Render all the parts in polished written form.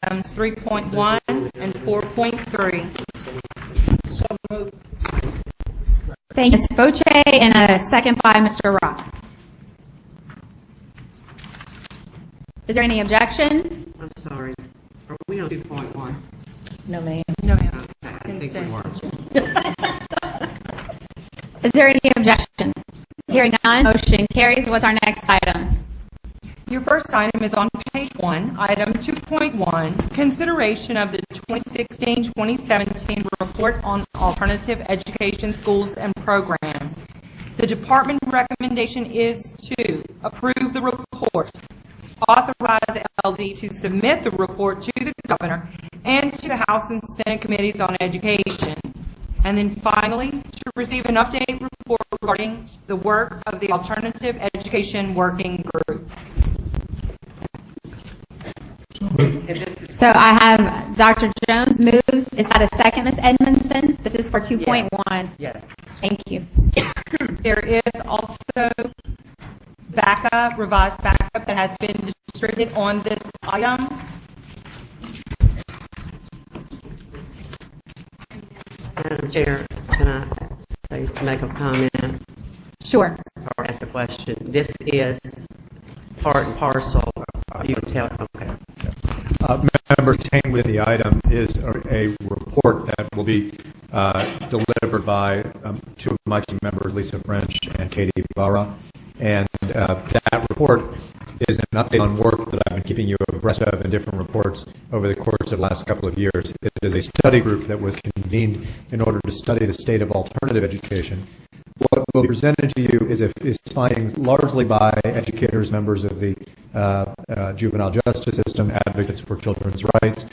items 3.1 and 4.3. So moved. Thank you, Ms. Boche, and a second by Mr. Rock. Is there any objection? I'm sorry. Are we on 2.1? No, ma'am. No, ma'am. I think we were. Is there any objection? Hearing none, motion carries. What's our next item? Your first item is on page 1, item 2.1, consideration of the 2016-2017 report on alternative education schools and programs. The department recommendation is to approve the report, authorize the LD to submit the report to the governor and to the House and Senate committees on education, and then finally to receive an update report regarding the work of the alternative education working group. So I have Dr. Jones moves. Is that a second, Ms. Edmondson? This is for 2.1. Yes. Thank you. There is also backup, revised backup that has been distributed on this item. Madam Chair, can I make a comment Sure. or ask a question? This is part and parcel. You can tell. Okay. Member, contained with the item is a report that will be delivered by two of my team members, Lisa French and Katie Barra. And that report is an update on work that I've been keeping you abreast of in different reports over the course of the last couple of years. It is a study group that was convened in order to study the state of alternative education. What will be presented to you is findings largely by educators, members of the juvenile justice system, advocates for children's rights,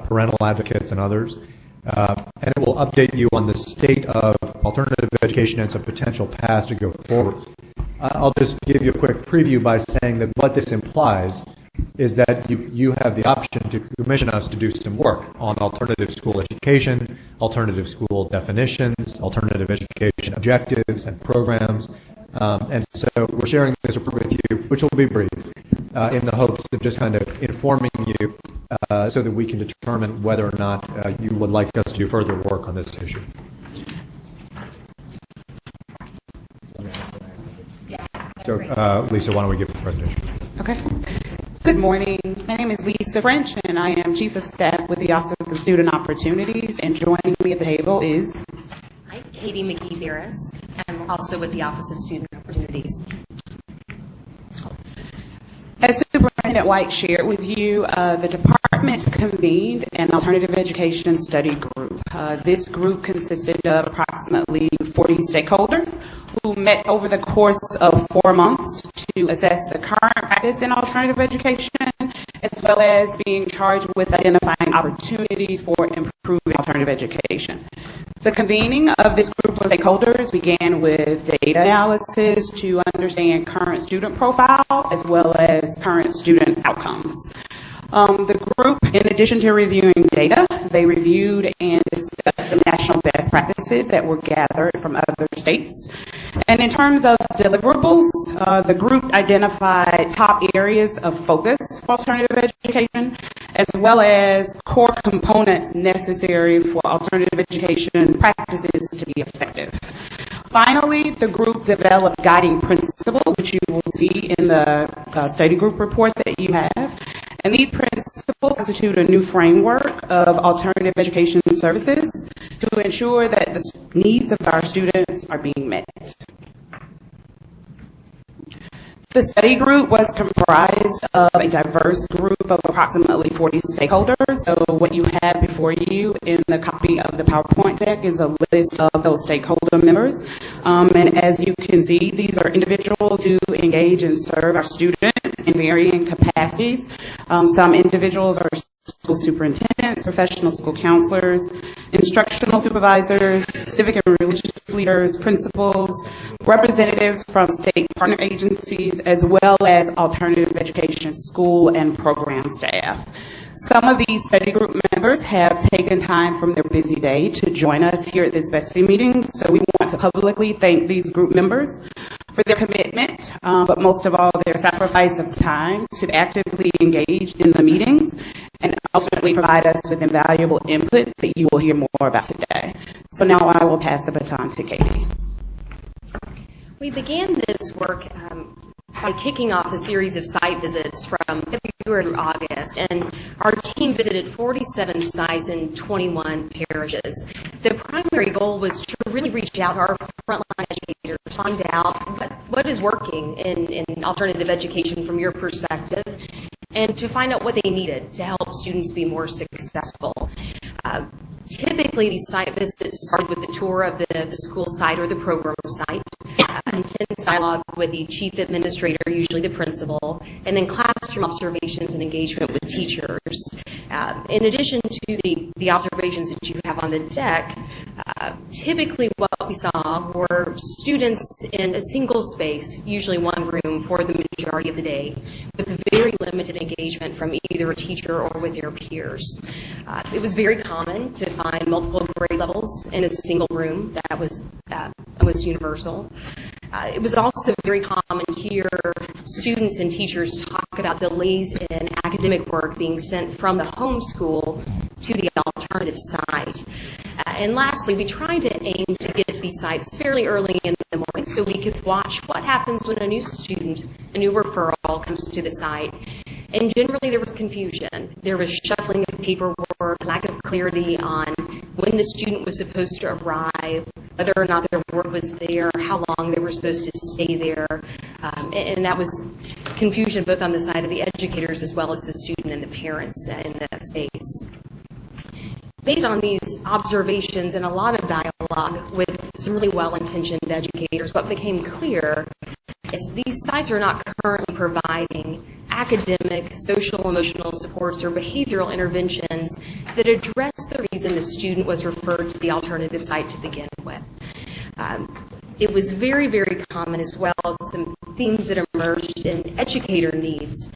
parental advocates, and others. And it will update you on the state of alternative education and some potential paths to go forward. I'll just give you a quick preview by saying that what this implies is that you have the option to commission us to do some work on alternative school education, alternative school definitions, alternative education objectives and programs. And so we're sharing this report with you, which will be brief, in the hopes of just kind of informing you so that we can determine whether or not you would like us to do further work on this issue. So, Lisa, why don't we give the presentation? Okay. Good morning. My name is Lisa French, and I am Chief of Staff with the Office of Student Opportunities. And joining me at the table is Hi, Katie McGee-Barris. I'm also with the Office of Student Opportunities. As Superintendent White shared with you, the department convened an alternative education study group. This group consisted of approximately 40 stakeholders who met over the course of 4 months to assess the current practice in alternative education, as well as being charged with identifying opportunities for improving alternative education. The convening of this group of stakeholders began with data analysis to understand current student profile as well as current student outcomes. The group, in addition to reviewing data, they reviewed and discussed some national best practices that were gathered from other states. And in terms of deliverables, the group identified top areas of focus for alternative education, as well as core components necessary for alternative education practices to be effective. Finally, the group developed guiding principles, which you will see in the study group report that you have. And these principles constitute a new framework of alternative education services to ensure that the needs of our students are being met. The study group was comprised of a diverse group of approximately 40 stakeholders. So what you have before you in the copy of the PowerPoint deck is a list of those stakeholder members. And as you can see, these are individuals who engage and serve our students in varying capacities. Some individuals are school superintendents, professional school counselors, instructional supervisors, civic and religious leaders, principals, representatives from state partner agencies, as well as alternative education school and program staff. Some of these study group members have taken time from their busy day to join us here at this BESE meeting, so we want to publicly thank these group members for their commitment, but most of all, their sacrifice of time to actively engage in the meetings and ultimately provide us with invaluable input that you will hear more about today. So now I will pass the baton to Katie. We began this work by kicking off a series of site visits from February through August, and our team visited 47 sites in 21 parishes. The primary goal was to really reach out to our frontline educators, find out what is working in alternative education from your perspective, and to find out what they needed to help students be more successful. Typically, these site visits started with the tour of the school site or the program site, intense dialogue with the chief administrator, usually the principal, and then classroom observations and engagement with teachers. In addition to the observations that you have on the deck, typically what we saw were students in a single space, usually one room for the majority of the day, with very limited engagement from either a teacher or with their peers. It was very common to find multiple grade levels in a single room. That was universal. It was also very common to hear students and teachers talk about delays in academic work being sent from the home school to the alternative site. And lastly, we tried to aim to get to these sites fairly early in the morning so we could watch what happens when a new student, a new referral comes to the site. And generally there was confusion. There was shuffling of paperwork, lack of clarity on when the student was supposed to arrive, whether or not their work was there, how long they were supposed to stay there. And that was confusion both on the side of the educators as well as the student and the parents in that space. Based on these observations and a lot of dialogue with some really well-intentioned educators, what became clear is these sites are not currently providing academic, social, emotional supports or behavioral interventions that address the reason the student was referred to the alternative site to begin with. It was very, very common as well, some themes that emerged in educator needs.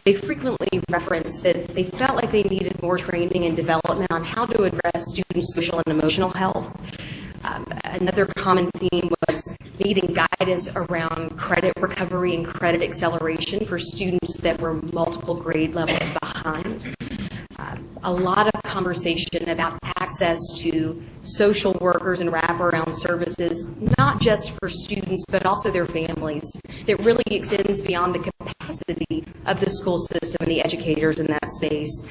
They frequently referenced that they felt like they needed more training and development on how to address students' social and emotional health. Another common theme was needing guidance around credit recovery and credit acceleration for students that were multiple grade levels behind. A lot of conversation about access to social workers and wraparound services, not just for students, but also their families. It really extends beyond the capacity of the school system and the educators in that space.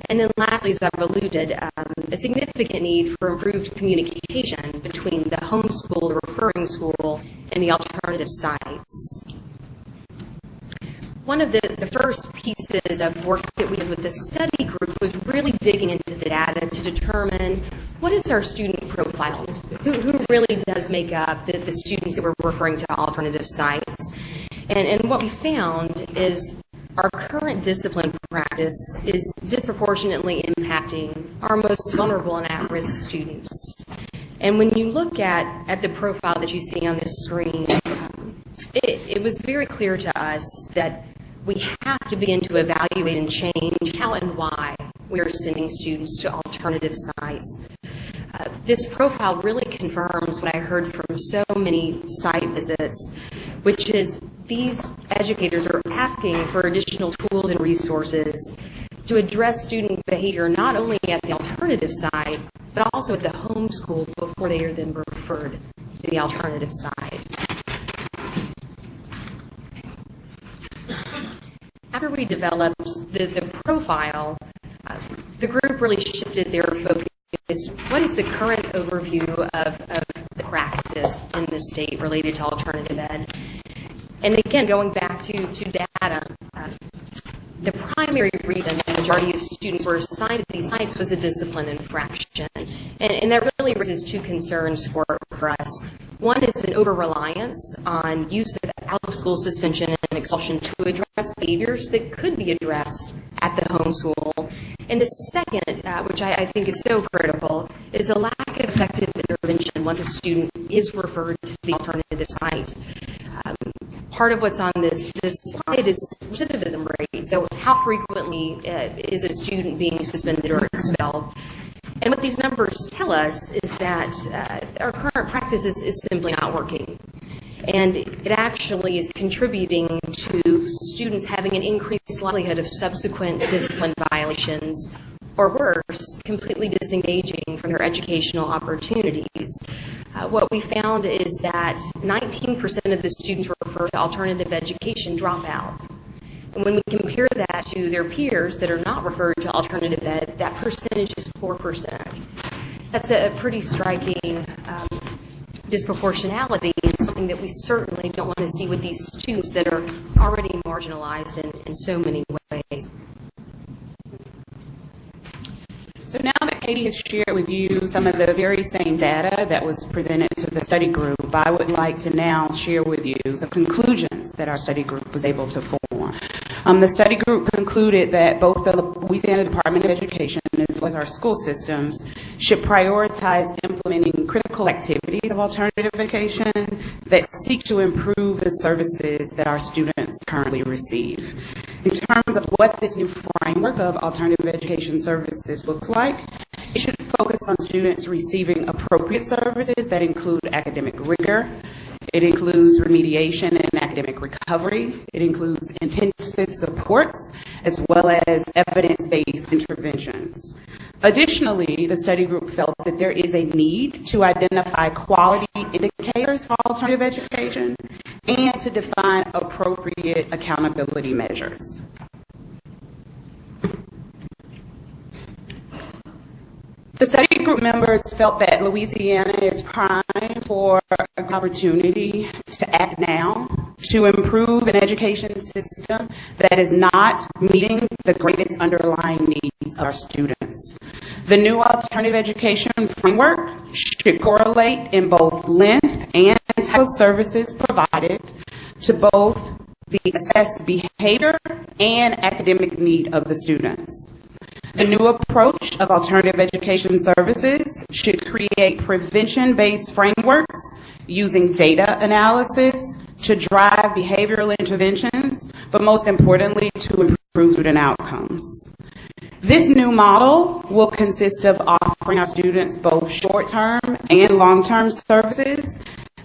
And then lastly, as I've alluded, a significant need for improved communication between the home school, the referring school, and the alternative sites. One of the first pieces of work that we did with the study group was really digging into the data to determine what is our student profile, who really does make up the students that we're referring to alternative sites. And what we found is our current discipline practice is disproportionately impacting our most vulnerable and at-risk students. And when you look at the profile that you see on this screen, it was very clear to us that we have to begin to evaluate and change how and why we are sending students to alternative sites. This profile really confirms what I heard from so many site visits, which is these educators are asking for additional tools and resources to address student behavior not only at the alternative site, but also at the home school before they are then referred to the alternative site. After we developed the profile, the group really shifted their focus. What is the current overview of the practice in the state related to alternative ed? And again, going back to data, the primary reason the majority of students were assigned to these sites was a discipline infraction. And that really raises two concerns for us. One is an over-reliance on use of out-of-school suspension and expulsion to address behaviors that could be addressed at the home school. And the second, which I think is so critical, is a lack of effective intervention once a student is referred to the alternative site. Part of what's on this slide is recidivism rate. So how frequently is a student being suspended or expelled? And what these numbers tell us is that our current practice is simply not working. And it actually is contributing to students having an increased likelihood of subsequent discipline violations, or worse, completely disengaging from their educational opportunities. What we found is that 19% of the students referred to alternative education drop out. And when we compare that to their peers that are not referred to alternative ed, that percentage is 4%. That's a pretty striking disproportionality, and something that we certainly don't want to see with these students that are already marginalized in so many ways. So now that Katie has shared with you some of the very same data that was presented to the study group, I would like to now share with you some conclusions that our study group was able to form. The study group concluded that both the Louisiana Department of Education as well as our school systems should prioritize implementing critical activities of alternative education that seek to improve the services that our students currently receive. In terms of what this new framework of alternative education services looks like, it should focus on students receiving appropriate services that include academic rigor. It includes remediation and academic recovery. It includes intensive supports as well as evidence-based interventions. Additionally, the study group felt that there is a need to identify quality indicators for alternative education and to define appropriate accountability measures. The study group members felt that Louisiana is primed for an opportunity to act now to improve an education system that is not meeting the greatest underlying needs of our students. The new alternative education framework should correlate in both length and type of services provided to both the assessed behavior and academic need of the students. The new approach of alternative education services should create prevention-based frameworks using data analysis to drive behavioral interventions, but most importantly, to improve student outcomes. This new model will consist of offering our students both short-term and long-term services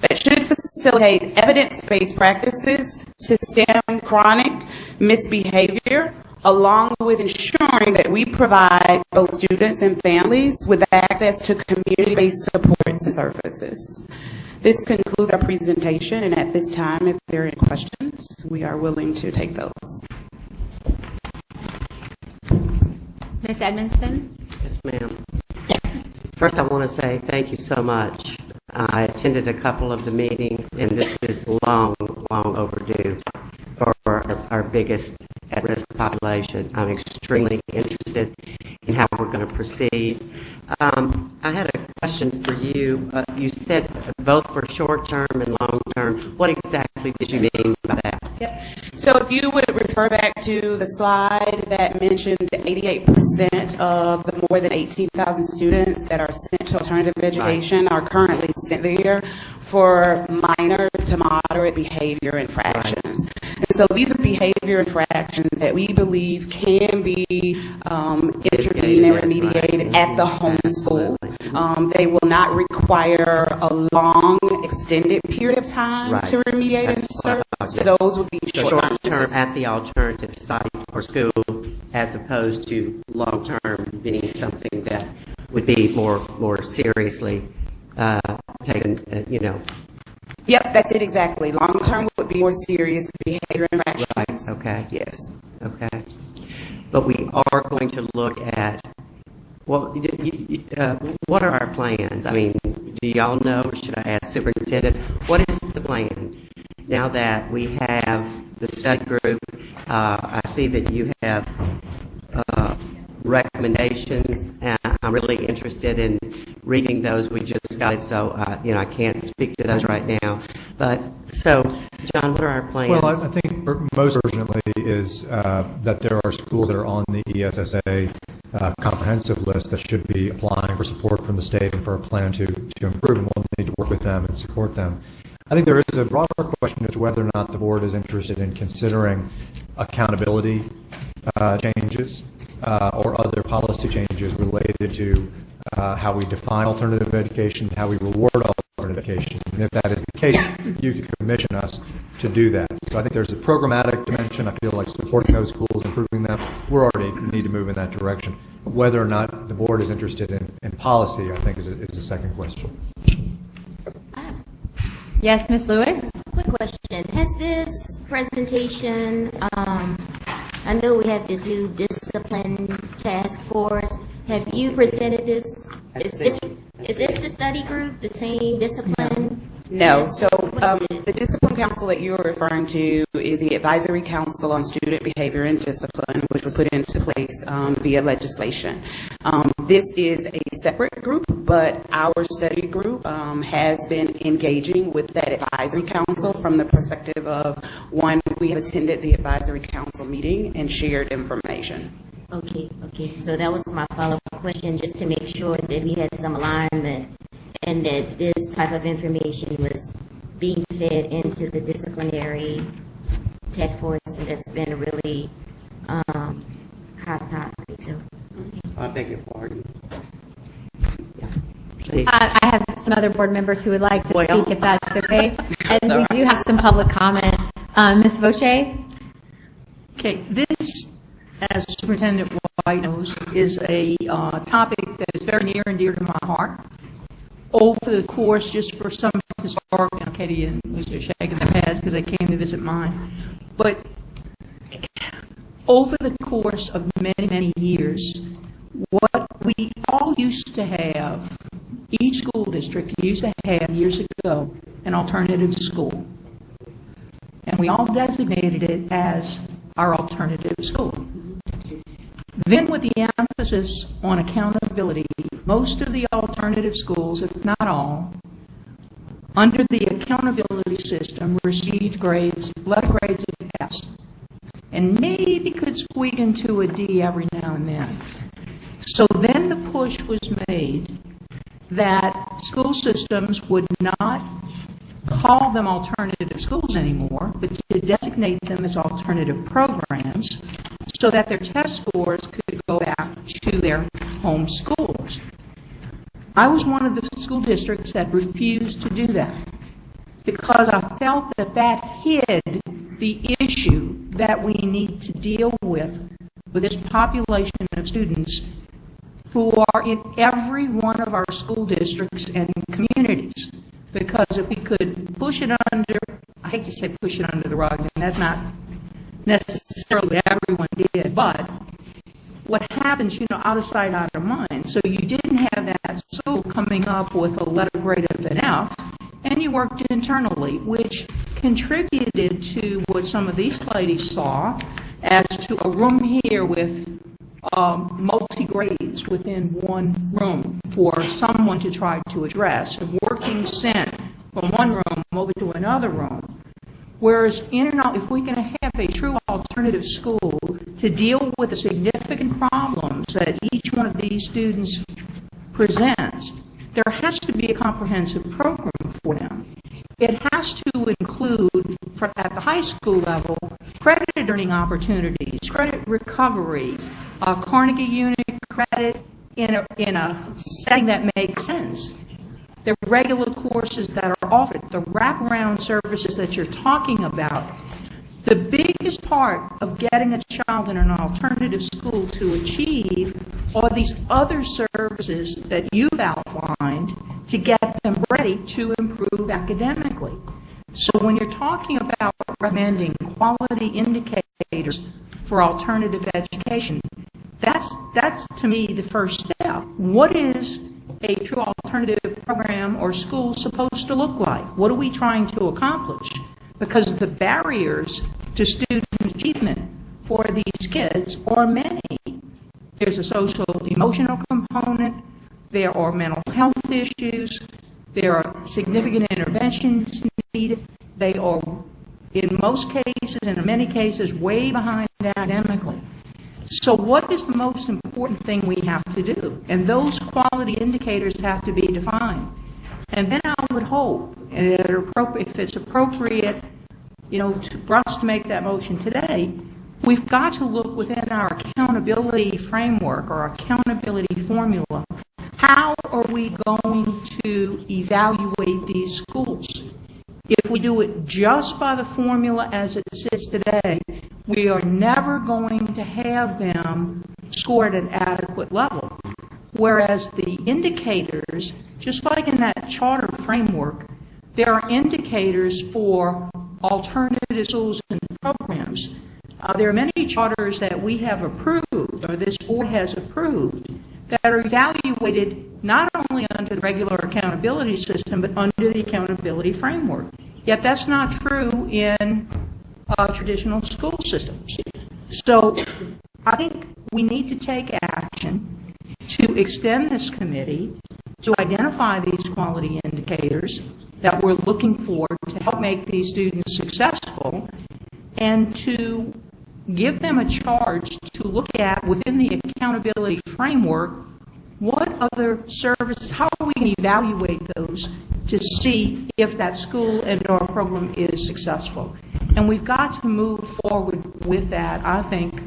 that should facilitate evidence-based practices to stem chronic misbehavior, along with ensuring that we provide both students and families with access to community-based supports and services. This concludes our presentation, and at this time, if there are any questions, we are willing to take those. Ms. Edmondson? Yes, ma'am. First, I want to say thank you so much. I attended a couple of the meetings, and this is long, long overdue for our biggest at-risk population. I'm extremely interested in how we're going to proceed. I had a question for you. You said both for short-term and long-term. What exactly did you mean by that? Yep. So if you would refer back to the slide that mentioned 88% of the more than 18,000 students that are sent to alternative education are currently sent there for minor to moderate behavior infractions. And so these are behavior infractions that we believe can be intervened and remediated at the home school. They will not require a long, extended period of time to remediate and serve. So those would be short-term at the alternative site or school, as opposed to long-term being something that would be more seriously taken, Yep, that's it exactly. Long-term would be more serious behavior infractions. Right, okay. Yes. Okay. But we are going to look at, well, what are our plans? I mean, do y'all know, or should I ask Superintendent, what is the plan? Now that we have the study group, I see that you have recommendations, and I'm really interested in reading those. We just got it, so I can't speak to those right now. But so, John, what are our plans? Well, I think most urgently is that there are schools that are on the ESSA comprehensive list that should be applying for support from the state and for a plan to improve, and we'll need to work with them and support them. I think there is a broader question as to whether or not the board is interested in considering accountability changes or other policy changes related to how we define alternative education, how we reward alternative education. And if that is the case, you can commission us to do that. So I think there's a programmatic dimension. I feel like supporting those schools, improving them, we already need to move in that direction. Whether or not the board is interested in policy, I think, is a second question. Yes, Ms. Lewis? Quick question. Has this presentation, I know we have this new discipline task force. Have you presented this? Is this the study group, the same discipline? No. So the Discipline Council that you're referring to is the Advisory Council on Student Behavior and Discipline, which was put into place via legislation. This is a separate group, but our study group has been engaging with that Advisory Council from the perspective of, one, we have attended the Advisory Council meeting and shared information. Okay. So that was my follow-up question, just to make sure that we had some alignment and that this type of information was being fed into the disciplinary task force, and that's been a really hot topic. So, I beg your pardon. Yeah. Please. I have some other board members who would like to speak, if that's okay. And we do have some public comment. Ms. Voce? Okay, this, as Superintendent White knows, is a topic that is very near and dear to my heart. Over the course, just for some historic, Katie and Mr. shaking their heads because they came to visit mine, but over the course of many, many years, what we all used to have, each school district used to have years ago, an alternative school. And we all designated it as our alternative school. Then with the emphasis on accountability, most of the alternative schools, if not all, under the accountability system received grades, letter grades of Fs, and maybe could squeak into a D every now and then. So then the push was made that school systems would not call them alternative schools anymore, but to designate them as alternative programs so that their test scores could go back to their home schools. I was one of the school districts that refused to do that because I felt that that hid the issue that we need to deal with this population of students who are in every one of our school districts and communities. Because if we could push it under, I hate to say push it under the rug, and that's not necessarily what everyone did, but what happens, out of sight, out of mind. So you didn't have that school coming up with a letter grade of an F, and you worked internally, which contributed to what some of these ladies saw as to a room here with multi-grades within one room for someone to try to address, and working sent from one room over to another room. Whereas if we're going to have a true alternative school to deal with the significant problems that each one of these students presents, there has to be a comprehensive program for them. It has to include, at the high school level, credit earning opportunities, credit recovery, Carnegie unit credit in a setting that makes sense. The regular courses that are offered, the wraparound services that you're talking about. The biggest part of getting a child in an alternative school to achieve are these other services that you've outlined to get them ready to improve academically. So when you're talking about recommending quality indicators for alternative education, that's to me the first step. What is a true alternative program or school supposed to look like? What are we trying to accomplish? Because the barriers to student achievement for these kids are many. There's a social emotional component, there are mental health issues, there are significant interventions needed. They are, in most cases and in many cases, way behind academically. So what is the most important thing we have to do? And those quality indicators have to be defined. And then I would hope, if it's appropriate, for us to make that motion today, we've got to look within our accountability framework or accountability formula. How are we going to evaluate these schools. If we do it just by the formula as it sits today, we are never going to have them score at an adequate level. Whereas the indicators, just like in that charter framework, there are indicators for alternative schools and programs. There are many charters that we have approved, or this board has approved, that are evaluated not only under the regular accountability system, but under the accountability framework. Yet that's not true in traditional school systems. So I think we need to take action to extend this committee to identify these quality indicators that we're looking for to help make these students successful, and to give them a charge to look at within the accountability framework what other services, how we can evaluate those to see if that school and or program is successful. And we've got to move forward with that, I think,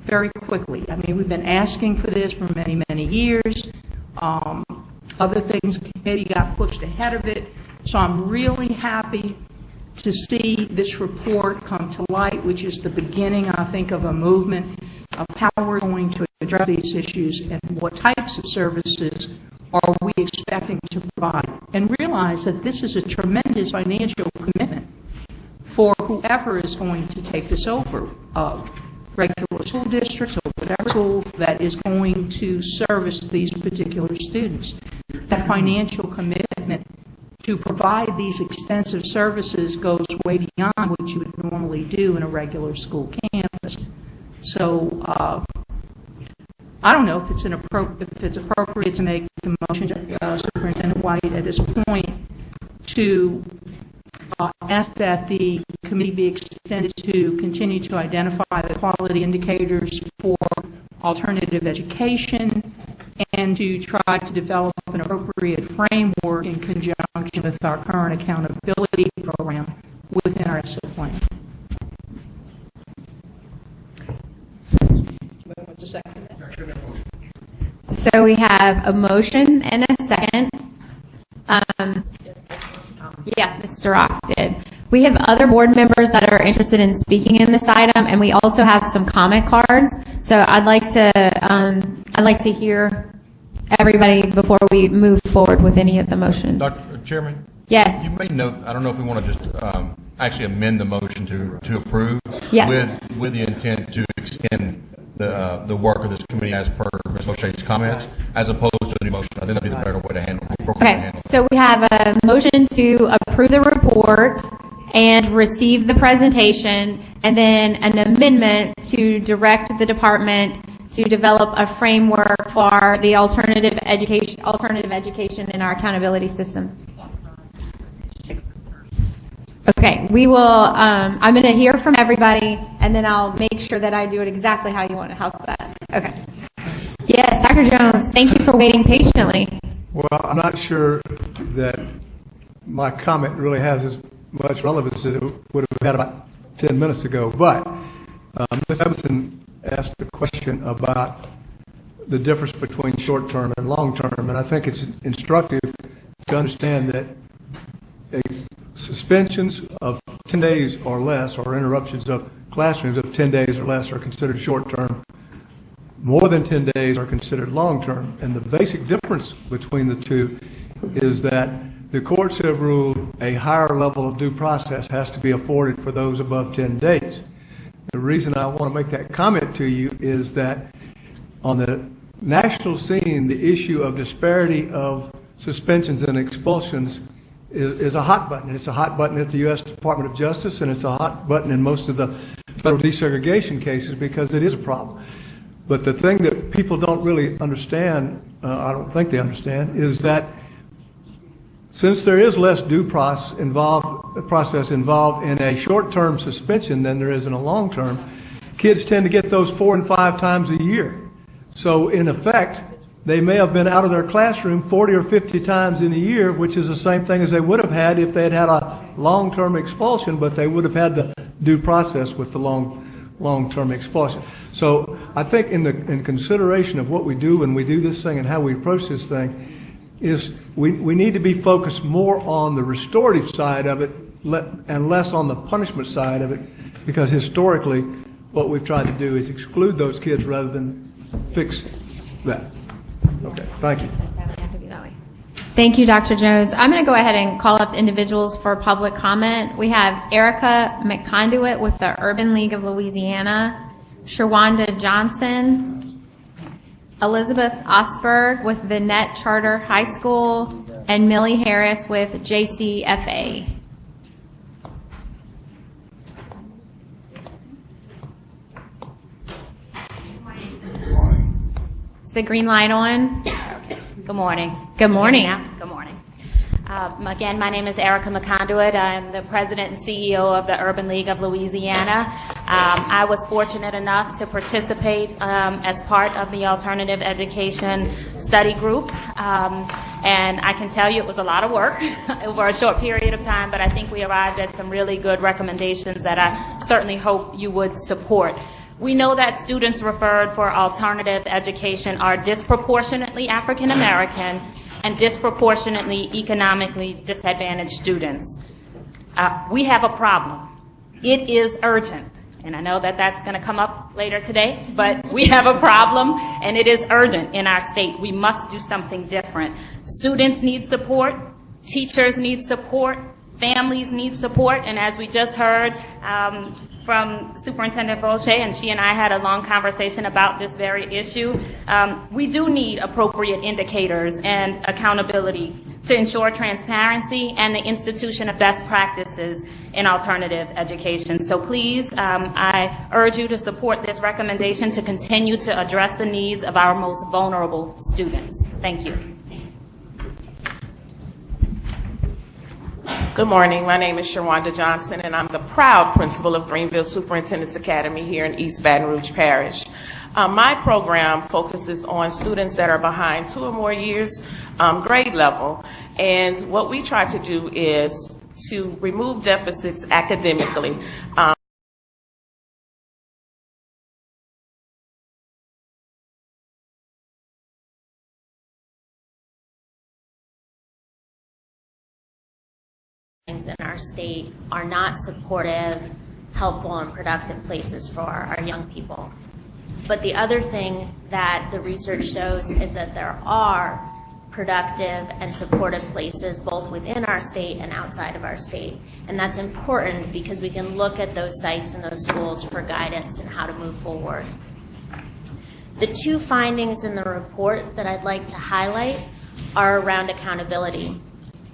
very quickly. I mean, we've been asking for this for many, many years. Other things maybe got pushed ahead of it. So I'm really happy to see this report come to light, which is the beginning, I think, of a movement of how we're going to address these issues and what types of services are we expecting to provide. And realize that this is a tremendous financial commitment for whoever is going to take this over, regular school districts or whatever school that is going to service these particular students. That financial commitment to provide these extensive services goes way beyond what you would normally do in a regular school campus. So I don't know if it's appropriate to make the motion, Superintendent White, at this point, to ask that the committee be extended to continue to identify the quality indicators for alternative education and to try to develop an appropriate framework in conjunction with our current accountability program within our ESSA plan. What's the second? So we have a motion and a second. Yeah, Mr. Rock did. We have other board members that are interested in speaking in this item, and we also have some comment cards. So I'd like to hear everybody before we move forward with any of the motions. Dr. Chairman? Yes. You may note, I don't know if we want to just actually amend the motion to approve Yeah. with the intent to extend the work of this committee as per Ms. O'Shea's comments, as opposed to a new motion. I think that'd be the better way to handle it. Okay, so we have a motion to approve the report and receive the presentation, and then an amendment to direct the department to develop a framework for the alternative education in our accountability system. Okay, we will, I'm going to hear from everybody, and then I'll make sure that I do it exactly how you want it. How's that? Okay. Yes, Dr. Jones, thank you for waiting patiently. Well, I'm not sure that my comment really has as much relevance as it would have had about 10 minutes ago, but Ms. Evanson asked the question about the difference between short-term and long-term, and I think it's instructive to understand that suspensions of 10 days or less, or interruptions of classrooms of 10 days or less, are considered short-term. More than 10 days are considered long-term. And the basic difference between the two is that the courts have ruled a higher level of due process has to be afforded for those above 10 days. The reason I want to make that comment to you is that on the national scene, the issue of disparity of suspensions and expulsions is a hot button. It's a hot button at the U.S. Department of Justice, and it's a hot button in most of the federal desegregation cases because it is a problem. But the thing that people don't really understand, I don't think they understand, is that since there is less due process involved in a short-term suspension than there is in a long-term, kids tend to get those 4 and 5 times a year. So in effect, they may have been out of their classroom 40 or 50 times in a year, which is the same thing as they would have had if they had had a long-term expulsion, but they would have had the due process with the long-term expulsion. So I think in consideration of what we do when we do this thing and how we approach this thing, is we need to be focused more on the restorative side of it and less on the punishment side of it, because historically what we've tried to do is exclude those kids rather than fix that. Okay, thank you. Thank you, Dr. Jones. I'm going to go ahead and call up individuals for public comment. We have Erica McConduit with the Urban League of Louisiana, Sherwanda Johnson, Elizabeth Osberg with Vinette Charter High School, and Millie Harris with JCFA. Is the green light on? Good morning. Good morning. Good morning. Again, my name is Erica McConduit. I'm the president and CEO of the Urban League of Louisiana. I was fortunate enough to participate as part of the Alternative Education Study Group. And I can tell you it was a lot of work over a short period of time, but I think we arrived at some really good recommendations that I certainly hope you would support. We know that students referred for alternative education are disproportionately African American and disproportionately economically disadvantaged students. We have a problem. It is urgent. And I know that that's going to come up later today, but we have a problem and it is urgent in our state. We must do something different. Students need support. Teachers need support. Families need support. And as we just heard, from Superintendent Boucher, and she and I had a long conversation about this very issue. We do need appropriate indicators and accountability to ensure transparency and the institution of best practices in alternative education. So please, I urge you to support this recommendation to continue to address the needs of our most vulnerable students. Thank you. Good morning. My name is Sherwanda Johnson, and I'm the proud principal of Greenville Superintendents Academy here in East Baton Rouge Parish. My program focuses on students that are behind 2 or more years grade level, and what we try to do is to remove deficits academically. In our state are not supportive, helpful, and productive places for our young people. But the other thing that the research shows is that there are productive and supportive places both within our state and outside of our state. And that's important because we can look at those sites and those schools for guidance and how to move forward. The 2 findings in the report that I'd like to highlight are around accountability.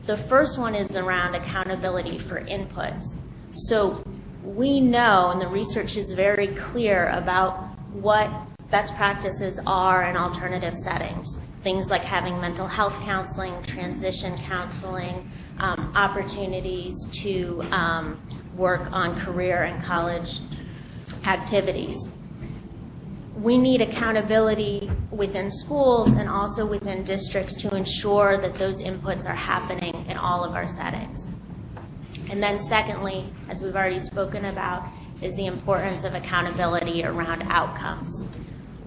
The first one is around accountability for inputs. So we know, and the research is very clear about what best practices are in alternative settings. Things like having mental health counseling, transition counseling, opportunities to work on career and college activities. We need accountability within schools and also within districts to ensure that those inputs are happening in all of our settings. And then secondly, as we've already spoken about, is the importance of accountability around outcomes.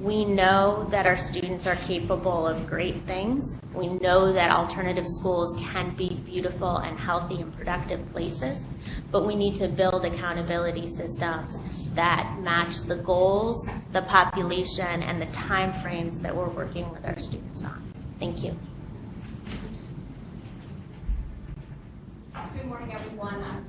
We know that our students are capable of great things. We know that alternative schools can be beautiful and healthy and productive places, but we need to build accountability systems that match the goals, the population, and the time frames that we're working with our students on. Thank you. Good morning, everyone.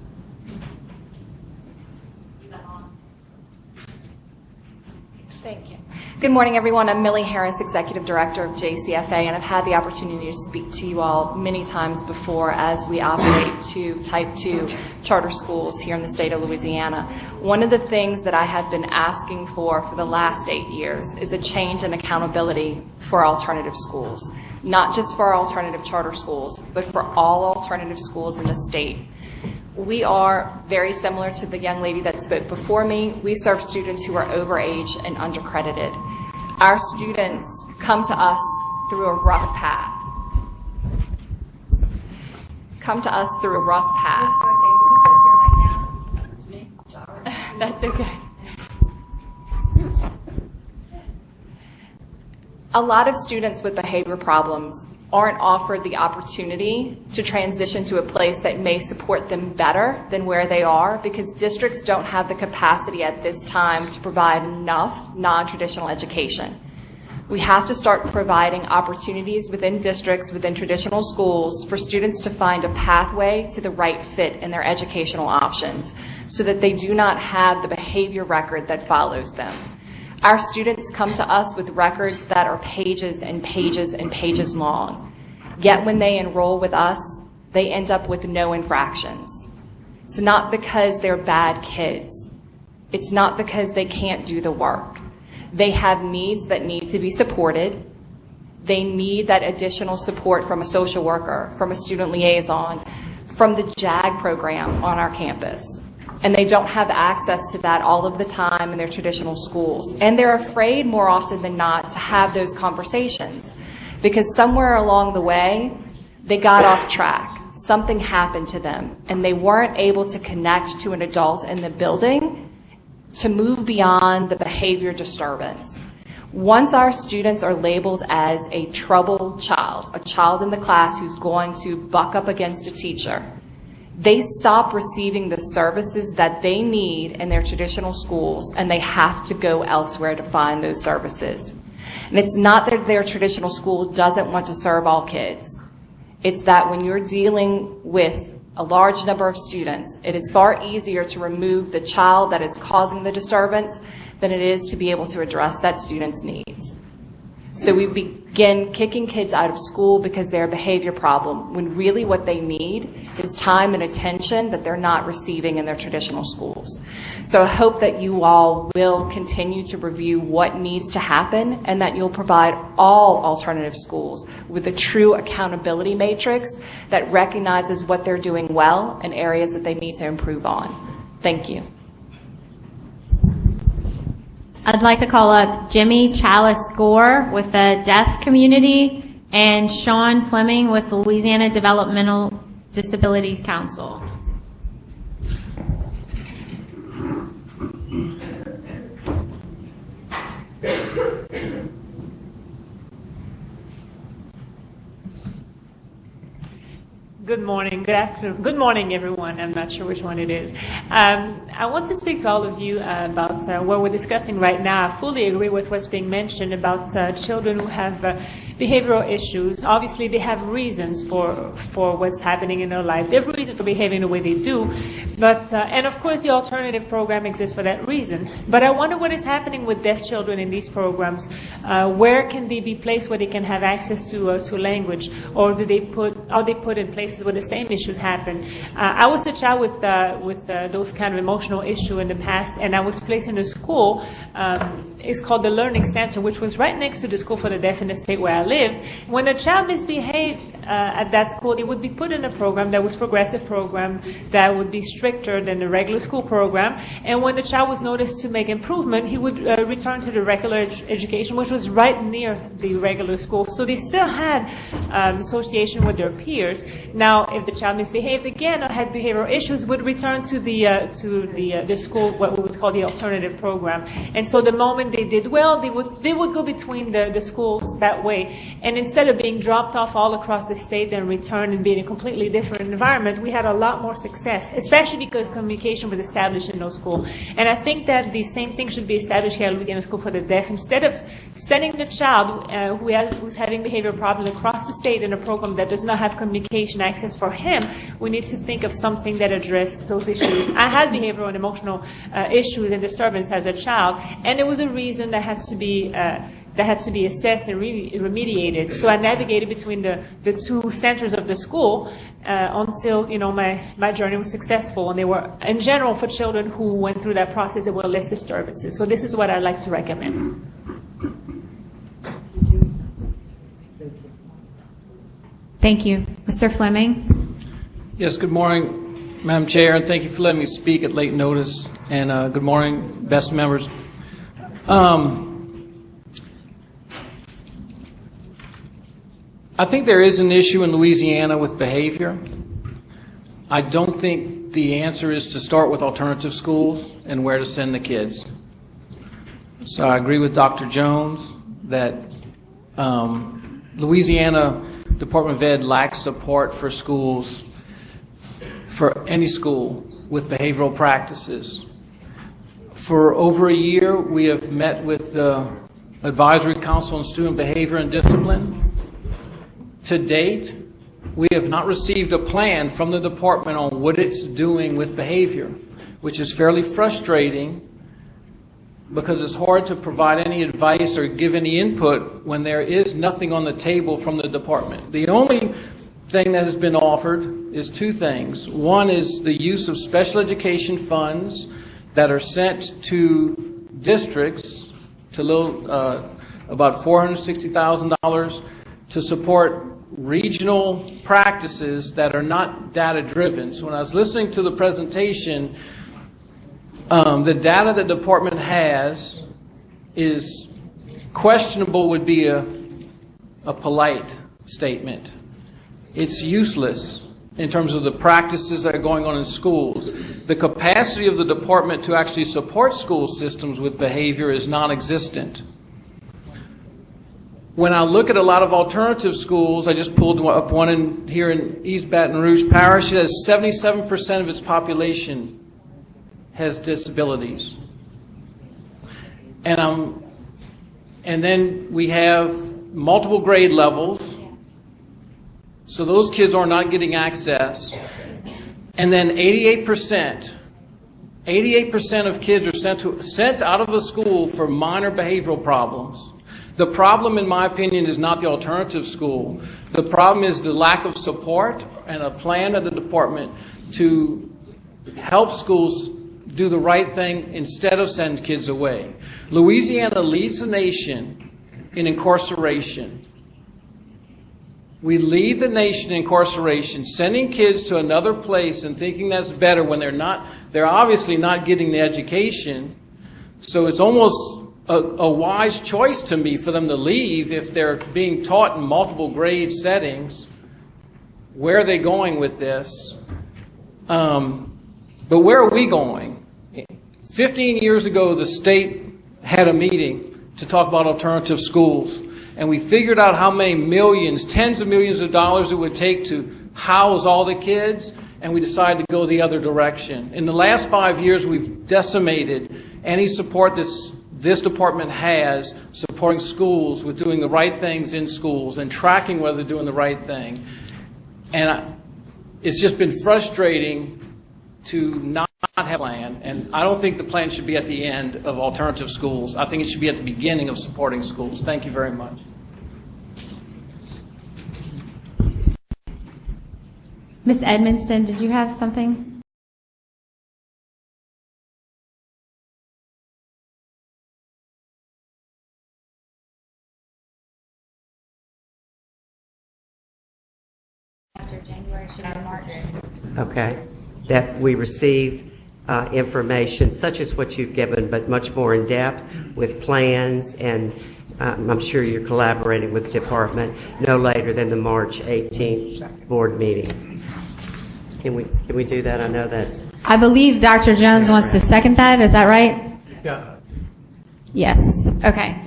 Thank you. Good morning, everyone. I'm Millie Harris, Executive Director of JCFA, and I've had the opportunity to speak to you all many times before as we operate 2 Type 2 charter schools here in the state of Louisiana. One of the things that I have been asking for the last 8 years is a change in accountability for alternative schools, not just for our alternative charter schools, but for all alternative schools in the state. We are very similar to the young lady that spoke before me. We serve students who are overage and undercredited. Our students come to us through a rough path. That's okay. A lot of students with behavior problems aren't offered the opportunity to transition to a place that may support them better than where they are, because districts don't have the capacity at this time to provide enough non-traditional education. We have to start providing opportunities within districts, within traditional schools, for students to find a pathway to the right fit in their educational options so that they do not have the behavior record that follows them. Our students come to us with records that are pages and pages and pages long. Yet when they enroll with us, they end up with no infractions. It's not because they're bad kids. It's not because they can't do the work. They have needs that need to be supported. They need that additional support from a social worker, from a student liaison, from the JAG program on our campus. And they don't have access to that all of the time in their traditional schools. And they're afraid more often than not to have those conversations because somewhere along the way, they got off track. Something happened to them and they weren't able to connect to an adult in the building to move beyond the behavior disturbance. Once our students are labeled as a troubled child, a child in the class who's going to buck up against a teacher, they stop receiving the services that they need in their traditional schools, and they have to go elsewhere to find those services. And it's not that their traditional school doesn't want to serve all kids. It's that when you're dealing with a large number of students, it is far easier to remove the child that is causing the disturbance than it is to be able to address that student's needs. So we begin kicking kids out of school because they're a behavior problem, when really what they need is time and attention that they're not receiving in their traditional schools. So I hope that you all will continue to review what needs to happen and that you'll provide all alternative schools with a true accountability matrix that recognizes what they're doing well and areas that they need to improve on. Thank you. I'd like to call up Jimmy Chalice-Gore with the deaf community and Sean Fleming with the Louisiana Developmental Disabilities Council. Good morning, good afternoon, good morning everyone. I'm not sure which one it is. I want to speak to all of you about what we're discussing right now. I fully agree with what's being mentioned about children who have behavioral issues. Obviously, they have reasons for what's happening in their life. They have reasons for behaving the way they do. But, and of course, the alternative program exists for that reason. But I wonder what is happening with deaf children in these programs. Where can they be placed where they can have access to language? Or are they put in places where the same issues happen? I was a child with those kind of emotional issues in the past, and I was placed in a school. It's called the Learning Center, which was right next to the School for the Deaf in the state where I lived. When a child misbehaved at that school, they would be put in a program that was progressive program that would be stricter than the regular school program. And when the child was noticed to make improvement, he would return to the regular education, which was right near the regular school. So they still had association with their peers. Now, if the child misbehaved again or had behavioral issues, would return to the school, what we would call the alternative program. And so the moment they did well, they would go between the schools that way. And instead of being dropped off all across the state and return and be in a completely different environment, we had a lot more success, especially because communication was established in those schools. And I think that the same thing should be established here at Louisiana School for the Deaf. Instead of sending the child who's having behavioral problems across the state in a program that does not have communication access for him, we need to think of something that addresses those issues. I had behavioral and emotional issues and disturbance as a child, and it was a reason that had to be assessed and remediated. So I navigated between the two centers of the school until my journey was successful. And they were, in general, for children who went through that process, there were less disturbances. So this is what I'd like to recommend. Thank you. Mr. Fleming? Yes, good morning, Madam Chair, and thank you for letting me speak at late notice. And good morning, BESE members. I think there is an issue in Louisiana with behavior. I don't think the answer is to start with alternative schools and where to send the kids. So I agree with Dr. Jones that Louisiana Department of Ed lacks support for schools, for any school with behavioral practices. For over a year, we have met with the Advisory Council on Student Behavior and Discipline. To date, we have not received a plan from the department on what it's doing with behavior, which is fairly frustrating because it's hard to provide any advice or give any input when there is nothing on the table from the department. The only thing that has been offered is two things. One is the use of special education funds that are sent to districts, to about $460,000 to support regional practices that are not data-driven. So when I was listening to the presentation, the data the department has is questionable, would be a polite statement. It's useless in terms of the practices that are going on in schools. The capacity of the department to actually support school systems with behavior is non-existent. When I look at a lot of alternative schools, I just pulled up one here in East Baton Rouge Parish. It has 77% of its population has disabilities. And then we have multiple grade levels. So those kids are not getting access. And then 88% of kids are sent out of the school for minor behavioral problems. The problem, in my opinion, is not the alternative school. The problem is the lack of support and a plan of the department to help schools do the right thing instead of send kids away. Louisiana leads the nation in incarceration. We lead the nation in incarceration, sending kids to another place and thinking that's better when they're obviously not getting the education. So it's almost a wise choice to me for them to leave if they're being taught in multiple grade settings. Where are they going with this? But where are we going? 15 years ago, the state had a meeting to talk about alternative schools. And we figured out how many millions, tens of millions of dollars it would take to house all the kids, and we decided to go the other direction. In the last 5 years, we've decimated any support this department has supporting schools with doing the right things in schools and tracking whether they're doing the right thing. And it's just been frustrating to not have a plan, and I don't think the plan should be at the end of alternative schools. I think it should be at the beginning of supporting schools. Thank you very much. Ms. Edmonston, did you have something? After January, should I March? Okay. That we receive information such as what you've given, but much more in depth with plans, and I'm sure you're collaborating with the department no later than the March 18th board meeting. Can we do that? I know that's... I believe Dr. Jones wants to second that. Is that right? Yeah. Yes. Okay.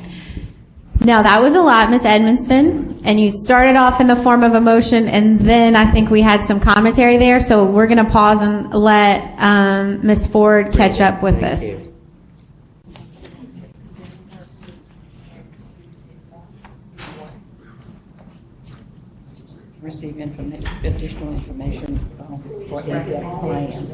Now, that was a lot, Ms. Edmonston, and you started off in the form of a motion, and then I think we had some commentary there, so we're going to pause and let Ms. Ford catch up with this. Receive additional information for in-depth plans.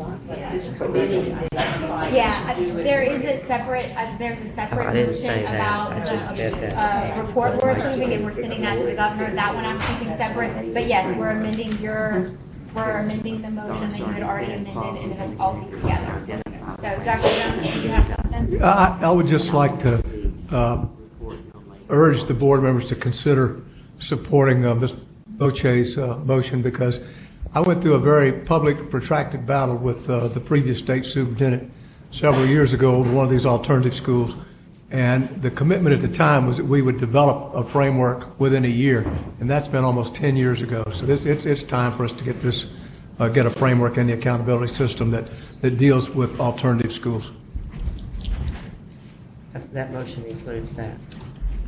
Yeah, there is a separate, there's a separate motion about the report we're approving, and we're sending that to the governor. That one I'm keeping separate, but yes, we're amending the motion that you had already amended, and it'll all be together. So, Dr. Jones, do you have something? I would just like to urge the board members to consider supporting Ms. Boche's motion, because I went through a very public, protracted battle with the previous state superintendent several years ago over one of these alternative schools, and the commitment at the time was that we would develop a framework within a year, and that's been almost 10 years ago. So it's time for us to get this, get a framework in the accountability system that deals with alternative schools. That motion includes that.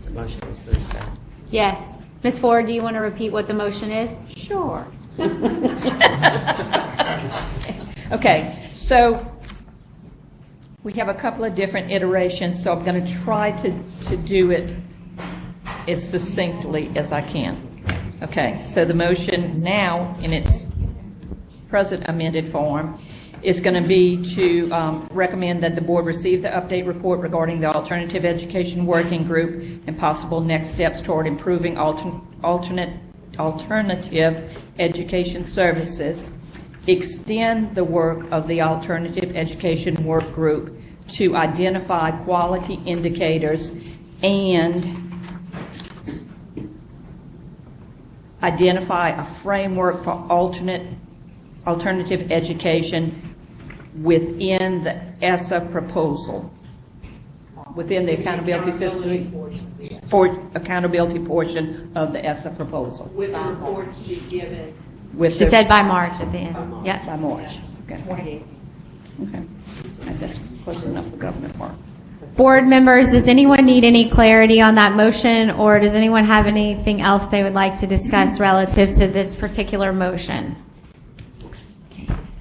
The motion includes that. Yes. Ms. Ford, do you want to repeat what the motion is? Sure. Okay, so we have a couple of different iterations, so I'm going to try to do it as succinctly as I can. Okay, so the motion now, in its present amended form, is going to be to recommend that the board receive the update report regarding the Alternative Education Working Group and possible next steps toward improving alternative education services, extend the work of the Alternative Education Work Group to identify quality indicators and identify a framework for alternative education within the ESSA proposal, within the accountability system, for accountability portion of the ESSA proposal. With the report to be given. She said by March at the end. Yeah. By March. Okay. 2018. Okay. That's close enough for government work. Board members, does anyone need any clarity on that motion, or does anyone have anything else they would like to discuss relative to this particular motion?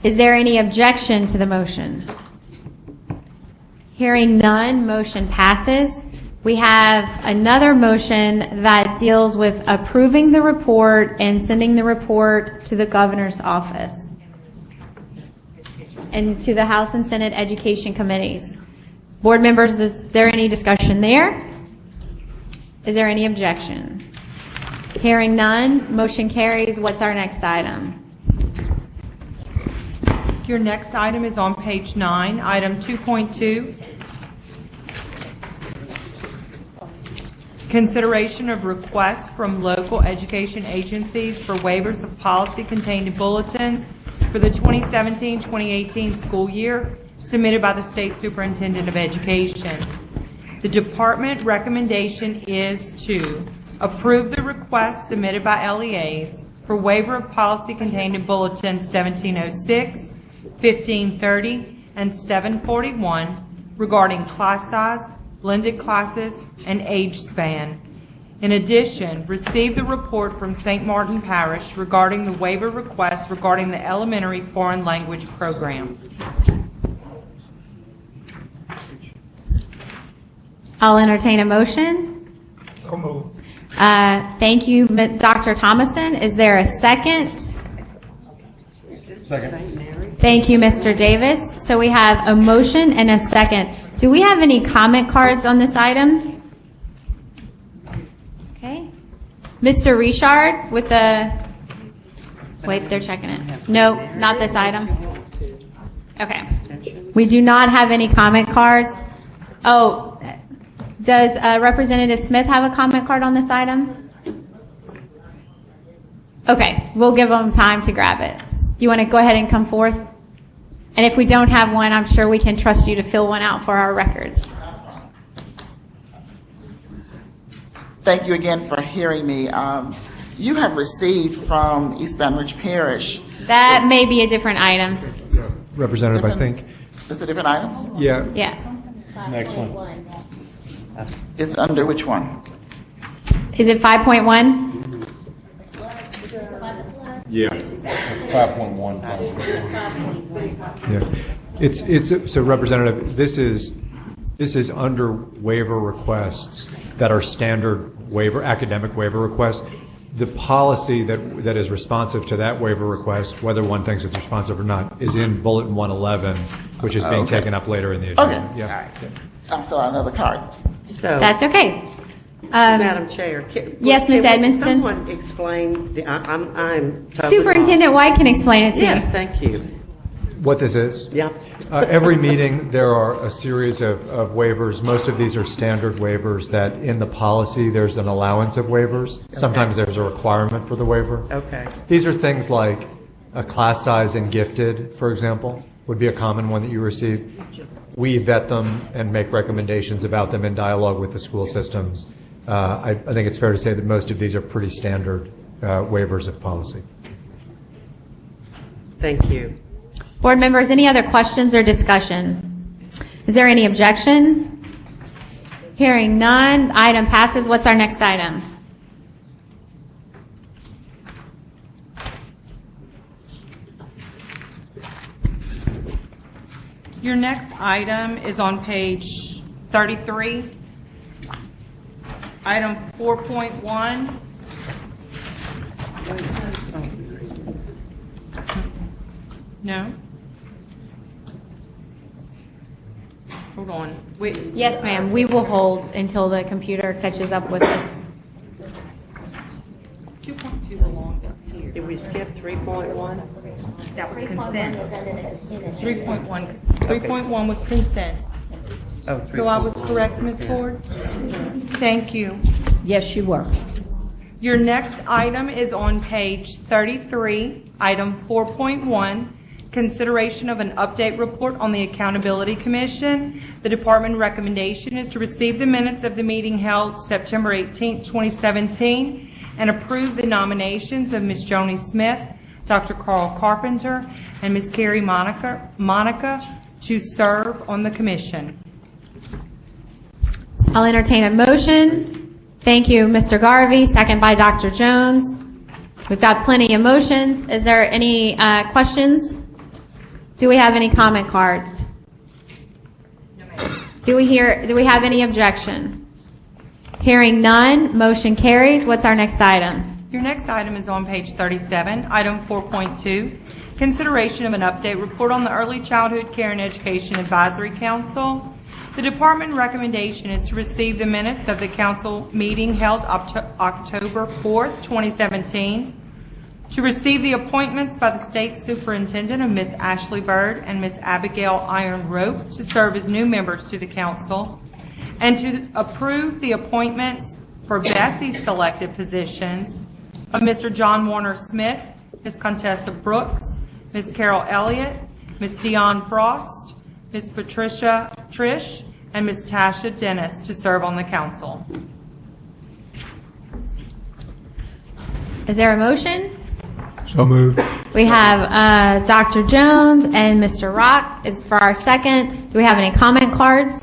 Is there any objection to the motion? Hearing none, motion passes. We have another motion that deals with approving the report and sending the report to the governor's office and to the House and Senate Education Committees. Board members, is there any discussion there? Is there any objection? Hearing none, motion carries. What's our next item? Your next item is on page 9, item 2.2. Consideration of requests from local education agencies for waivers of policy contained in bulletins for the 2017-2018 school year, submitted by the State Superintendent of Education. The department recommendation is to approve the requests submitted by LEAs for waiver of policy contained in bulletins 1706, 1530, and 741 regarding class size, blended classes, and age span. In addition, receive the report from St. Martin Parish regarding the waiver request regarding the elementary foreign language program. I'll entertain a motion. So moved. Thank you, Dr. Thomason. Is there a second? Second. Thank you, Mr. Davis. So we have a motion and a second. Do we have any comment cards on this item? Okay. Mr. Richard with the, wait, they're checking it. No, not this item. Okay. We do not have any comment cards. Oh, does Representative Smith have a comment card on this item? Okay, we'll give them time to grab it. Do you want to go ahead and come forth? And if we don't have one, I'm sure we can trust you to fill one out for our records. Thank you again for hearing me. You have received from East Baton Rouge Parish. That may be a different item. Representative, I think. It's a different item? Yeah. Yeah. Next one. It's under which one? Is it 5.1? Yeah. 5.1. Yeah. It's so Representative, this is under waiver requests that are standard waiver, academic waiver requests. The policy that is responsive to that waiver request, whether one thinks it's responsive or not, is in Bulletin 111, which is being taken up later in the agenda. Okay. Yeah. All right. I'll fill out another card. So, That's okay. Madam Chair, yes, Ms. Edmondson. Someone explain the, I'm totally Superintendent White can explain it to you. Yes, thank you. What this is? Yeah. Every meeting, there are a series of waivers. Most of these are standard waivers that in the policy, there's an allowance of waivers. Okay. Sometimes there's a requirement for the waiver. Okay. These are things like a class size in gifted, for example, would be a common one that you receive. We vet them and make recommendations about them in dialogue with the school systems. I think it's fair to say that most of these are pretty standard waivers of policy. Thank you. Board members, any other questions or discussion? Is there any objection? Hearing none, item passes. What's our next item? Your next item is on page 33, item 4.1. No? Hold on. Wait. Yes, ma'am. We will hold until the computer catches up with us. 2.2 belongs here. Did we skip 3.1? That was 3.1 was consent. under the consent agenda. 3.1 was consent. Oh, So I was correct, Ms. Ford? Thank you. Yes, you were. Your next item is on page 33, item 4.1, consideration of an update report on the Accountability Commission. The department recommendation is to receive the minutes of the meeting held September 18, 2017, and approve the nominations of Ms. Joni Smith, Dr. Carl Carpenter, and Ms. Carrie Monica to serve on the commission. I'll entertain a motion. Thank you, Mr. Garvey, second by Dr. Jones. We've got plenty of motions. Is there any questions? Do we have any comment cards? Do we have any objection? Hearing none, motion carries. What's our next item? Your next item is on page 37, item 4.2, consideration of an update report on the Early Childhood Care and Education Advisory Council. The department recommendation is to receive the minutes of the council meeting held October 4th, 2017, to receive the appointments by the state superintendent of Ms. Ashley Bird and Ms. Abigail Iron Rope to serve as new members to the council, and to approve the appointments for BESE selected positions of Mr. John Warner Smith, Ms. Contessa Brooks, Ms. Carol Elliott, Ms. Dion Frost, Ms. Patricia Trish, and Ms. Tasha Dennis to serve on the council. Is there a motion? So moved. We have Dr. Jones and Mr. Rock is for our second. Do we have any comment cards?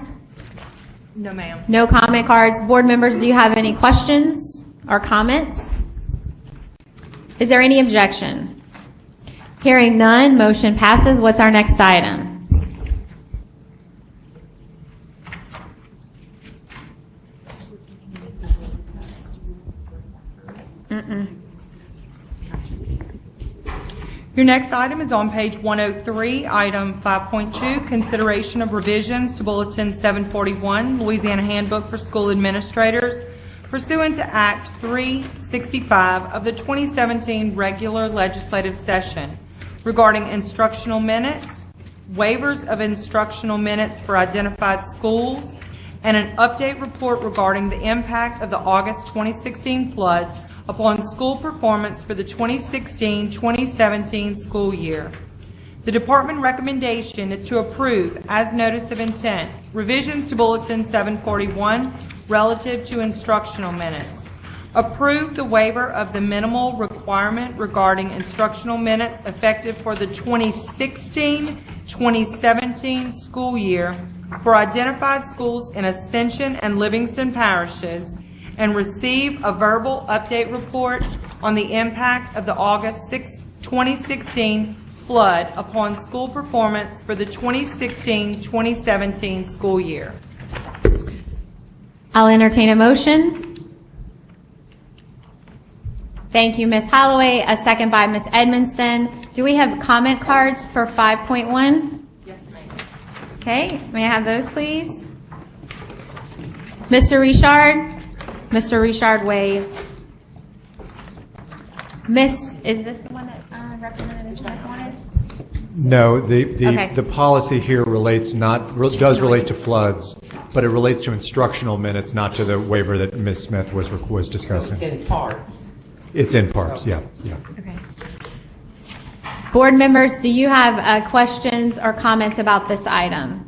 No, ma'am. No comment cards. Board members, do you have any questions or comments? Is there any objection? Hearing none, motion passes. What's our next item? Your next item is on page 103, item 5.2, consideration of revisions to Bulletin 741, Louisiana Handbook for School Administrators, pursuant to Act 365 of the 2017 regular legislative session, regarding instructional minutes, waivers of instructional minutes for identified schools, and an update report regarding the impact of the August 2016 floods upon school performance for the 2016-2017 school year. The department recommendation is to approve, as notice of intent, revisions to Bulletin 741 relative to instructional minutes. Approve the waiver of the minimal requirement regarding instructional minutes effective for the 2016-2017 school year for identified schools in Ascension and Livingston parishes, and receive a verbal update report on the impact of the August 6, 2016 flood upon school performance for the 2016-2017 school year. I'll entertain a motion. Thank you, Ms. Holloway. A second by Ms. Edmonston. Do we have comment cards for 5.1? Yes, ma'am. Okay, may I have those, please? Mr. Richard? Mr. Richard waves. Miss, is this the one that Representative Smith wanted? No, Okay. the policy here does relate to floods, but it relates to instructional minutes, not to the waiver that Ms. Smith was discussing. It's in parts. It's in parts, yeah. Okay. Board members, do you have questions or comments about this item?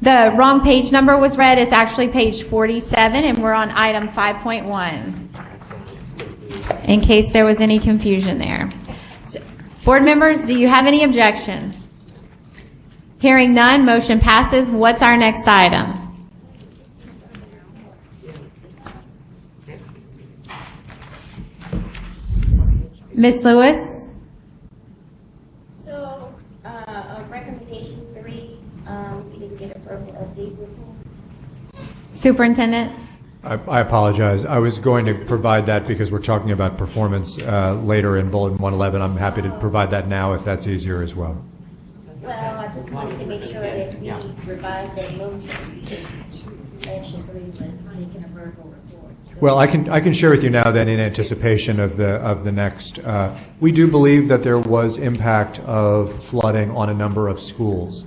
The wrong page number was read. It's actually page 47, and we're on item 5.1, in case there was any confusion there. So, board members, do you have any objection? Hearing none, motion passes. What's our next item? Ms. Lewis? Superintendent? I apologize. I was going to provide that because we're talking about performance later in Bulletin 111. I'm happy to provide that now if that's easier as well. Well, I just wanted to make sure that we revise that motion to action 3 was making a verbal report. So Well, I can share with you now then in anticipation of the next. We do believe that there was impact of flooding on a number of schools.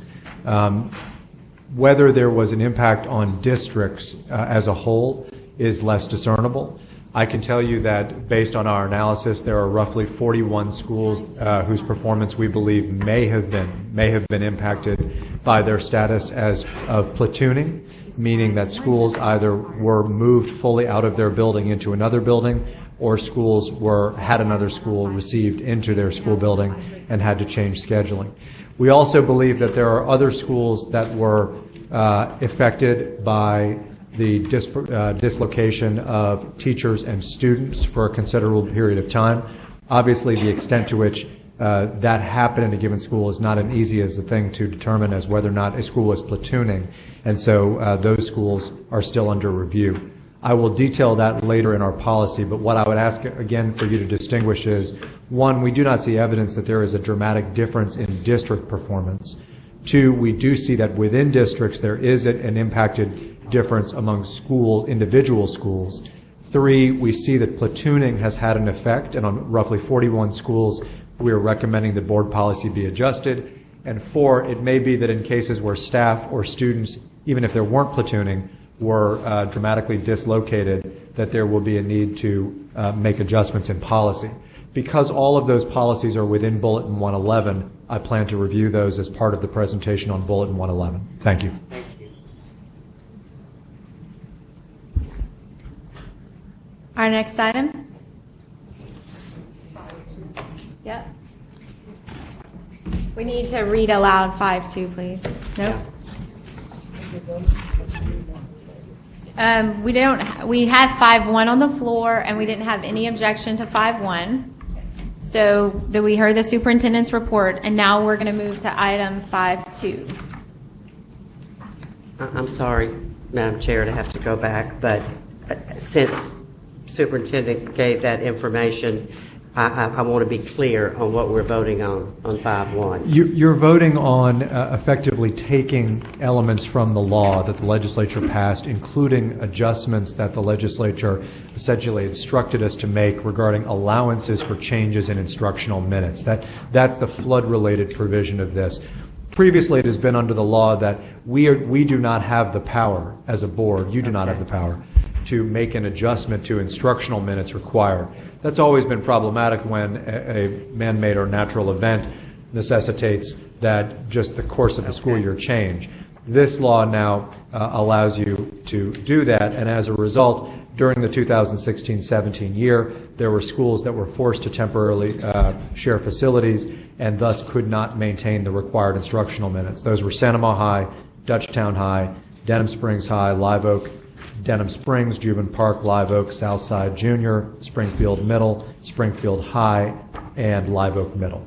Whether there was an impact on districts as a whole is less discernible. I can tell you that based on our analysis, there are roughly 41 schools whose performance we believe may have been impacted by their status as of platooning, meaning that schools either were moved fully out of their building into another building, or schools had another school received into their school building and had to change scheduling. We also believe that there are other schools that were affected by the dislocation of teachers and students for a considerable period of time. Obviously, the extent to which that happened in a given school is not as easy as the thing to determine as whether or not a school was platooning, and so those schools are still under review. I will detail that later in our policy, but what I would ask again for you to distinguish is, one, we do not see evidence that there is a dramatic difference in district performance. Two, we do see that within districts there is an impacted difference among individual schools. Three, we see that platooning has had an effect, and on roughly 41 schools we are recommending the board policy be adjusted. And four, it may be that in cases where staff or students, even if there weren't platooning, were dramatically dislocated, that there will be a need to make adjustments in policy. Because all of those policies are within Bulletin 111, I plan to review those as part of the presentation on Bulletin 111. Thank you. Our next item? Yep. We need to read aloud 5-2, please. Nope. We had 5-1 on the floor, and we didn't have any objection to 5-1. So we heard the superintendent's report, and now we're going to move to item 5-2. I'm sorry, Madam Chair, to have to go back, but since Superintendent gave that information, I want to be clear on what we're voting on 5-1. You're voting on effectively taking elements from the law that the legislature passed, including adjustments that the legislature essentially instructed us to make regarding allowances for changes in instructional minutes. That's the flood-related provision of this. Previously, it has been under the law that we do not have the power as a board, you do not have the power, to make an adjustment to instructional minutes required. That's always been problematic when a man-made or natural event necessitates that just the course of the school year change. This law now allows you to do that, and as a result, during the 2016-17 year, there were schools that were forced to temporarily share facilities and thus could not maintain the required instructional minutes. Those were Sanamaw High, Dutchtown High, Denham Springs High, Live Oak, Denham Springs, Jubin Park, Live Oak, Southside Junior, Springfield Middle, Springfield High, and Live Oak Middle.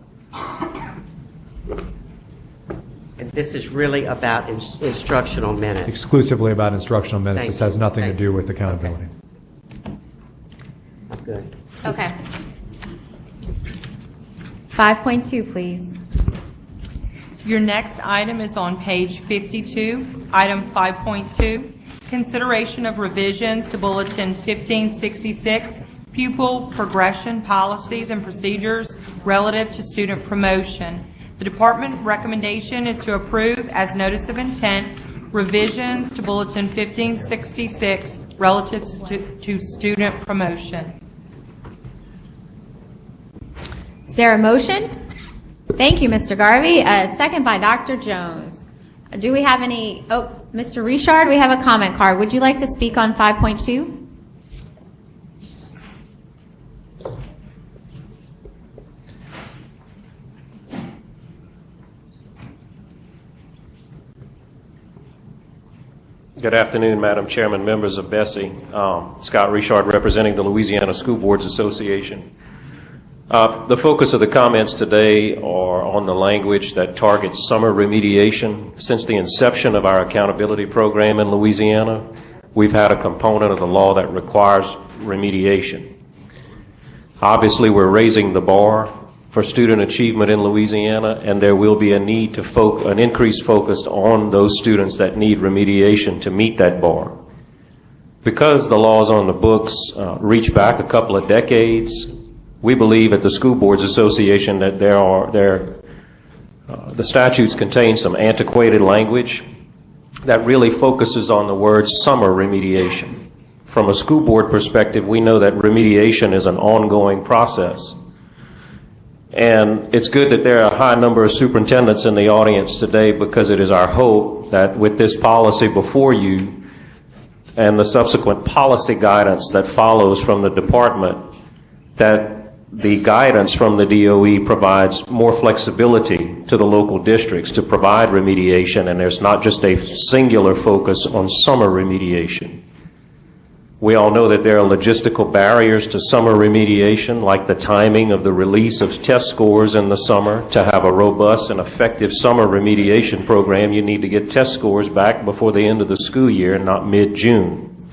And this is really about instructional minutes. Exclusively about instructional minutes. Thank This has you. nothing Thank to do with accountability. I'm good. Okay. 5.2, please. Your next item is on page 52, item 5.2, consideration of revisions to Bulletin 1566, pupil progression policies and procedures relative to student promotion. The department recommendation is to approve as notice of intent revisions to Bulletin 1566 relative to student promotion. Is there a motion? Thank you, Mr. Garvey. Second by Dr. Jones. Do we have any? Oh, Mr. Richard, we have a comment card. Would you like to speak on 5.2? Good afternoon, Madam Chairman, members of BESE. Scott Richard, representing the Louisiana School Boards Association. The focus of the comments today are on the language that targets summer remediation. Since the inception of our accountability program in Louisiana, we've had a component of the law that requires remediation. Obviously, we're raising the bar for student achievement in Louisiana, and there will be a need to an increased focus on those students that need remediation to meet that bar. Because the laws on the books reach back a couple of decades, we believe at the School Boards Association that the statutes contain some antiquated language that really focuses on the word summer remediation. From a school board perspective, we know that remediation is an ongoing process. And it's good that there are a high number of superintendents in the audience today, because it is our hope that with this policy before you and the subsequent policy guidance that follows from the department, that the guidance from the DOE provides more flexibility to the local districts to provide remediation, and there's not just a singular focus on summer remediation. We all know that there are logistical barriers to summer remediation, like the timing of the release of test scores in the summer. To have a robust and effective summer remediation program, you need to get test scores back before the end of the school year, not mid-June.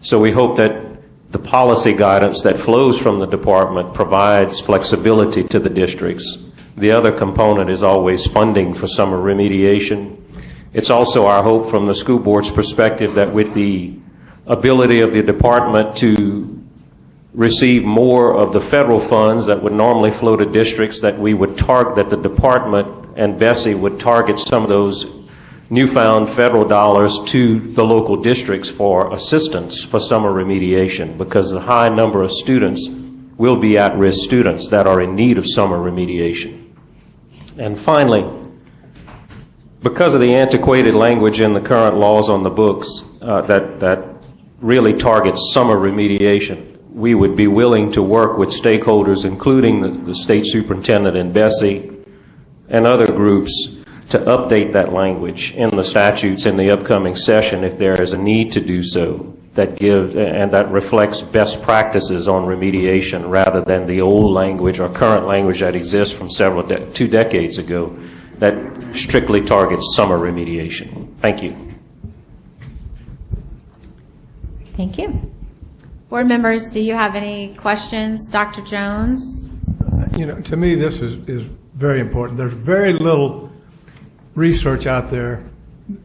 So we hope that the policy guidance that flows from the department provides flexibility to the districts. The other component is always funding for summer remediation. It's also our hope from the school board's perspective that with the ability of the department to receive more of the federal funds that would normally flow to districts, that we would target, that the department and BESE would target some of those newfound federal dollars to the local districts for assistance for summer remediation, because a high number of students will be at-risk students that are in need of summer remediation. And finally, because of the antiquated language in the current laws on the books that really targets summer remediation, we would be willing to work with stakeholders, including the state superintendent and BESE and other groups, to update that language in the statutes in the upcoming session if there is a need to do so, that reflects best practices on remediation rather than the old language or current language that exists from 2 decades ago that strictly targets summer remediation. Thank you. Thank you. Board members, do you have any questions? Dr. Jones? To me, this is very important. There's very little research out there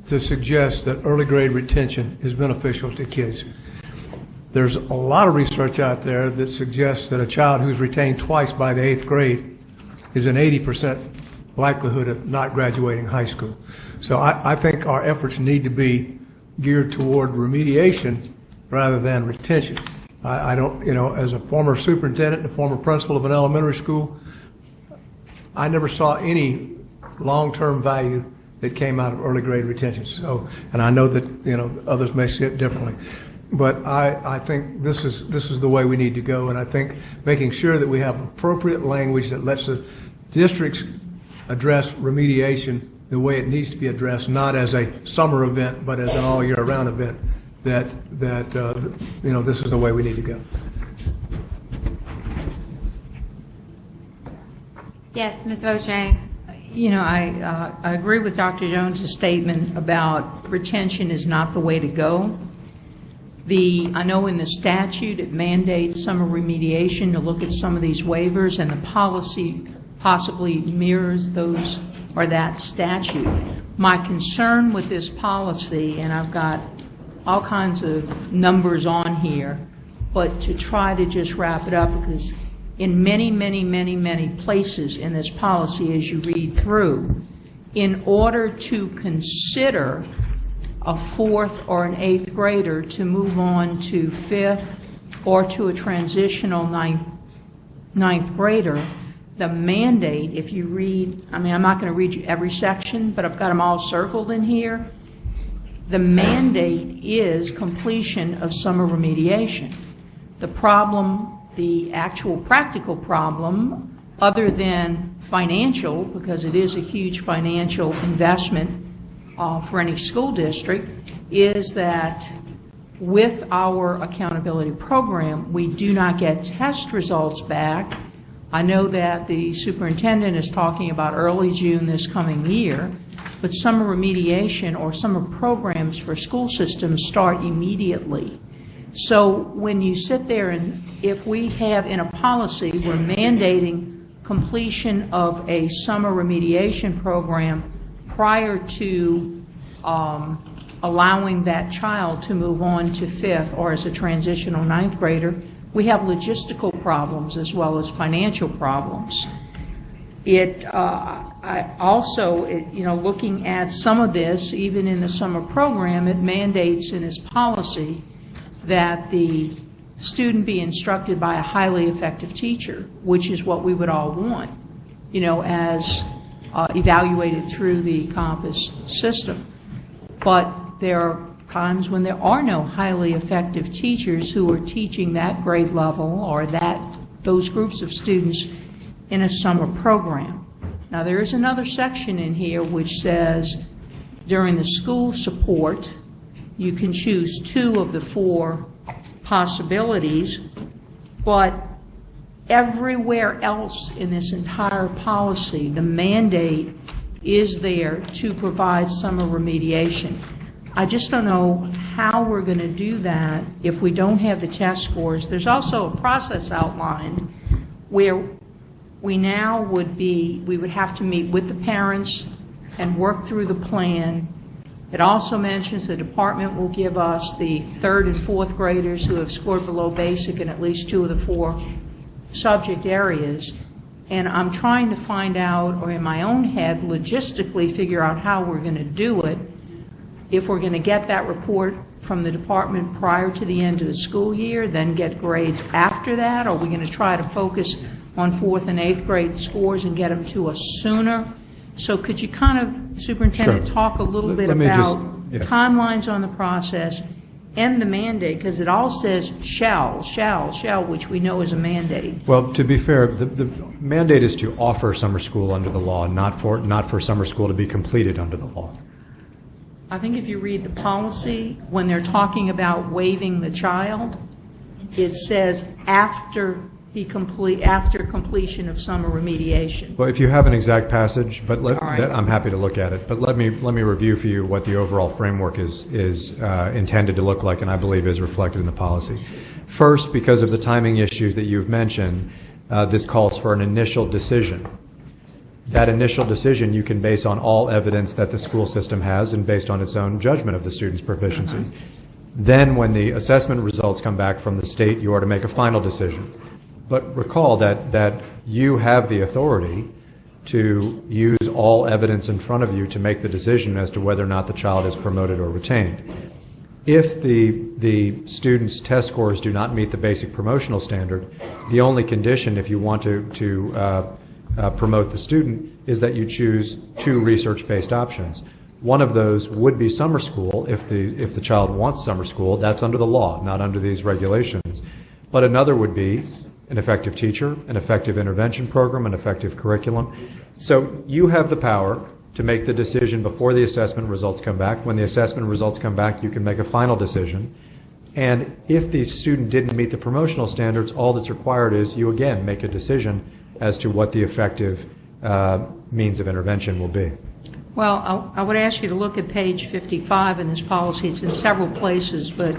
to suggest that early grade retention is beneficial to kids. There's a lot of research out there that suggests that a child who's retained twice by the 8th grade is an 80% likelihood of not graduating high school. So I think our efforts need to be geared toward remediation rather than retention. I don't, as a former superintendent and a former principal of an elementary school, I never saw any long-term value that came out of early grade retention. So, and I know that others may see it differently, but I think this is the way we need to go. And I think making sure that we have appropriate language that lets the districts address remediation the way it needs to be addressed, not as a summer event, but as an all-year-round event. That this is the way we need to go. Yes, Ms. Voce. I agree with Dr. Jones' statement about retention is not the way to go. I know in the statute it mandates summer remediation to look at some of these waivers, and the policy possibly mirrors those or that statute. My concern with this policy, and I've got all kinds of numbers on here, but to try to just wrap it up, because in many places in this policy, as you read through, in order to consider a 4th or an 8th grader to move on to 5th or to a transitional 9th grader, the mandate, if you read, I'm not going to read you every section, but I've got them all circled in here. The mandate is completion of summer remediation. The problem, the actual practical problem, other than financial, because it is a huge financial investment for any school district, is that with our accountability program, we do not get test results back. I know that the superintendent is talking about early June this coming year, but summer remediation or summer programs for school systems start immediately. So when you sit there and if we have in a policy, we're mandating completion of a summer remediation program prior to allowing that child to move on to fifth or as a transitional ninth grader, we have logistical problems as well as financial problems. I also, looking at some of this, even in the summer program, it mandates in its policy that the student be instructed by a highly effective teacher, which is what we would all want, as evaluated through the COMPAS system. But there are times when there are no highly effective teachers who are teaching that grade level or those groups of students in a summer program. Now, there is another section in here which says during the school support, you can choose 2 of the 4 possibilities, but everywhere else in this entire policy, the mandate is there to provide summer remediation. I just don't know how we're going to do that if we don't have the test scores. There's also a process outlined where we would have to meet with the parents and work through the plan. It also mentions the department will give us the 3rd and 4th graders who have scored below basic in at least 2 of the 4 subject areas. And I'm trying to find out, or in my own head, logistically figure out how we're going to do it. If we're going to get that report from the department prior to the end of the school year, then get grades after that, or are we going to try to focus on 4th and 8th grade scores and get them to us sooner? So could you kind of, Superintendent, Sure. talk a little bit Let me about yes. timelines on the process and the mandate, because it all says shall, which we know is a mandate. Well, to be fair, the mandate is to offer summer school under the law, not for summer school to be completed under the law. I think if you read the policy, when they're talking about waiving the child, it says after completion of summer remediation. Well, if you have an exact passage, but right. I'm happy to look at it. But let me review for you what the overall framework is intended to look like, and I believe is reflected in the policy. First, because of the timing issues that you've mentioned, this calls for an initial decision. That initial decision you can base on all evidence that the school system has and based on its own judgment of the student's proficiency. Then when the assessment results come back from the state, you are to make a final decision. But recall that you have the authority to use all evidence in front of you to make the decision as to whether or not the child is promoted or retained. If the student's test scores do not meet the basic promotional standard, the only condition if you want to promote the student is that you choose 2 research-based options. One of those would be summer school if the child wants summer school. That's under the law, not under these regulations. But another would be an effective teacher, an effective intervention program, an effective curriculum. So you have the power to make the decision before the assessment results come back. When the assessment results come back, you can make a final decision. And if the student didn't meet the promotional standards, all that's required is you again make a decision as to what the effective means of intervention will be. Well, I would ask you to look at page 55 in this policy. It's in several places, but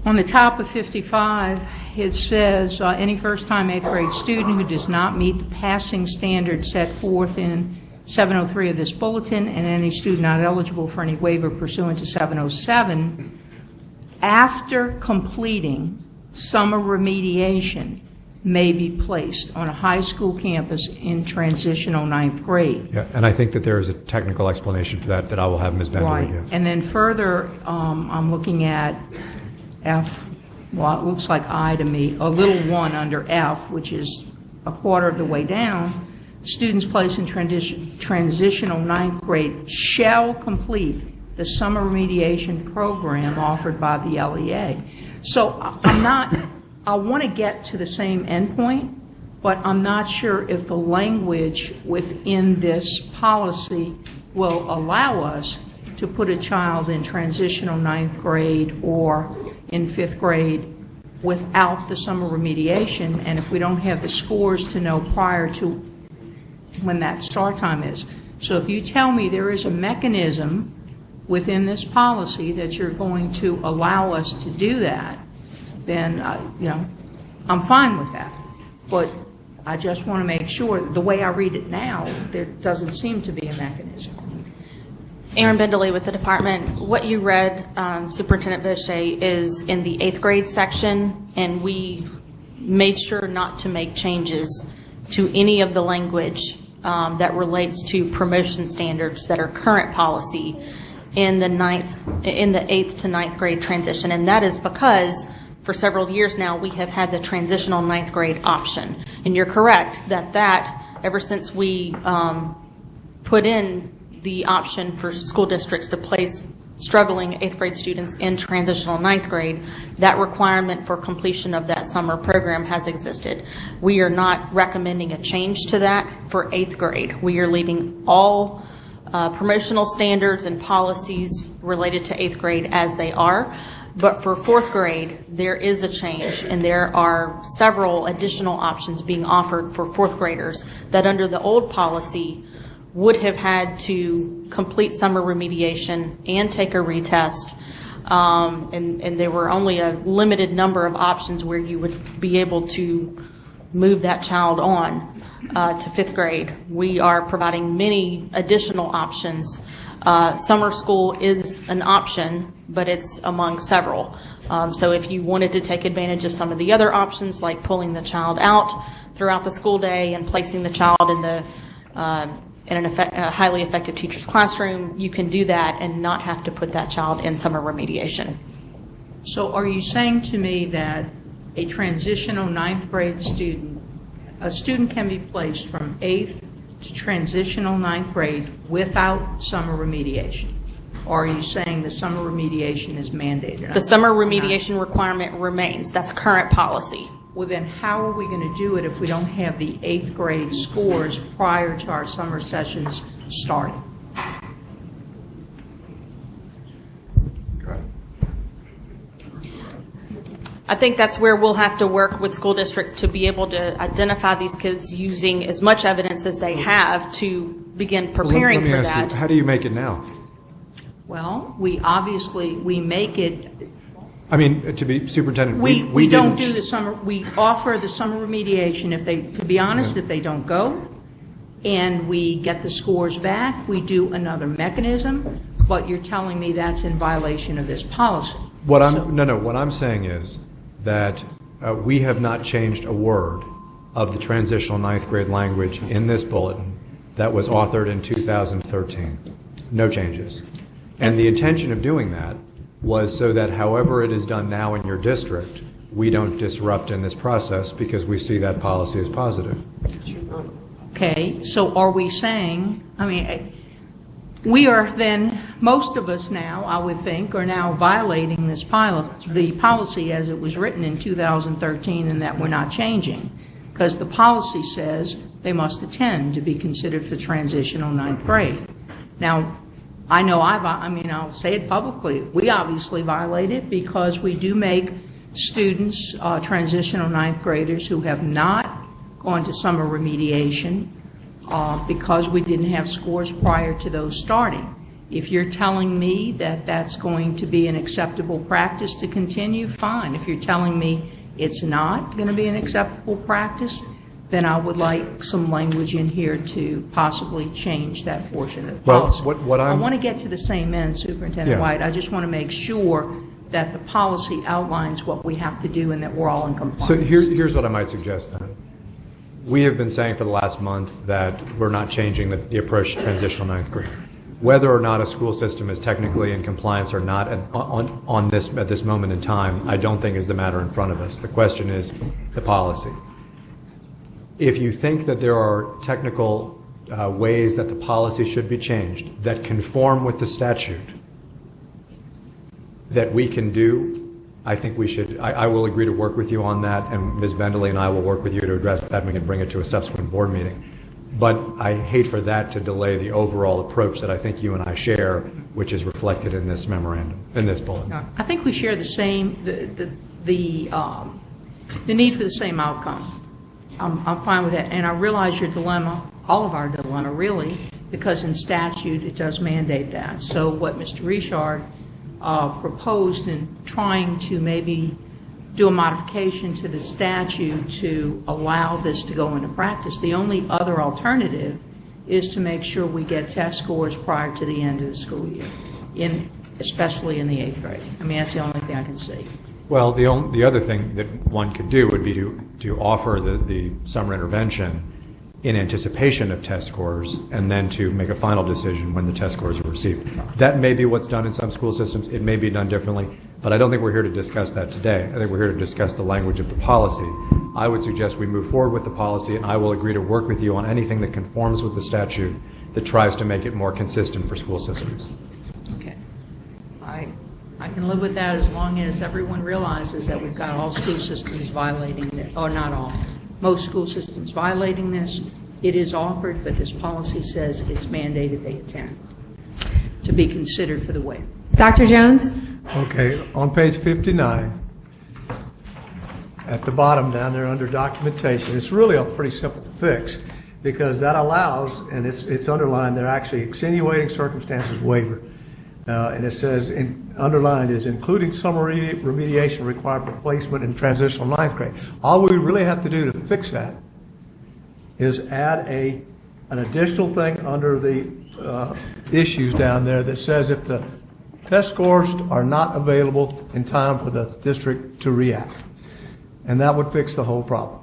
on the top of 55, it says any first-time 8th grade student who does not meet the passing standard set forth in 703 of this bulletin and any student not eligible for any waiver pursuant to 707, after completing summer remediation, may be placed on a high school campus in transitional 9th grade. Yeah, and I think that there is a technical explanation for that I will have Ms. Bender Right. give. And then further, I'm looking at F, well, it looks like I to me, a little 1 under F, which is a quarter of the way down. Students placed in transitional 9th grade shall complete the summer remediation program offered by the LEA. So I want to get to the same endpoint, but I'm not sure if the language within this policy will allow us to put a child in transitional 9th grade or in 5th grade without the summer remediation, and if we don't have the scores to know prior to when that start time is. So if you tell me there is a mechanism within this policy that you're going to allow us to do that, then, I'm fine with that. But I just want to make sure that the way I read it now, there doesn't seem to be a mechanism. Erin Bendeley with the department. What you read, Superintendent BESE, is in the 8th grade section, and we made sure not to make changes to any of the language that relates to promotion standards that are current policy in the 8th to 9th grade transition. And that is because for several years now we have had the transitional 9th grade option. And you're correct that ever since we put in the option for school districts to place struggling 8th grade students in transitional 9th grade, that requirement for completion of that summer program has existed. We are not recommending a change to that for 8th grade. We are leaving all promotional standards and policies related to 8th grade as they are. But for 4th grade, there is a change, and there are several additional options being offered for 4th graders that under the old policy would have had to complete summer remediation and take a retest. And there were only a limited number of options where you would be able to move that child on to 5th grade. We are providing many additional options. Summer school is an option, but it's among several. So if you wanted to take advantage of some of the other options, like pulling the child out throughout the school day and placing the child in the a highly effective teacher's classroom, you can do that and not have to put that child in summer remediation. So are you saying to me that a transitional 9th grade student, a student can be placed from 8th to transitional 9th grade without summer remediation? Or are you saying the summer remediation is mandated? The summer remediation requirement remains. That's current policy. Well, then how are we going to do it if we don't have the 8th grade scores prior to our summer sessions starting? I think that's where we'll have to work with school districts to be able to identify these kids using as much evidence as they have to begin preparing Let me for ask that. you, how do you make it now? Well, we make it. I mean, to be superintendent, we don't do the summer. We offer the summer remediation if they, to be honest, if they don't go, and we get the scores back, we do another mechanism. But you're telling me that's in violation of this policy. What I'm saying is that we have not changed a word of the transitional 9th grade language in this bulletin that was authored in 2013. No changes. And the intention of doing that was so that however it is done now in your district, we don't disrupt in this process because we see that policy as positive. Okay, so are we saying, we are then, most of us now, I would think, are now violating this the policy as it was written in 2013 and that we're not changing. Because the policy says they must attend to be considered for transitional 9th grade. Now, I know I'll say it publicly, we obviously violate it because we do make students, transitional 9th graders who have not gone to summer remediation because we didn't have scores prior to those starting. If you're telling me that that's going to be an acceptable practice to continue, fine. If you're telling me it's not going to be an acceptable practice, then I would like some language in here to possibly change that portion of the policy. I want to get to the same end, Superintendent White. I just want to make sure that the policy outlines what we have to do and that we're all in compliance. So here's what I might suggest then. We have been saying for the last month that we're not changing the approach to transitional 9th grade. Whether or not a school system is technically in compliance or not at this moment in time, I don't think is the matter in front of us. The question is the policy. If you think that there are technical ways that the policy should be changed that conform with the statute that we can do, I think we should. I will agree to work with you on that, and Ms. Bendeley and I will work with you to address that, and we can bring it to a subsequent board meeting. But I hate for that to delay the overall approach that I think you and I share, which is reflected in this memorandum, in this bulletin. I think we share the same, the need for the same outcome. I'm fine with that, and I realize your dilemma, all of our dilemma really, because in statute it does mandate that. So what Mr. Richard proposed in trying to maybe do a modification to the statute to allow this to go into practice, the only other alternative is to make sure we get test scores prior to the end of the school year, especially in the 8th grade. I mean, that's the only thing I can see. Well, the other thing that one could do would be to offer the summer intervention in anticipation of test scores, and then to make a final decision when the test scores are received. That may be what's done in some school systems. It may be done differently, but I don't think we're here to discuss that today. I think we're here to discuss the language of the policy. I would suggest we move forward with the policy, and I will agree to work with you on anything that conforms with the statute that tries to make it more consistent for school systems. Okay. I can live with that as long as everyone realizes that we've got all school systems violating it, or not all, most school systems violating this. It is offered, but this policy says it's mandated they attend to be considered for the waiver. Dr. Jones? Okay, on page 59, at the bottom down there under documentation, it's really a pretty simple fix, because that allows, and it's underlined, they're actually extenuating circumstances waiver. And it says, underlined is including summer remediation required for placement in transitional 9th grade. All we really have to do to fix that is add an additional thing under the issues down there that says if the test scores are not available in time for the district to react. And that would fix the whole problem.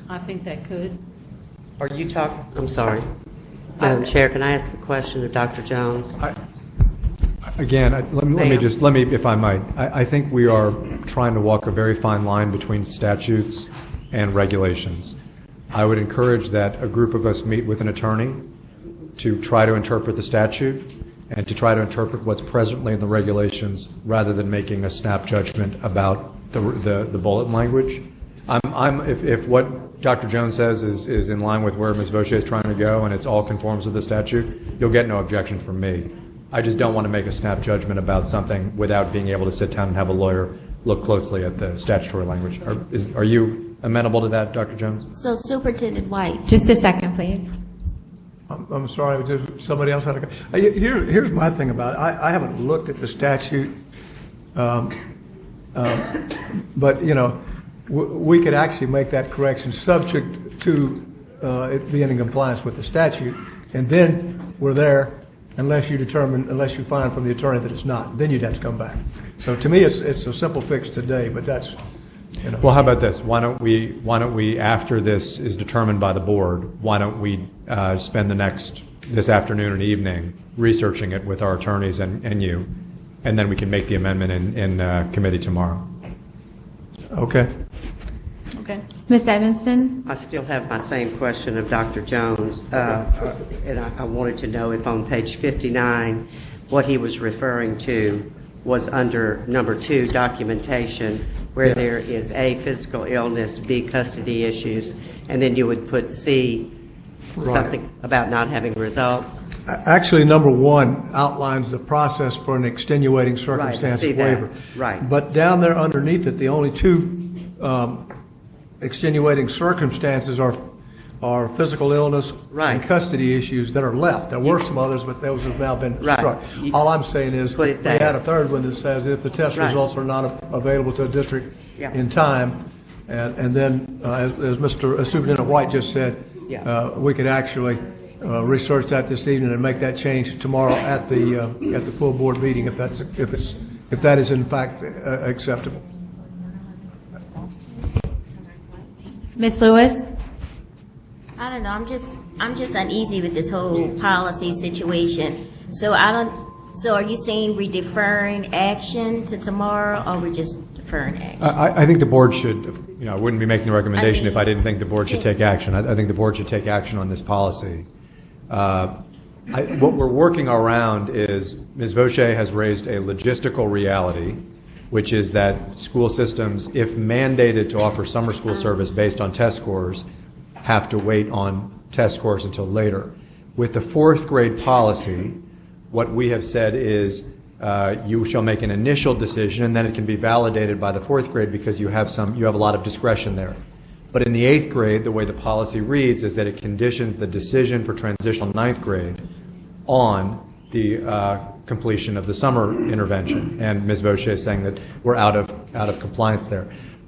I think that could. Are you talking, I'm sorry. Madam Chair, can I ask a question of Dr. Jones? Again, let me, if I might, I think we are trying to walk a very fine line between statutes and regulations. I would encourage that a group of us meet with an attorney to try to interpret the statute and to try to interpret what's presently in the regulations rather than making a snap judgment about the bullet language. If what Dr. Jones says is in line with where Ms. Vaucher is trying to go and it's all conforms with the statute, you'll get no objection from me. I just don't want to make a snap judgment about something without being able to sit down and have a lawyer look closely at the statutory language. Are you amenable to that, Dr. Jones? So Superintendent White. Just a second, please. I'm sorry, somebody else had a... Here's my thing about it. I haven't looked at the statute, but, you know, we could actually make that correction subject to it being in compliance with the statute, and then we're there unless you find from the attorney that it's not. Then you'd have to come back. So to me, it's a simple fix today, but that's, you know. Well, how about this? Why don't we, after this is determined by the board, why don't we spend this afternoon and evening researching it with our attorneys and you, and then we can make the amendment in committee tomorrow. Okay. Okay. Ms. Evanston? I still have my same question of Dr. Jones, and I wanted to know if on page 59, what he was referring to was under number 2, documentation, where there is A, physical illness, B, custody issues, and then you would put C, something about not having results. Actually, number 1 outlines the process for an extenuating circumstance waiver. Right. But down there underneath it, the only 2 extenuating circumstances are physical illness and custody issues that are left. There were some others, but those have now been struck. All I'm saying is we had a third one that says if the test results are not available to a district in time, and then as Superintendent White just said, we could actually research that this evening and make that change tomorrow at the full board meeting if that is in fact acceptable. Ms. Lewis? I don't know. I'm just uneasy with this whole policy situation. So are you saying we're deferring action to tomorrow, or we're just deferring action? I think the board should. I wouldn't be making a recommendation if I didn't think the board should take action. I think the board should take action on this policy. What we're working around is Ms. Vaucher has raised a logistical reality, which is that school systems, if mandated to offer summer school service based on test scores, have to wait on test scores until later. With the 4th grade policy, what we have said is you shall make an initial decision, and then it can be validated by the 4th grade because you have a lot of discretion there. But in the 8th grade, the way the policy reads is that it conditions the decision for transitional 9th grade on the completion of the summer intervention. And Ms. Voce is saying that we're out of compliance there.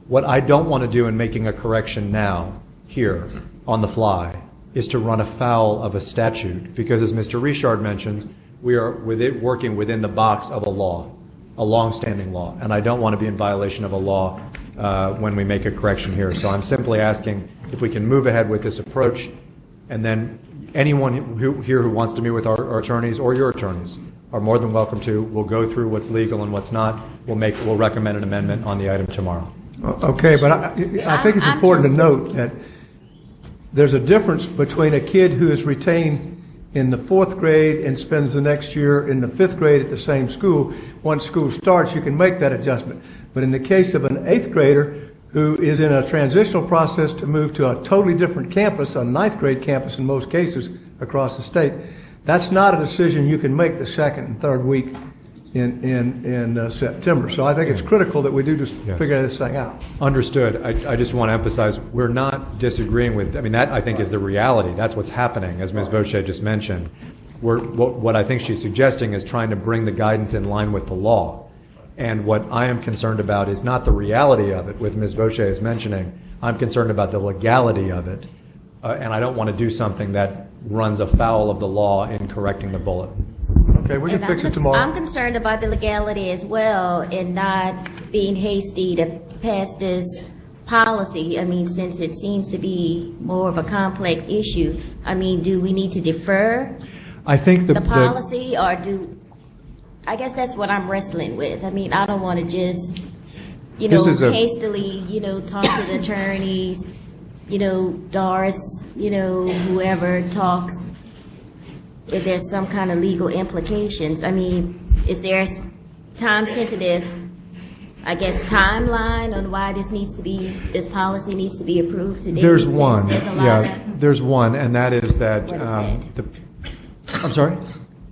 What I don't want to do in making a correction now, here, on the fly, is to run afoul of a statute, because as Mr. Richard mentions, we are working within the box of a law, a long-standing law, and I don't want to be in violation of a law when we make a correction here. So I'm simply asking if we can move ahead with this approach, and then anyone here who wants to meet with our attorneys or your attorneys are more than welcome to. We'll go through what's legal and what's not. We'll recommend an amendment on the item tomorrow. Okay, but I think it's important to note that there's a difference between a kid who is retained in the 4th grade and spends the next year in the 5th grade at the same school. Once school starts, you can make that adjustment. But in the case of an 8th grader who is in a transitional process to move to a totally different campus, a 9th grade campus in most cases across the state, that's not a decision you can make the 2nd and 3rd week in September. So I think it's critical that we do just figure this thing out. Understood. I just want to emphasize we're not disagreeing with, I mean, that I think is the reality. That's what's happening, as Ms. Voce just mentioned. What I think she's suggesting is trying to bring the guidance in line with the law. And what I am concerned about is not the reality of it, with Ms. Voce is mentioning. I'm concerned about the legality of it. And I don't want to do something that runs afoul of the law in correcting the bulletin. Okay, we can fix it tomorrow. I'm concerned about the legality as well, and not being hasty to pass this policy. I mean, since it seems to be more of a complex issue, I mean, do we need to defer the policy, or I guess that's what I'm wrestling with. I mean, I don't want to just, hastily, talk to the attorneys, Doris, whoever talks. If there's some kind of legal implications. I mean, is there time-sensitive, I guess, timeline on why this policy needs to be approved today? There's one. There's one, and that is that. I'm sorry?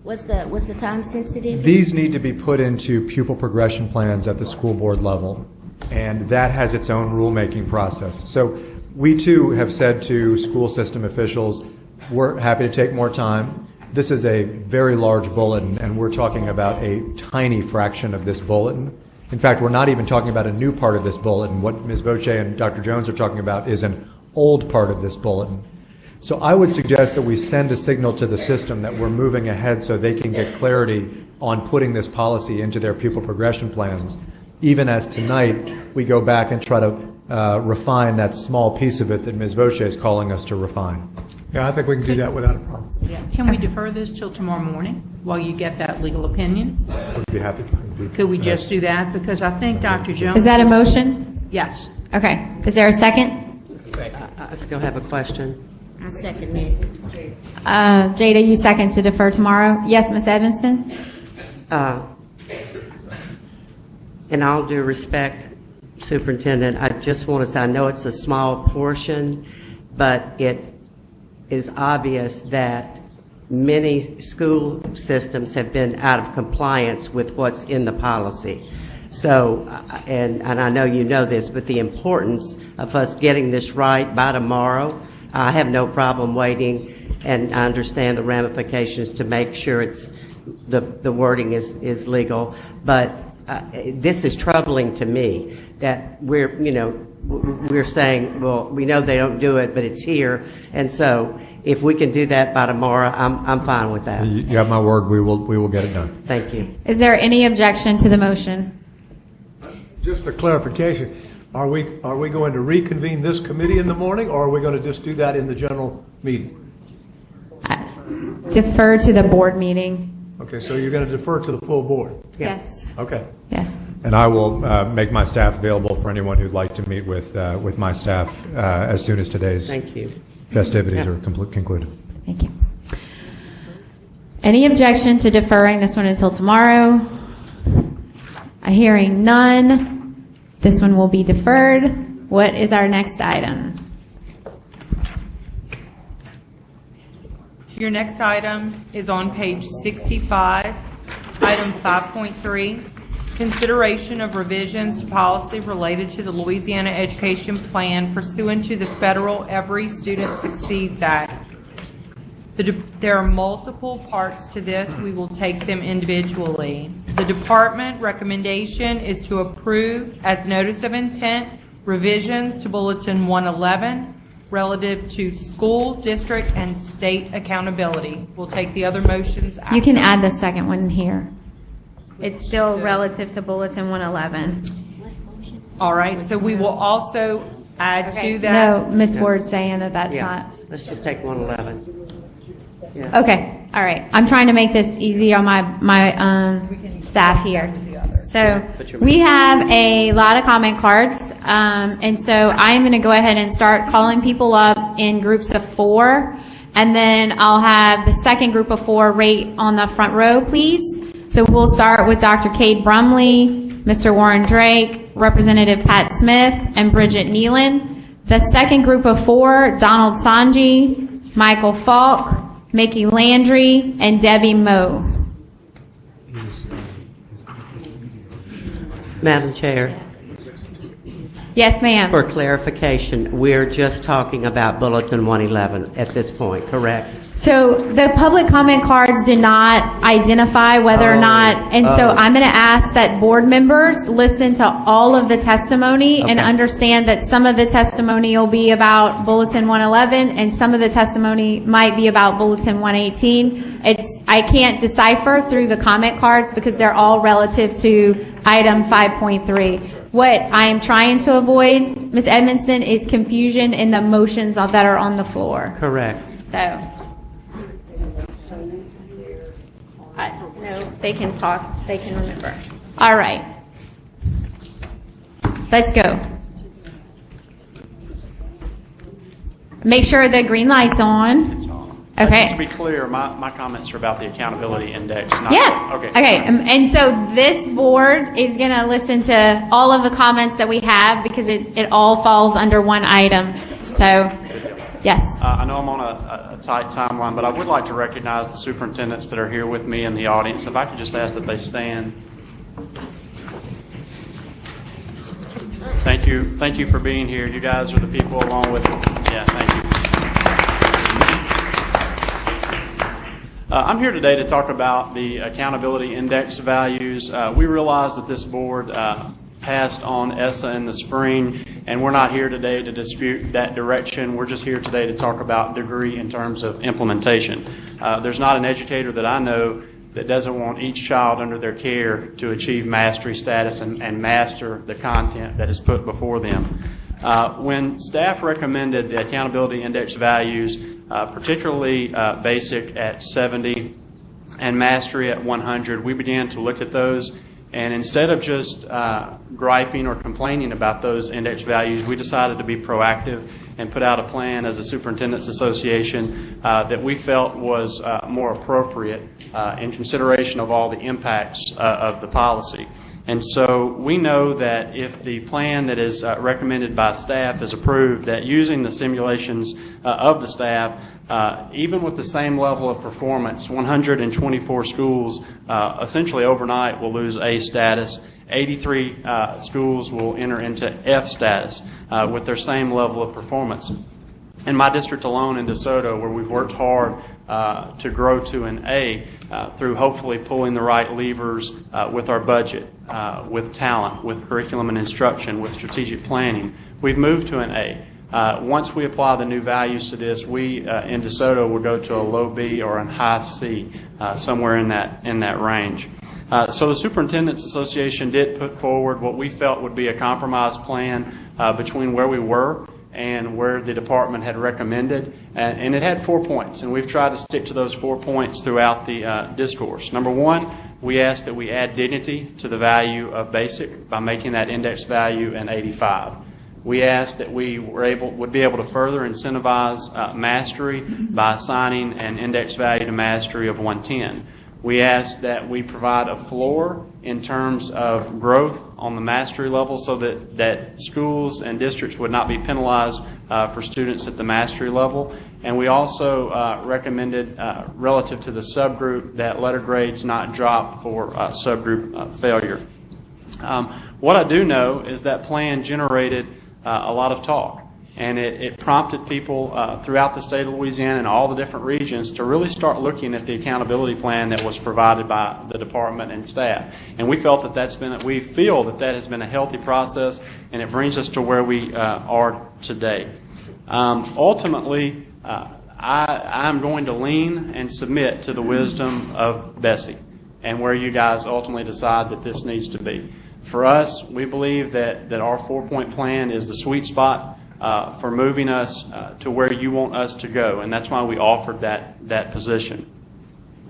What's the time sensitive? These need to be put into pupil progression plans at the school board level, and that has its own rulemaking process. So we too have said to school system officials, we're happy to take more time. This is a very large bulletin, and we're talking about a tiny fraction of this bulletin. In fact, we're not even talking about a new part of this bulletin. What Ms. Voce and Dr. Jones are talking about is an old part of this bulletin. So I would suggest that we send a signal to the system that we're moving ahead so they can get clarity on putting this policy into their pupil progression plans, even as tonight we go back and try to refine that small piece of it that Ms. Voce is calling us to refine. Yeah, I think we can do that without a problem. Can we defer this till tomorrow morning while you get that legal opinion? I'd be happy. Could we just do that? Because I think Dr. Jones... Is that a motion? Yes. Okay. Is there a second? I still have a question. I second it. Jada, you second to defer tomorrow? Yes, Ms. Evanston? In all due respect, Superintendent, I just want to say I know it's a small portion, but it is obvious that many school systems have been out of compliance with what's in the policy. So, and I know you know this, but the importance of us getting this right by tomorrow, I have no problem waiting, and I understand the ramifications to make sure it's the wording is legal. But this is troubling to me that we're saying, well, we know they don't do it, but it's here, and so if we can do that by tomorrow, I'm fine with that. You have my word. We will get it done. Thank you. Is there any objection to the motion? Just for clarification, are we going to reconvene this committee in the morning, or are we going to just do that in the general meeting? Defer to the board meeting. Okay, so you're going to defer to the full board? Yes. Okay. Yes. And I will make my staff available for anyone who'd like to meet with my staff as soon as today's festivities are concluded. Thank you. Any objection to deferring this one until tomorrow? Hearing none, this one will be deferred. What is our next item? Your next item is on page 65, item 5.3. consideration of revisions to policy related to the Louisiana Education Plan pursuant to the federal Every Student Succeeds Act. There are multiple parts to this. We will take them individually. The department recommendation is to approve as notice of intent revisions to Bulletin 111 relative to school, district, and state accountability. We'll take the other motions after. You can add the second one here. It's still relative to Bulletin 111. All right, so we will also add to that. No, Ms. Ward's saying that that's Yeah. not. Let's just take 111. Yeah. Okay, all right. I'm trying to make this easy on my staff here. So we have a lot of comment cards, and so I'm going to go ahead and start calling people up in groups of 4, and then I'll have the second group of 4 right on the front row, please. So we'll start with Dr. Cade Brumley, Mr. Warren Drake, Representative Pat Smith, and Bridget Nealon. The second group of 4, Donald Sanji, Michael Falk, Mickey Landry, and Debbie Moe. Madam Chair, Yes, ma'am. for clarification, we're just talking about Bulletin 111 at this point, correct? So the public comment cards do not identify whether or not, and so I'm going to ask that board members listen to all of the testimony and understand that some of the testimony will be about Bulletin 111 and some of the testimony might be about Bulletin 118. I can't decipher through the comment cards because they're all relative to item 5.3. What I am trying to avoid, Ms. Edmondson, is confusion in the motions that are on the floor. Correct. So, no, they can talk, they can remember. All right. Let's go. Make sure the green light's on. It's on. Okay. Just to be clear, my comments are about the accountability index. Not Yeah. Okay. And so this board is going to listen to all of the comments that we have because it all falls under one item. So, yes. I know I'm on a tight timeline, but I would like to recognize the superintendents that are here with me in the audience. If I could just ask that they stand. Thank you. Thank you for being here. You guys are the people along with me. Yeah, thank you. I'm here today to talk about the accountability index values. We realize that this board passed on ESSA in the spring, and we're not here today to dispute that direction. We're just here today to talk about degree in terms of implementation. There's not an educator that I know that doesn't want each child under their care to achieve mastery status and master the content that is put before them. When staff recommended the accountability index values, particularly basic at 70 and mastery at 100, we began to look at those, and instead of just griping or complaining about those index values, we decided to be proactive and put out a plan as a Superintendents Association that we felt was more appropriate in consideration of all the impacts of the policy. And so we know that if the plan that is recommended by staff is approved, that using the simulations of the staff, even with the same level of performance, 124 schools essentially overnight will lose A status. 83 schools will enter into F status with their same level of performance. In my district alone in DeSoto, where we've worked hard to grow to an A through hopefully pulling the right levers with our budget, with talent, with curriculum and instruction, with strategic planning, we've moved to an A. Once we apply the new values to this, we in DeSoto will go to a low B or a high C, somewhere in that range. So the Superintendents Association did put forward what we felt would be a compromise plan between where we were and where the department had recommended, and it had 4 points, and we've tried to stick to those 4 points throughout the discourse. Number one, we asked that we add dignity to the value of basic by making that index value an 85. We asked that we would be able to further incentivize mastery by assigning an index value to mastery of 110. We asked that we provide a floor in terms of growth on the mastery level so that schools and districts would not be penalized for students at the mastery level. And we also recommended, relative to the subgroup, that letter grades not drop for subgroup failure. What I do know is that plan generated a lot of talk, and it prompted people throughout the state of Louisiana and all the different regions to really start looking at the accountability plan that was provided by the department and staff. And we felt that we feel that has been a healthy process, and it brings us to where we are today. Ultimately, I'm going to lean and submit to the wisdom of BESE and where you guys ultimately decide that this needs to be. For us, we believe that our 4-point plan is the sweet spot for moving us to where you want us to go, and that's why we offered that position.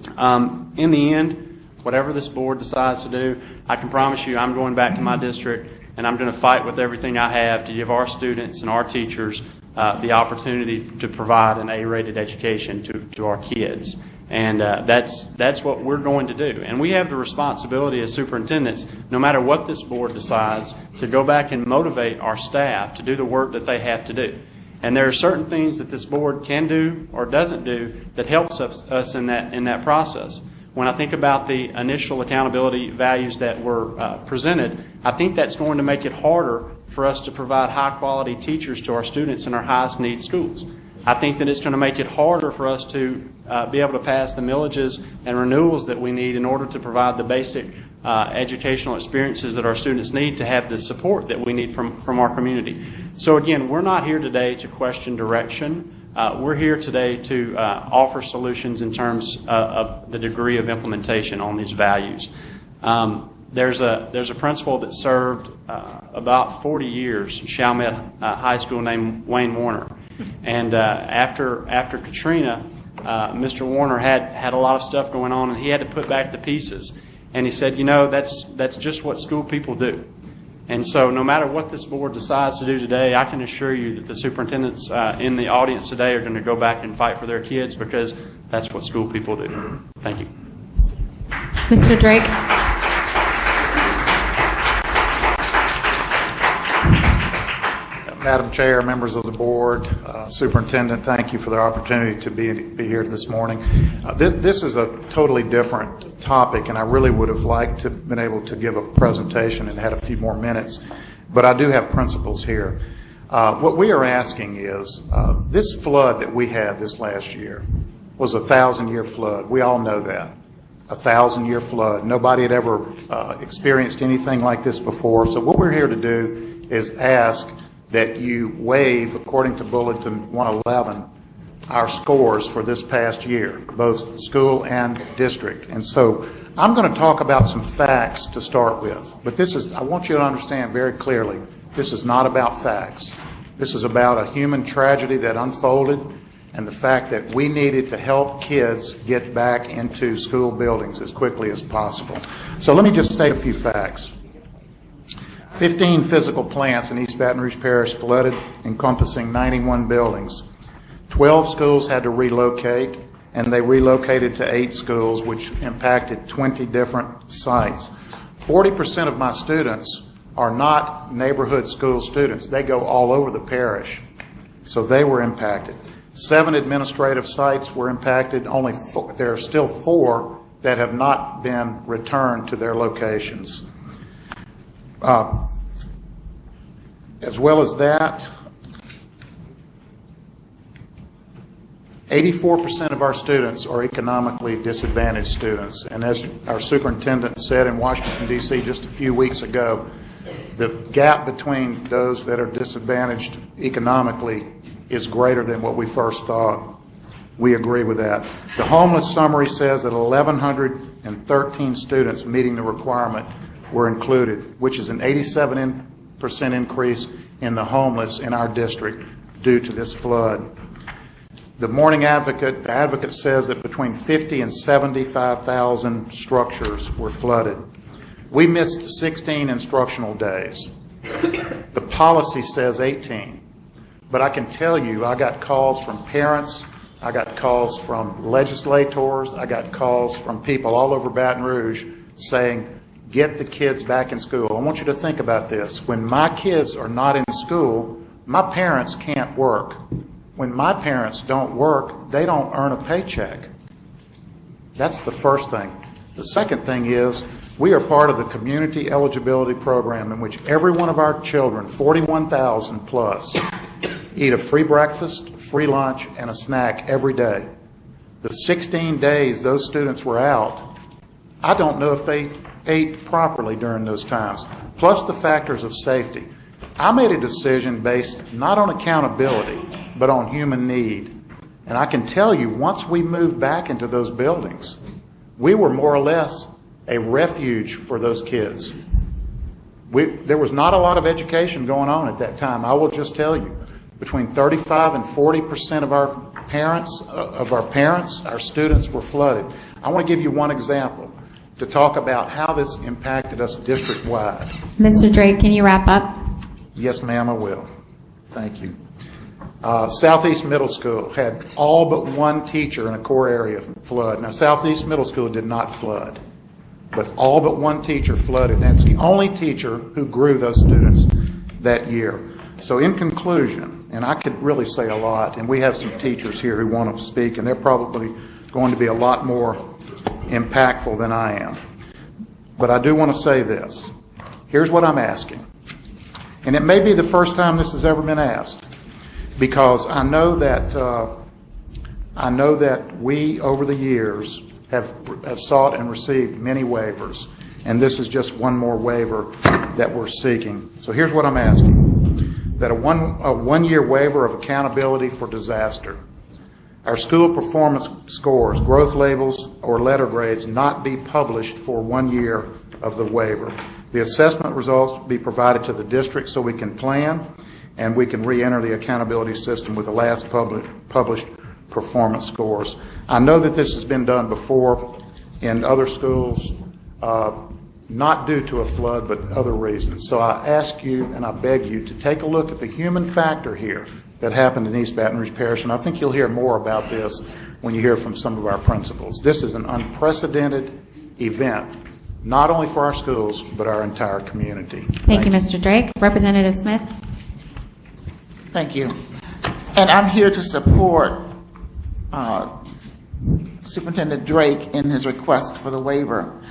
In the end, whatever this board decides to do, I can promise you I'm going back to my district, and I'm going to fight with everything I have to give our students and our teachers the opportunity to provide an A-rated education to our kids. And that's what we're going to do. And we have the responsibility as superintendents, no matter what this board decides, to go back and motivate our staff to do the work that they have to do. And there are certain things that this board can do or doesn't do that helps us in that process. When I think about the initial accountability values that were presented, I think that's going to make it harder for us to provide high-quality teachers to our students in our highest need schools. I think that it's going to make it harder for us to be able to pass the millages and renewals that we need in order to provide the basic educational experiences that our students need to have the support that we need from our community. So again, we're not here today to question direction. We're here today to offer solutions in terms of the degree of implementation on these values. There's a principal that served about 40 years in Chalmette High School named Wayne Warner. And after Katrina, Mr. Warner had a lot of stuff going on, and he had to put back the pieces. And he said, that's just what school people do. And so no matter what this board decides to do today, I can assure you that the superintendents in the audience today are going to go back and fight for their kids, because that's what school people do. Thank you. Mr. Drake. Madam Chair, members of the board, Superintendent, thank you for the opportunity to be here this morning. This is a totally different topic, and I really would have liked to have been able to give a presentation and had a few more minutes, but I do have principles here. What we are asking is, this flood that we had this last year was a 1,000-year flood. We all know that. A 1,000-year flood. Nobody had ever experienced anything like this before. So what we're here to do is ask that you waive, according to Bulletin 111, our scores for this past year, both school and district. And so I'm going to talk about some facts to start with. But I want you to understand very clearly, this is not about facts. This is about a human tragedy that unfolded and the fact that we needed to help kids get back into school buildings as quickly as possible. So let me just state a few facts. 15 physical plants in East Baton Rouge Parish flooded, encompassing 91 buildings. 12 schools had to relocate, and they relocated to 8 schools, which impacted 20 different sites. 40% of my students are not neighborhood school students. They go all over the parish, so they were impacted. 7 administrative sites were impacted. There are still 4 that have not been returned to their locations. As well as that, 84% of our students are economically disadvantaged students. And as our superintendent said in Washington, D.C. just a few weeks ago, the gap between those that are disadvantaged economically is greater than what we first thought. We agree with that. The homeless summary says that 1,113 students meeting the requirement were included, which is an 87% increase in the homeless in our district due to this flood. The Advocate says that between 50 and 75,000 structures were flooded. We missed 16 instructional days. The policy says 18. But I can tell you, I got calls from parents, I got calls from legislators, I got calls from people all over Baton Rouge saying, get the kids back in school. I want you to think about this. When my kids are not in school, my parents can't work. When my parents don't work, they don't earn a paycheck. That's the first thing. The second thing is, We are part of the Community Eligibility Program in which every one of our children, 41,000 plus, eat a free breakfast, free lunch, and a snack every day. The 16 days those students were out, I don't know if they ate properly during those times, plus the factors of safety. I made a decision based not on accountability, but on human need. And I can tell you, once we moved back into those buildings, we were more or less a refuge for those kids. There was not a lot of education going on at that time. I will just tell you, between 35 and 40% of our parents, our students were flooded. I want to give you one example to talk about how this impacted us district-wide. Mr. Drake, can you wrap up? Yes, ma'am, I will. Thank you. Southeast Middle School had all but one teacher in a core area flood. Now, Southeast Middle School did not flood, but all but one teacher flooded. That's the only teacher who grew those students that year. So in conclusion, and I could really say a lot, and we have some teachers here who want to speak, and they're probably going to be a lot more impactful than I am. But I do want to say this. Here's what I'm asking. And it may be the first time this has ever been asked, because I know that we, over the years, have sought and received many waivers, and this is just one more waiver that we're seeking. So here's what I'm asking: that a one-year waiver of accountability for disaster. Our school performance scores, growth labels, or letter grades not be published for 1 year of the waiver. The assessment results be provided to the district so we can plan and we can re-enter the accountability system with the last published performance scores. I know that this has been done before in other schools, not due to a flood, but other reasons. So I ask you and I beg you to take a look at the human factor here that happened in East Baton Rouge Parish, and I think you'll hear more about this when you hear from some of our principals. This is an unprecedented event, not only for our schools, but our entire community. Thank you, Mr. Drake. Representative Smith. Thank you. And I'm here to support Superintendent Drake in his request for the waiver.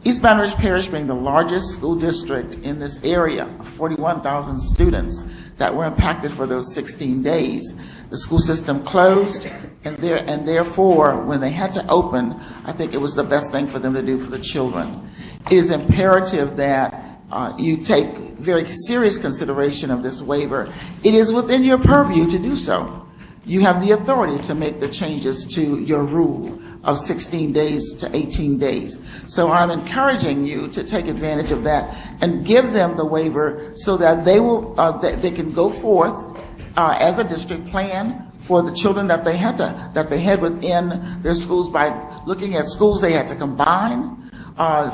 East Baton Rouge Parish being the largest school district in this area, 41,000 students that were impacted for those 16 days. The school system closed, and therefore, when they had to open, I think it was the best thing for them to do for the children. It is imperative that you take very serious consideration of this waiver. It is within your purview to do so. You have the authority to make the changes to your rule of 16 days to 18 days. So I'm encouraging you to take advantage of that and give them the waiver so that they can go forth as a district plan for the children that they had within their schools by looking at schools they had to combine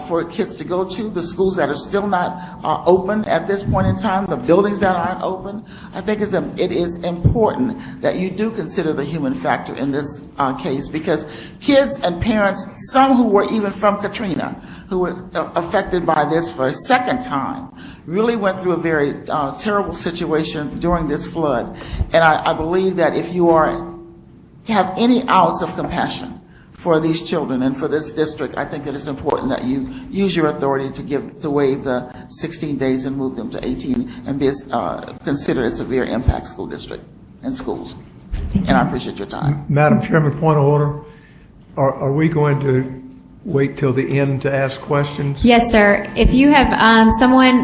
for kids to go to, the schools that are still not open at this point in time, the buildings that aren't open. I think it is important that you do consider the human factor in this case, because kids and parents, some who were even from Katrina, who were affected by this for a second time, really went through a very terrible situation during this flood. And I believe that if you have any ounce of compassion for these children and for this district, I think that it's important that you use your authority to waive the 16 days and move them to 18 and be considered a severe impact school district and schools. And I appreciate your time. Madam Chairman, point of order. Are we going to wait till the end to ask questions? Yes, sir. If you have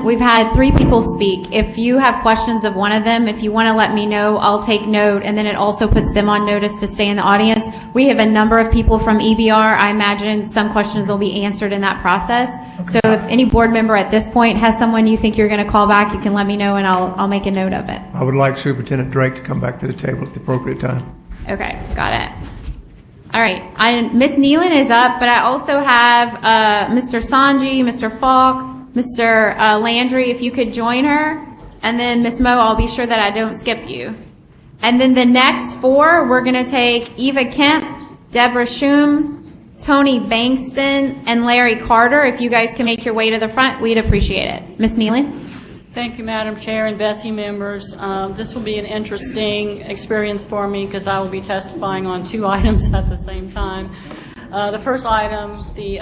we've had 3 people speak. If you have questions of one of them, if you want to let me know, I'll take note, and then it also puts them on notice to stay in the audience. We have a number of people from EBR. I imagine some questions will be answered in that process. Okay. So if any board member at this point has someone you think you're going to call back, you can let me know and I'll make a note of it. I would like Superintendent Drake to come back to the table at the appropriate time. Okay, got it. All right, Ms. Nealon is up, but I also have Mr. Sanji, Mr. Falk, Mr. Landry, if you could join her, and then Ms. Mo, I'll be sure that I don't skip you. And then the next 4, we're going to take Eva Kemp, Deborah Schum, Tony Bankston, and Larry Carter. If you guys can make your way to the front, we'd appreciate it. Ms. Nealon? Thank you, Madam Chair and BESE members. This will be an interesting experience for me because I will be testifying on 2 items at the same time. The first item, the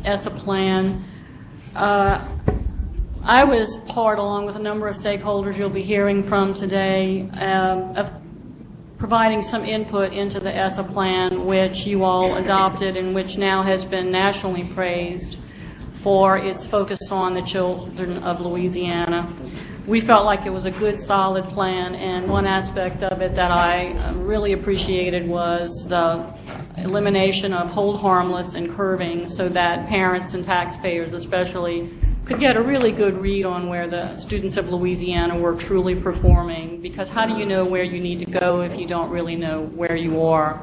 ESSA plan. I was part, along with a number of stakeholders you'll be hearing from today, of providing some input into the ESSA plan, which you all adopted and which now has been nationally praised for its focus on the children of Louisiana. We felt like it was a good, solid plan, and one aspect of it that I really appreciated was the elimination of hold harmless and curving, so that parents and taxpayers especially could get a really good read on where the students of Louisiana were truly performing, because how do you know where you need to go if you don't really know where you are?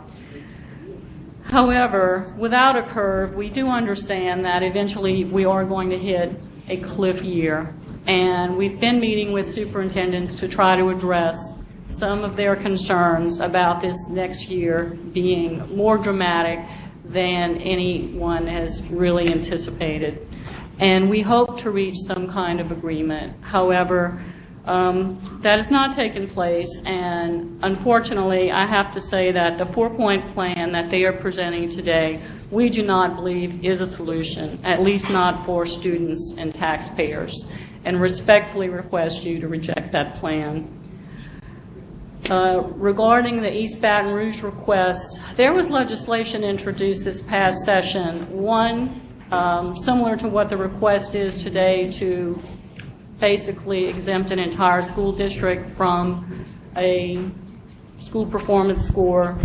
However, without a curve, we do understand that eventually we are going to hit a cliff year, and we've been meeting with superintendents to try to address some of their concerns about this next year being more dramatic than anyone has really anticipated. And we hope to reach some kind of agreement. However, that has not taken place, and unfortunately, I have to say that the 4-point plan that they are presenting today, we do not believe is a solution, at least not for students and taxpayers, and respectfully request you to reject that plan. Regarding the East Baton Rouge request, there was legislation introduced this past session, one similar to what the request is today, to basically exempt an entire school district from a school performance score,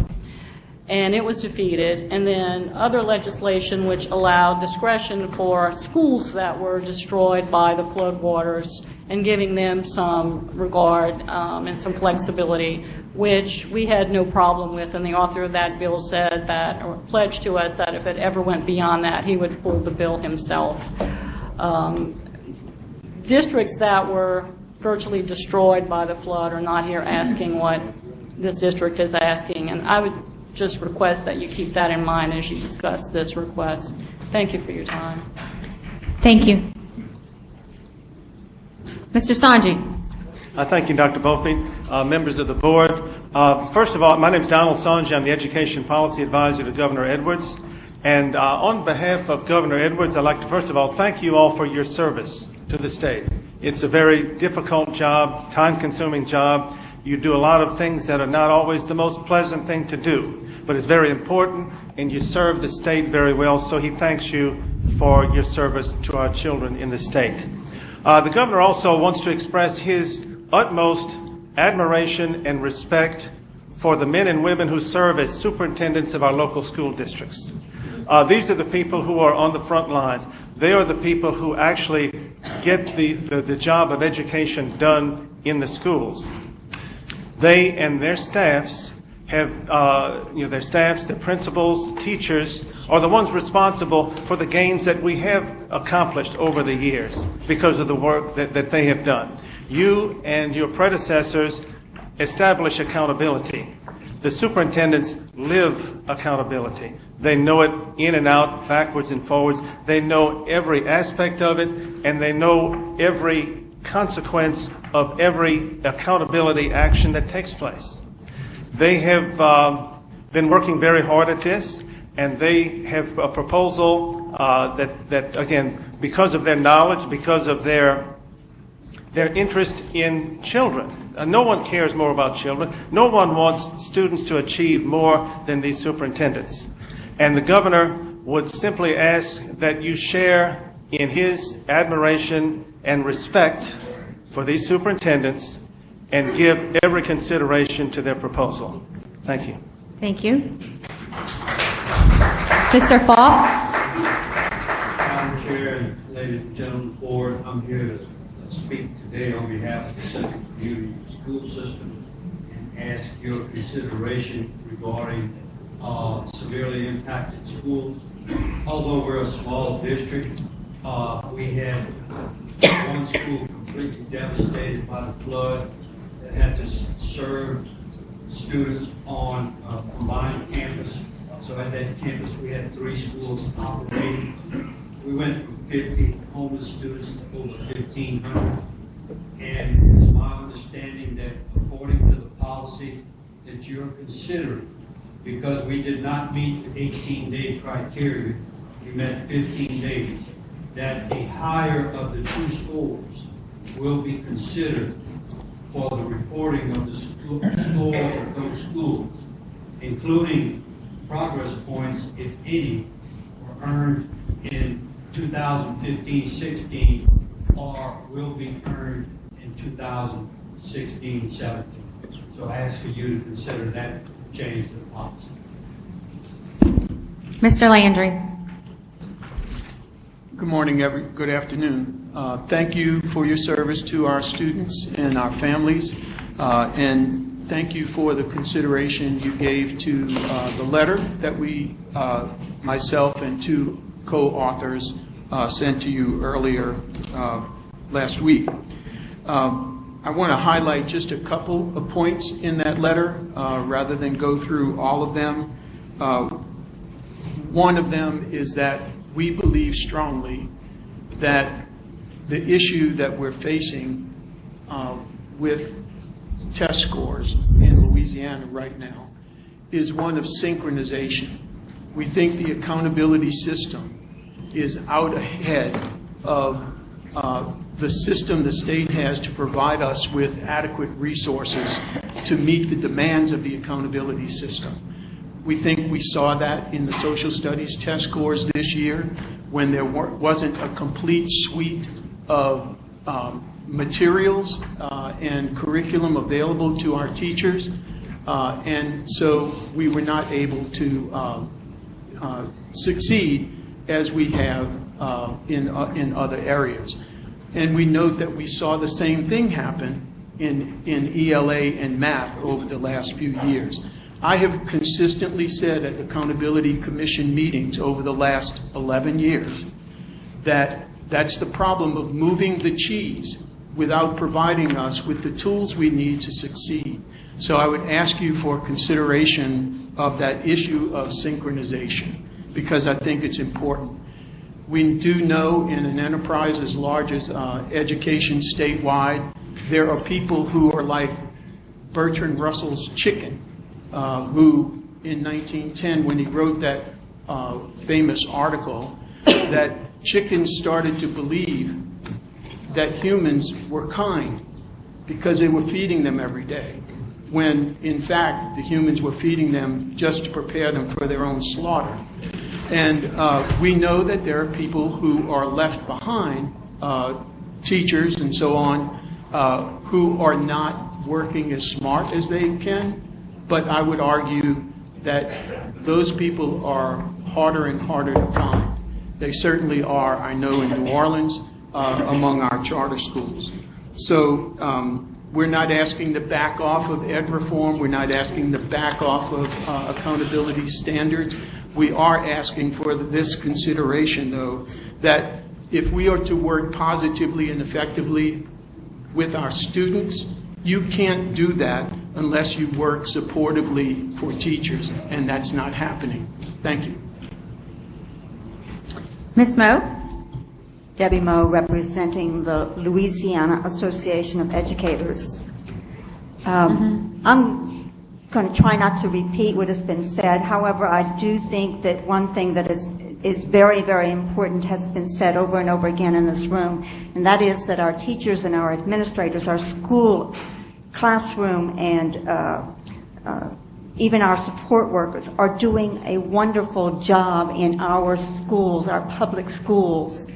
and it was defeated. And then other legislation which allowed discretion for schools that were destroyed by the floodwaters and giving them some regard and some flexibility, which we had no problem with. And the author of that bill said that, or pledged to us, that if it ever went beyond that, he would pull the bill himself. Districts that were virtually destroyed by the flood are not here asking what this district is asking, and I would just request that you keep that in mind as you discuss this request. Thank you for your time. Thank you. Mr. Sanji. Thank you, Dr. Bophy. Members of the board. First of all, my name is Donald Sanji. I'm the Education Policy Advisor to Governor Edwards. And on behalf of Governor Edwards, I'd like to first of all thank you all for your service to the state. It's a very difficult job, time-consuming job. You do a lot of things that are not always the most pleasant thing to do, but it's very important, and you serve the state very well, so he thanks you for your service to our children in the state. The governor also wants to express his utmost admiration and respect for the men and women who serve as superintendents of our local school districts. These are the people who are on the front lines. They are the people who actually get the job of education done in the schools. They and their staffs have, their staffs, their principals, teachers are the ones responsible for the gains that we have accomplished over the years because of the work that they have done. You and your predecessors establish accountability. The superintendents live accountability. They know it in and out, backwards and forwards. They know every aspect of it, and they know every consequence of every accountability action that takes place. They have been working very hard at this, and they have a proposal that, again, because of their knowledge, because of their interest in children. No one cares more about children. No one wants students to achieve more than these superintendents. And the governor would simply ask that you share in his admiration and respect for these superintendents and give every consideration to their proposal. Thank you. Thank you. Mr. Falk. Madam Chair, ladies and gentlemen of the board, I'm here to speak today on behalf of the Central Community School System and ask your consideration regarding severely impacted schools. Although we're a small district, we had one school completely devastated by the flood that had to serve students on a combined campus. So at that campus we had 3 schools operating. We went from 50 homeless students to over 1,500. And it's my understanding that according to the policy that you're considering, because we did not meet the 18-day criteria, we met 15 days. that the higher of the two scores will be considered for the reporting of the scores of those schools, including progress points, if any, were earned in 2015-16 or will be earned in 2016-17. So I ask for you to consider that change of policy. Mr. Landry. Good morning, good afternoon. Thank you for your service to our students and our families, and thank you for the consideration you gave to the letter that we, myself and two co-authors, sent to you earlier last week. I want to highlight just a couple of points in that letter rather than go through all of them. One of them is that we believe strongly that the issue that we're facing with test scores in Louisiana right now is one of synchronization. We think the accountability system is out ahead of the system the state has to provide us with adequate resources to meet the demands of the accountability system. We think we saw that in the social studies test scores this year when there wasn't a complete suite of materials and curriculum available to our teachers, and so we were not able to succeed as we have in other areas. And we note that we saw the same thing happen in ELA and math over the last few years. I have consistently said at Accountability Commission meetings over the last 11 years that that's the problem of moving the cheese without providing us with the tools we need to succeed. So I would ask you for consideration of that issue of synchronization, because I think it's important. We do know in an enterprise as large as education statewide, there are people who are like Bertrand Russell's chicken, who in 1910, when he wrote that famous article, that chickens started to believe that humans were kind because they were feeding them every day, when in fact the humans were feeding them just to prepare them for their own slaughter. And we know that there are people who are left behind, teachers and so on, who are not working as smart as they can. But I would argue that those people are harder and harder to find. They certainly are, I know, in New Orleans, among our charter schools. So we're not asking to back off of ed reform. We're not asking to back off of accountability standards. We are asking for this consideration, though, that if we are to work positively and effectively with our students, you can't do that unless you work supportively for teachers, and that's not happening. Thank you. Ms. Moe? Debbie Moe, representing the Louisiana Association of Educators. I'm going to try not to repeat what has been said. However, I do think that one thing that is very, very important has been said over and over again in this room, and that is that our teachers and our administrators, our school, classroom, and even our support workers are doing a wonderful job in our schools, our public schools.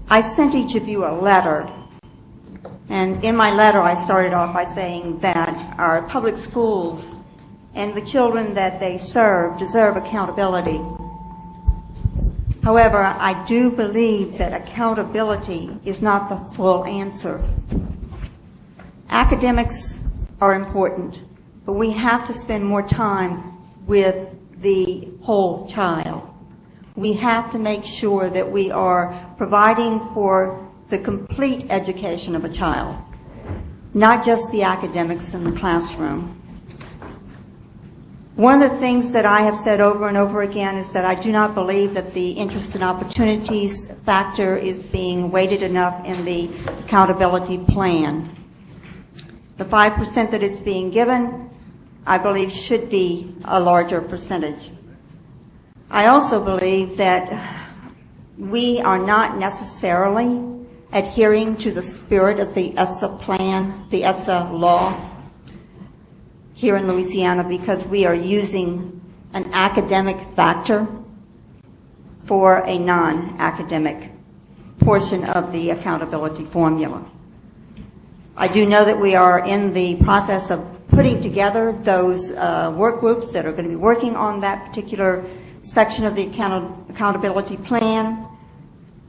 I sent each of you a letter, and in my letter I started off by saying that our public schools and the children that they serve deserve accountability. However, I do believe that accountability is not the full answer. Academics are important, but we have to spend more time with the whole child. We have to make sure that we are providing for the complete education of a child, not just the academics in the classroom. One of the things that I have said over and over again is that I do not believe that the interest and opportunities factor is being weighted enough in the accountability plan. The 5% that it's being given, I believe, should be a larger percentage. I also believe that we are not necessarily adhering to the spirit of the ESSA plan, the ESSA law here in Louisiana, because we are using an academic factor for a non-academic portion of the accountability formula. I do know that we are in the process of putting together those work groups that are going to be working on that particular section of the accountability plan,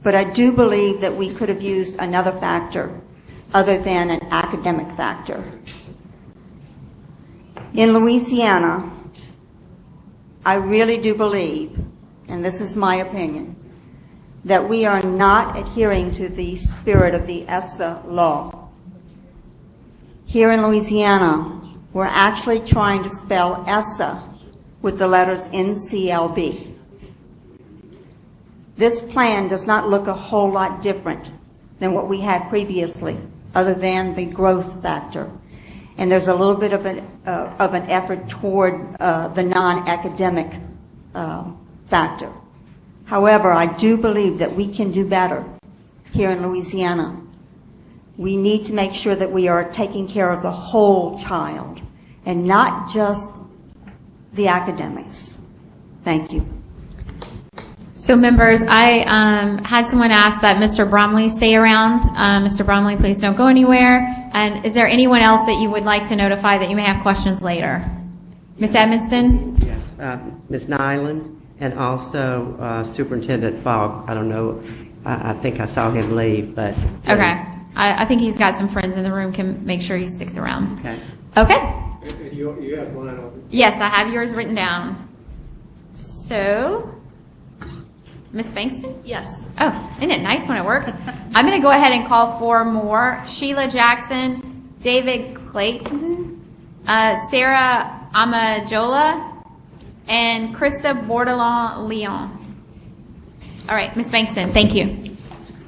but I do believe that we could have used another factor other than an academic factor. In Louisiana, I really do believe, and this is my opinion, that we are not adhering to the spirit of the ESSA law. Here in Louisiana, we're actually trying to spell ESSA with the letters NCLB. This plan does not look a whole lot different than what we had previously, other than the growth factor. And there's a little bit of an effort toward the non-academic factor. However, I do believe that we can do better here in Louisiana. We need to make sure that we are taking care of the whole child and not just the academics. Thank you. So members, I had someone ask that Mr. Bromley stay around. Mr. Bromley, please don't go anywhere. And is there anyone else that you would like to notify that you may have questions later? Ms. Edmonston? Yes, Ms. Nyland, and also Superintendent Fogg. I don't know, I think I saw him leave, but... Okay. I think he's got some friends in the room, can make sure he sticks around. Okay. Okay. You have mine over. Yes, I have yours written down. So, Ms. Bankston? Yes. Oh, isn't it nice when it works? I'm going to go ahead and call 4 more. Sheila Jackson, David Clayton, Sarah Amajola, and Krista Bordelon-Leon. All right, Ms. Bankston, thank you.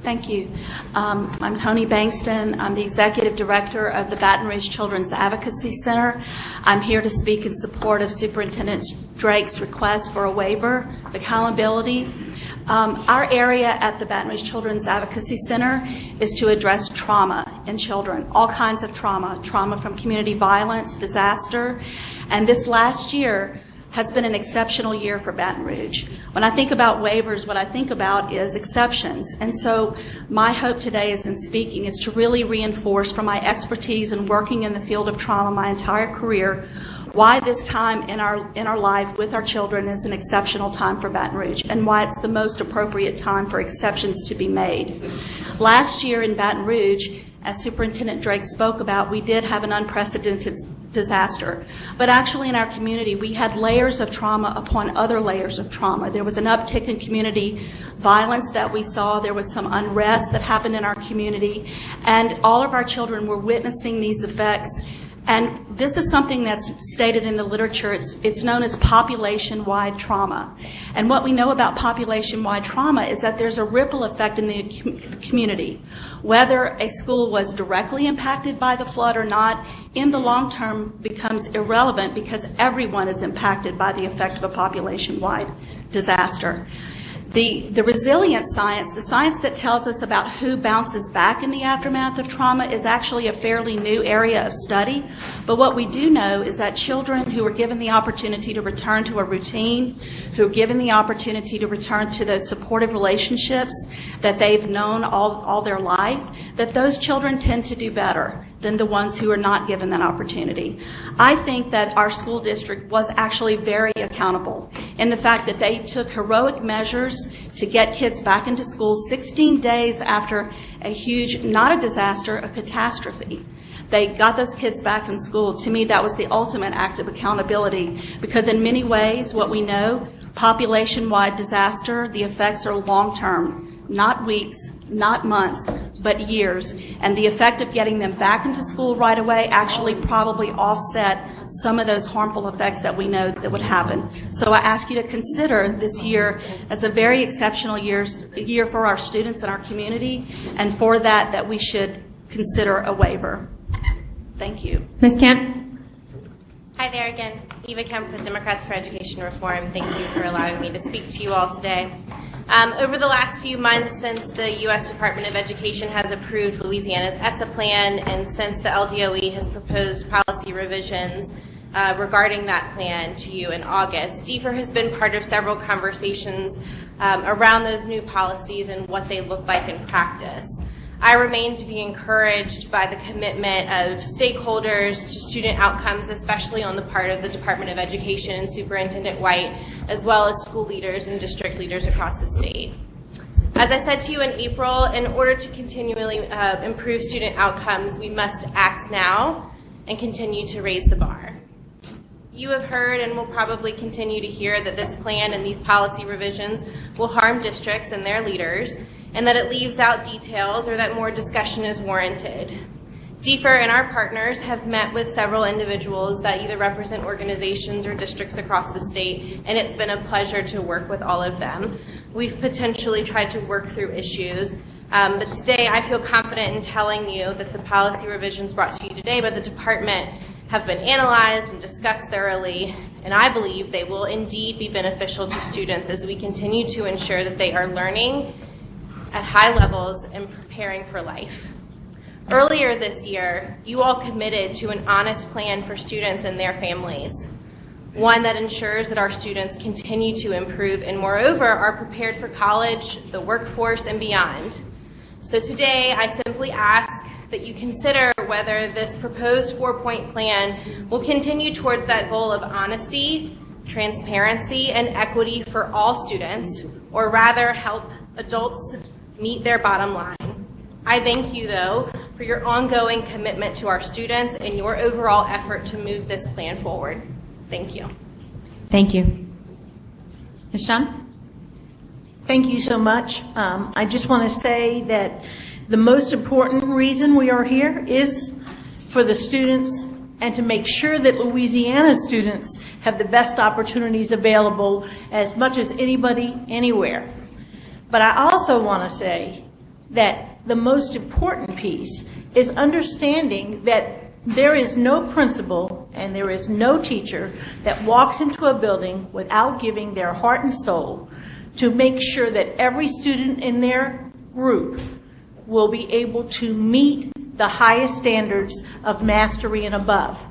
Thank you. I'm Toni Bankston. I'm the Executive Director of the Baton Rouge Children's Advocacy Center. I'm here to speak in support of Superintendent Drake's request for a waiver of accountability. Our area at the Baton Rouge Children's Advocacy Center is to address trauma in children, all kinds of trauma from community violence, disaster, and this last year has been an exceptional year for Baton Rouge. When I think about waivers, what I think about is exceptions. And so my hope today is in speaking is to really reinforce from my expertise in working in the field of trauma my entire career why this time in our life with our children is an exceptional time for Baton Rouge and why it's the most appropriate time for exceptions to be made. Last year in Baton Rouge, as Superintendent Drake spoke about, we did have an unprecedented disaster. But actually in our community, we had layers of trauma upon other layers of trauma. There was an uptick in community violence that we saw. There was some unrest that happened in our community. And all of our children were witnessing these effects. And this is something that's stated in the literature. It's known as population-wide trauma. And what we know about population-wide trauma is that there's a ripple effect in the community. Whether a school was directly impacted by the flood or not, in the long term becomes irrelevant because everyone is impacted by the effect of a population-wide disaster. The resilience science, the science that tells us about who bounces back in the aftermath of trauma, is actually a fairly new area of study. But what we do know is that children who are given the opportunity to return to a routine, who are given the opportunity to return to those supportive relationships that they've known all their life, that those children tend to do better than the ones who are not given that opportunity. I think that our school district was actually very accountable in the fact that they took heroic measures to get kids back into school 16 days after a huge, not a disaster, a catastrophe. They got those kids back in school. To me, that was the ultimate act of accountability because in many ways, what we know, population-wide disaster, the effects are long-term, not weeks, not months, but years. And the effect of getting them back into school right away actually probably offset some of those harmful effects that we know that would happen. So I ask you to consider this year as a very exceptional year for our students and our community, and for that we should consider a waiver. Thank you. Ms. Kemp? Hi there again. Eva Kemp with Democrats for Education Reform. Thank you for allowing me to speak to you all today. Over the last few months, since the U.S. Department of Education has approved Louisiana's ESSA plan, and since the LDOE has proposed policy revisions regarding that plan to you in August, DFER has been part of several conversations around those new policies and what they look like in practice. I remain to be encouraged by the commitment of stakeholders to student outcomes, especially on the part of the Department of Education and Superintendent White, as well as school leaders and district leaders across the state. As I said to you in April, in order to continually improve student outcomes, we must act now and continue to raise the bar. You have heard and will probably continue to hear that this plan and these policy revisions will harm districts and their leaders, and that it leaves out details or that more discussion is warranted. DFER and our partners have met with several individuals that either represent organizations or districts across the state, and it's been a pleasure to work with all of them. We've potentially tried to work through issues, but today I feel confident in telling you that the policy revisions brought to you today by the department have been analyzed and discussed thoroughly, and I believe they will indeed be beneficial to students as we continue to ensure that they are learning at high levels and preparing for life. Earlier this year, you all committed to an honest plan for students and their families, one that ensures that our students continue to improve and moreover are prepared for college, the workforce, and beyond. So today, I simply ask that you consider whether this proposed 4-point plan will continue towards that goal of honesty, transparency, and equity for all students, or rather help adults meet their bottom line. I thank you, though, for your ongoing commitment to our students and your overall effort to move this plan forward. Thank you. Thank you. Ms. Shum? Thank you so much. I just want to say that the most important reason we are here is for the students and to make sure that Louisiana students have the best opportunities available as much as anybody anywhere. But I also want to say that the most important piece is understanding that there is no principal and there is no teacher that walks into a building without giving their heart and soul to make sure that every student in their group will be able to meet the highest standards of mastery and above.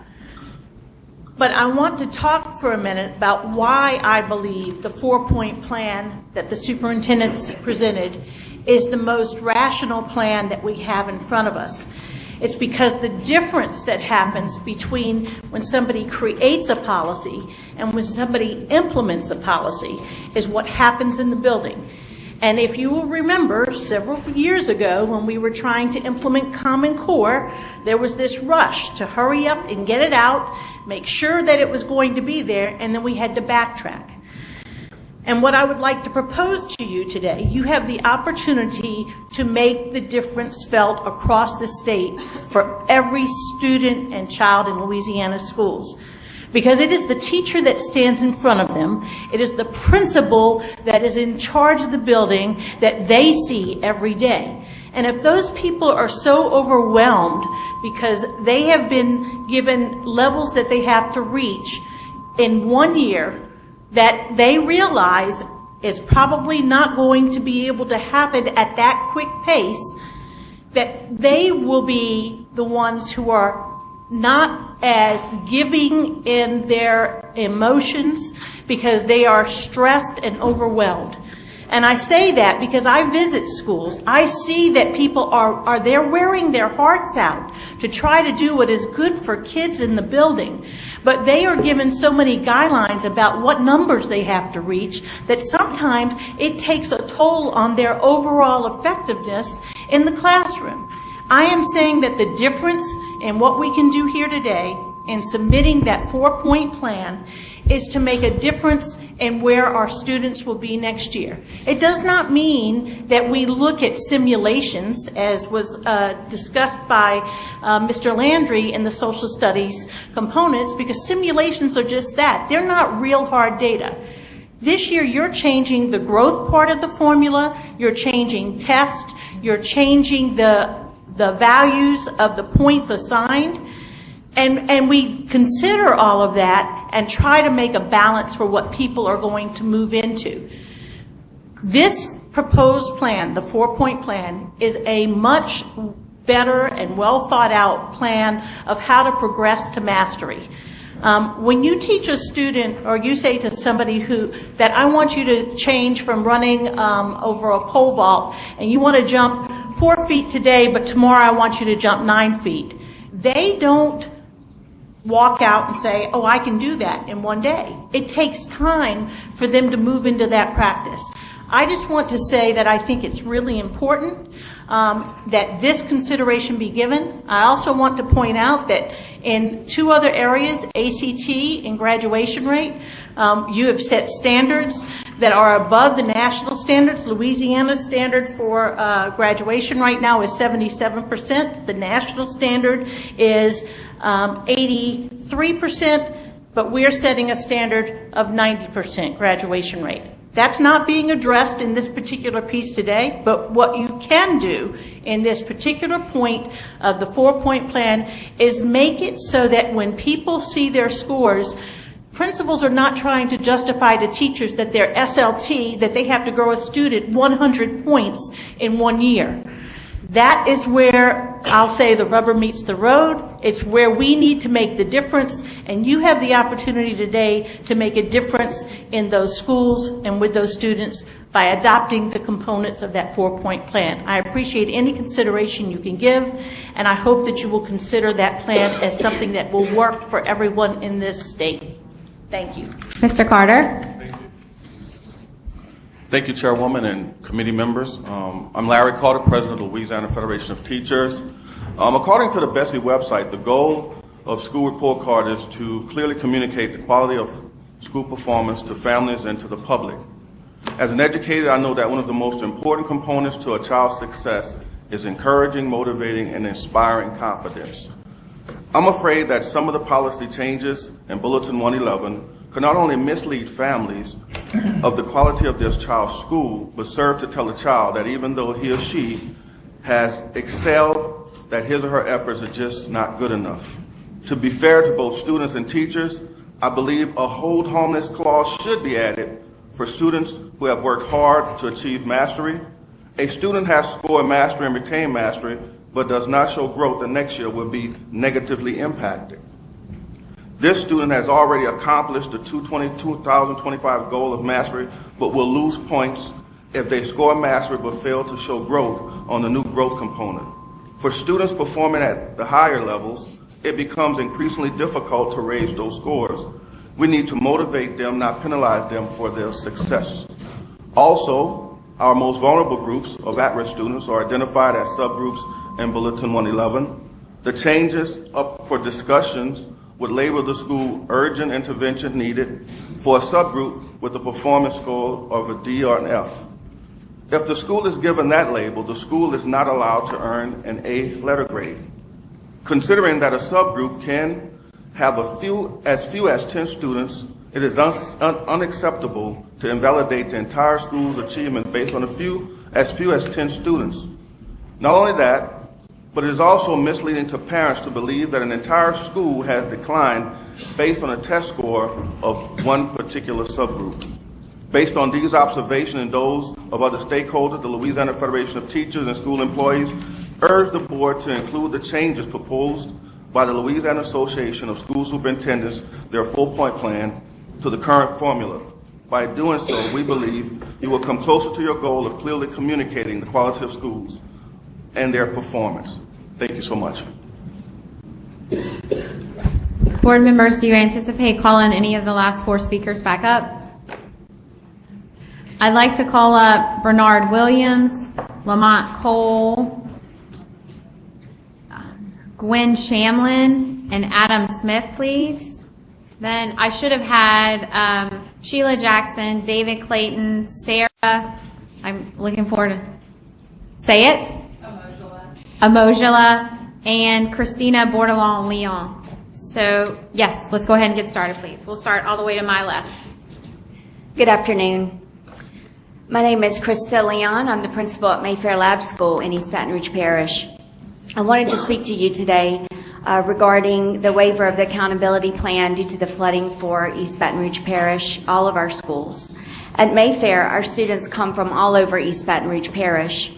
But I want to talk for a minute about why I believe the 4-point plan that the superintendents presented is the most rational plan that we have in front of us. It's because the difference that happens between when somebody creates a policy and when somebody implements a policy is what happens in the building. And if you will remember, several years ago when we were trying to implement Common Core, there was this rush to hurry up and get it out, make sure that it was going to be there, and then we had to backtrack. And what I would like to propose to you today, you have the opportunity to make the difference felt across the state for every student and child in Louisiana schools. Because it is the teacher that stands in front of them, it is the principal that is in charge of the building that they see every day. And if those people are so overwhelmed because they have been given levels that they have to reach in 1 year that they realize is probably not going to be able to happen at that quick pace, that they will be the ones who are not as giving in their emotions because they are stressed and overwhelmed. And I say that because I visit schools. I see that people are they're wearing their hearts out to try to do what is good for kids in the building. But they are given so many guidelines about what numbers they have to reach that sometimes it takes a toll on their overall effectiveness in the classroom. I am saying that the difference in what we can do here today in submitting that 4-point plan is to make a difference in where our students will be next year. It does not mean that we look at simulations, as was discussed by Mr. Landry in the social studies components, because simulations are just that. They're not real hard data. This year, you're changing the growth part of the formula, you're changing test, you're changing the values of the points assigned, and we consider all of that and try to make a balance for what people are going to move into. This proposed plan, the 4-point plan, is a much better and well thought out plan of how to progress to mastery. When you teach a student, or you say to somebody that I want you to change from running over a pole vault, and you want to jump 4 feet today, but tomorrow I want you to jump 9 feet. They don't walk out and say, oh, I can do that in one day. It takes time for them to move into that practice. I just want to say that I think it's really important that this consideration be given. I also want to point out that in 2 other areas, ACT and graduation rate, you have set standards that are above the national standards. Louisiana's standard for graduation right now is 77%. The national standard is 83%, but we're setting a standard of 90% graduation rate. That's not being addressed in this particular piece today, but what you can do in this particular point of the 4-point plan is make it so that when people see their scores, principals are not trying to justify to teachers that their SLT, that they have to grow a student 100 points in 1 year. That is where I'll say the rubber meets the road. It's where we need to make the difference, and you have the opportunity today to make a difference in those schools and with those students by adopting the components of that 4-point plan. I appreciate any consideration you can give, and I hope that you will consider that plan as something that will work for everyone in this state. Thank you. Mr. Carter. Thank you, Chairwoman and committee members. I'm Larry Carter, President of the Louisiana Federation of Teachers. According to the BESE website, the goal of school report card is to clearly communicate the quality of school performance to families and to the public. As an educator, I know that one of the most important components to a child's success is encouraging, motivating, and inspiring confidence. I'm afraid that some of the policy changes in Bulletin 111 could not only mislead families of the quality of this child's school, but serve to tell a child that even though he or she has excelled, that his or her efforts are just not good enough. To be fair to both students and teachers, I believe a hold harmless clause should be added for students who have worked hard to achieve mastery. A student has scored mastery and retained mastery, but does not show growth the next year will be negatively impacted. This student has already accomplished the 2025 goal of mastery, but will lose points if they score mastery but fail to show growth on the new growth component. For students performing at the higher levels, it becomes increasingly difficult to raise those scores. We need to motivate them, not penalize them for their success. Also, our most vulnerable groups of at-risk students are identified as subgroups in Bulletin 111. The changes up for discussions would label the school urgent intervention needed for a subgroup with a performance score of a D or an F. If the school is given that label, the school is not allowed to earn an A letter grade. Considering that a subgroup can have as few as 10 students, it is unacceptable to invalidate the entire school's achievement based on as few as 10 students. Not only that, but it is also misleading to parents to believe that an entire school has declined based on a test score of one particular subgroup. Based on these observations and those of other stakeholders, the Louisiana Federation of Teachers and School Employees urge the board to include the changes proposed by the Louisiana Association of School Superintendents, their 4-point plan, to the current formula. By doing so, we believe you will come closer to your goal of clearly communicating the quality of schools and their performance. Thank you so much. Board members, do you anticipate calling any of the last 4 speakers back up? I'd like to call up Bernard Williams, Lamont Cole, Gwen Shamlin, and Adam Smith, please. Then I should have had Sheila Jackson, David Clayton, Sarah, I'm looking forward to, say it? Amojala, and Christina Bordelon-Leon. So, yes, let's go ahead and get started, please. We'll start all the way to my left. Good afternoon. My name is Krista Leon. I'm the principal at Mayfair Lab School in East Baton Rouge Parish. I wanted to speak to you today regarding the waiver of the accountability plan due to the flooding for East Baton Rouge Parish, all of our schools. At Mayfair, our students come from all over East Baton Rouge Parish.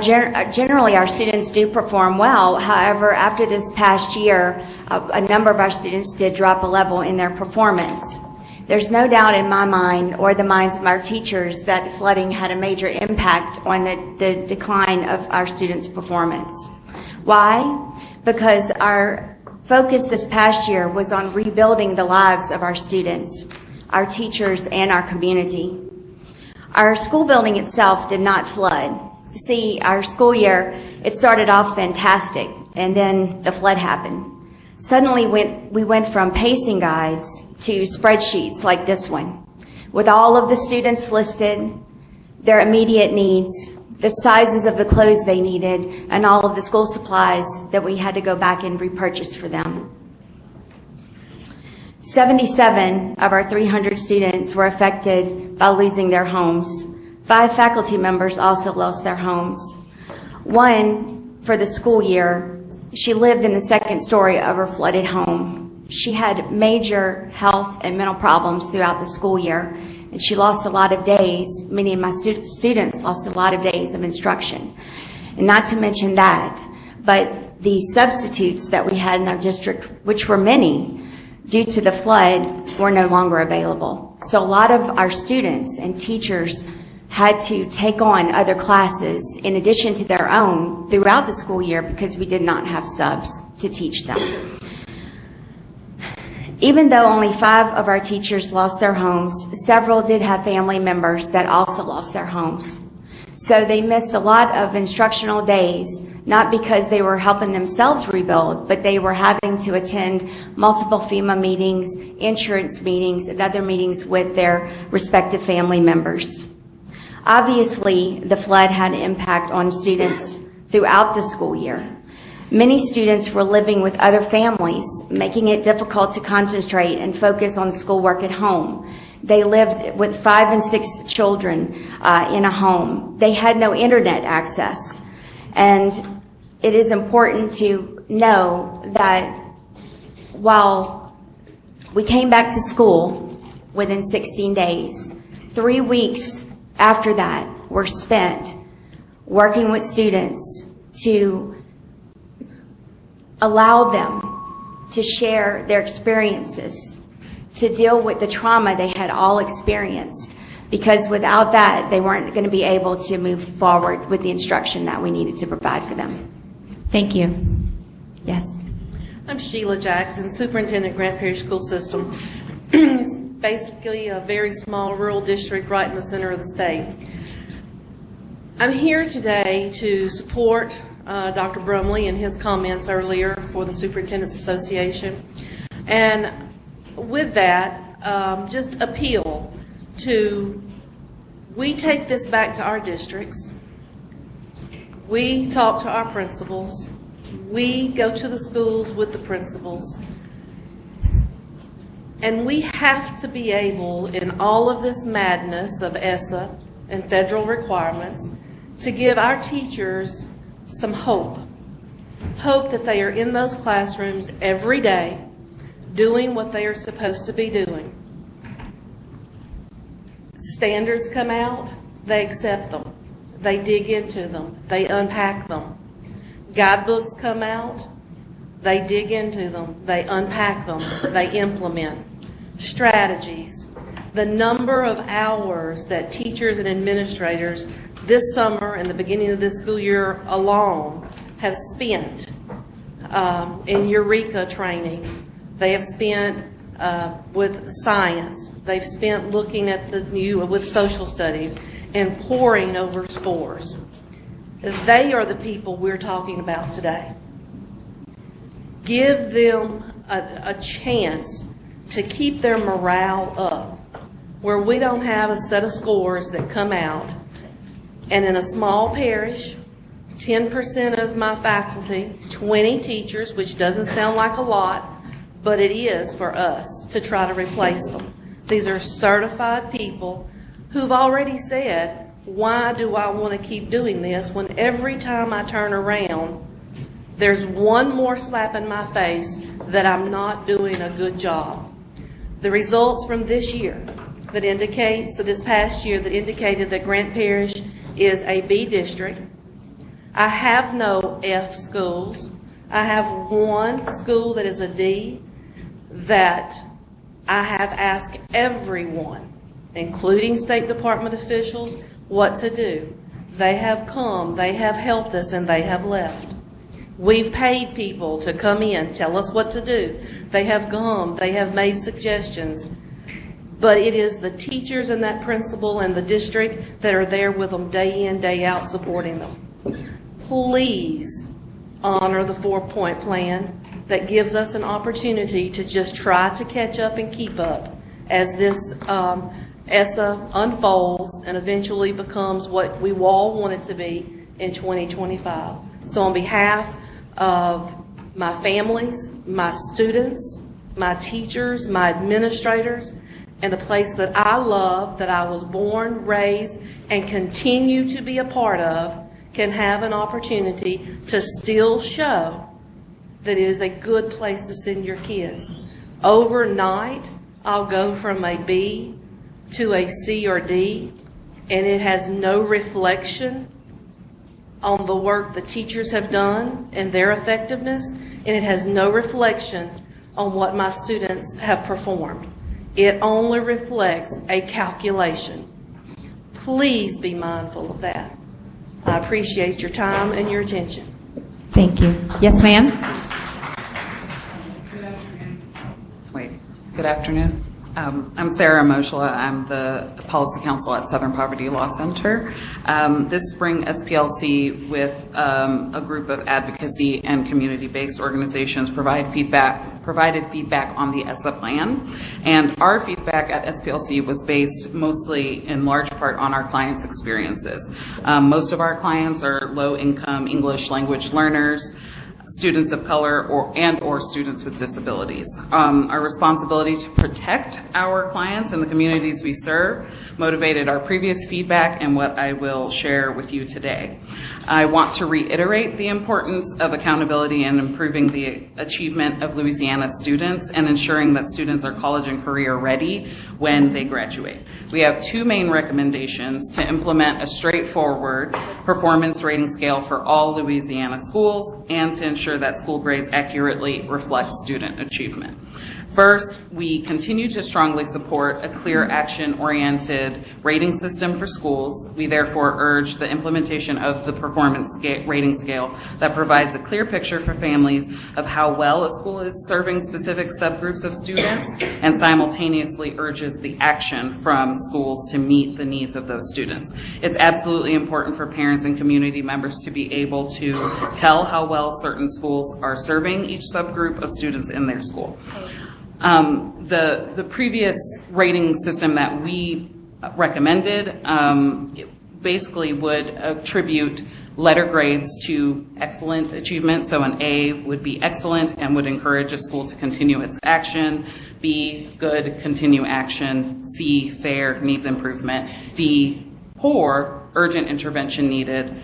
Generally, our students do perform well. However, after this past year, a number of our students did drop a level in their performance. There's no doubt in my mind or the minds of our teachers that the flooding had a major impact on the decline of our students' performance. Why? Because our focus this past year was on rebuilding the lives of our students, our teachers, and our community. Our school building itself did not flood. See, our school year, it started off fantastic, and then the flood happened. Suddenly, we went from pacing guides to spreadsheets like this one, with all of the students listed, their immediate needs, the sizes of the clothes they needed, and all of the school supplies that we had to go back and repurchase for them. 77 of our 300 students were affected by losing their homes. 5 faculty members also lost their homes. One, for the school year, she lived in the second story of her flooded home. She had major health and mental problems throughout the school year, and she lost a lot of days. Many of my students lost a lot of days of instruction. And not to mention that, but the substitutes that we had in our district, which were many, due to the flood, were no longer available. So a lot of our students and teachers had to take on other classes in addition to their own throughout the school year because we did not have subs to teach them. Even though only 5 of our teachers lost their homes, several did have family members that also lost their homes. So they missed a lot of instructional days, not because they were helping themselves rebuild, but they were having to attend multiple FEMA meetings, insurance meetings, and other meetings with their respective family members. Obviously, the flood had an impact on students throughout the school year. Many students were living with other families, making it difficult to concentrate and focus on schoolwork at home. They lived with 5 and 6 children in a home. They had no internet access. And it is important to know that while we came back to school within 16 days, 3 weeks after that were spent working with students to allow them to share their experiences, to deal with the trauma they had all experienced, because without that, they weren't going to be able to move forward with the instruction that we needed to provide for them. Thank you. Yes. I'm Sheila Jackson, Superintendent, Grant Parish School System. It's basically a very small rural district right in the center of the state. I'm here today to support Dr. Brumley and his comments earlier for the Superintendents Association. And with that, just appeal to, we take this back to our districts. We talk to our principals. We go to the schools with the principals. And we have to be able, in all of this madness of ESSA and federal requirements, to give our teachers some hope. Hope that they are in those classrooms every day doing what they are supposed to be doing. Standards come out, they accept them. They dig into them. They unpack them. Guidebooks come out, they dig into them. They unpack them. They implement strategies. The number of hours that teachers and administrators this summer and the beginning of this school year alone have spent in Eureka training. They have spent with science. They've spent looking at the new with social studies and poring over scores. They are the people we're talking about today. Give them a chance to keep their morale up, where we don't have a set of scores that come out, and in a small parish, 10% of my faculty, 20 teachers, which doesn't sound like a lot, but it is for us to try to replace them. These are certified people who've already said, why do I want to keep doing this when every time I turn around, there's one more slap in my face that I'm not doing a good job. The results from this year that indicate, so this past year, that indicated that Grant Parish is a B district. I have no F schools. I have one school that is a D that I have asked everyone, including State Department officials, what to do. They have come, they have helped us, and they have left. We've paid people to come in, tell us what to do. They have come, they have made suggestions. But it is the teachers and that principal and the district that are there with them day in, day out, supporting them. Please honor the 4-point plan that gives us an opportunity to just try to catch up and keep up as this ESSA unfolds and eventually becomes what we all want it to be in 2025. So on behalf of my families, my students, my teachers, my administrators, and the place that I love, that I was born, raised, and continue to be a part of, can have an opportunity to still show that it is a good place to send your kids. Overnight, I'll go from a B to a C or D, and it has no reflection on the work the teachers have done and their effectiveness, and it has no reflection on what my students have performed. It only reflects a calculation. Please be mindful of that. I appreciate your time and your attention. Thank you. Yes, ma'am? Good afternoon. I'm Sarah Moshla. I'm the Policy Counsel at Southern Poverty Law Center. This spring, SPLC, with a group of advocacy and community-based organizations, provided feedback on the ESSA plan. And our feedback at SPLC was based mostly, in large part, on our clients' experiences. Most of our clients are low-income English language learners, students of color, or students with disabilities. Our responsibility to protect our clients and the communities we serve motivated our previous feedback and what I will share with you today. I want to reiterate the importance of accountability in improving the achievement of Louisiana students and ensuring that students are college and career ready when they graduate. We have two main recommendations: to implement a straightforward performance rating scale for all Louisiana schools, and to ensure that school grades accurately reflect student achievement. First, we continue to strongly support a clear action-oriented rating system for schools. We therefore urge the implementation of the performance rating scale that provides a clear picture for families of how well a school is serving specific subgroups of students, and simultaneously urges the action from schools to meet the needs of those students. It's absolutely important for parents and community members to be able to tell how well certain schools are serving each subgroup of students in their school. The previous rating system that we recommended basically would attribute letter grades to excellent achievement. So an A would be excellent and would encourage a school to continue its action. B, good, continue action. C, fair, needs improvement. D, poor, urgent intervention needed.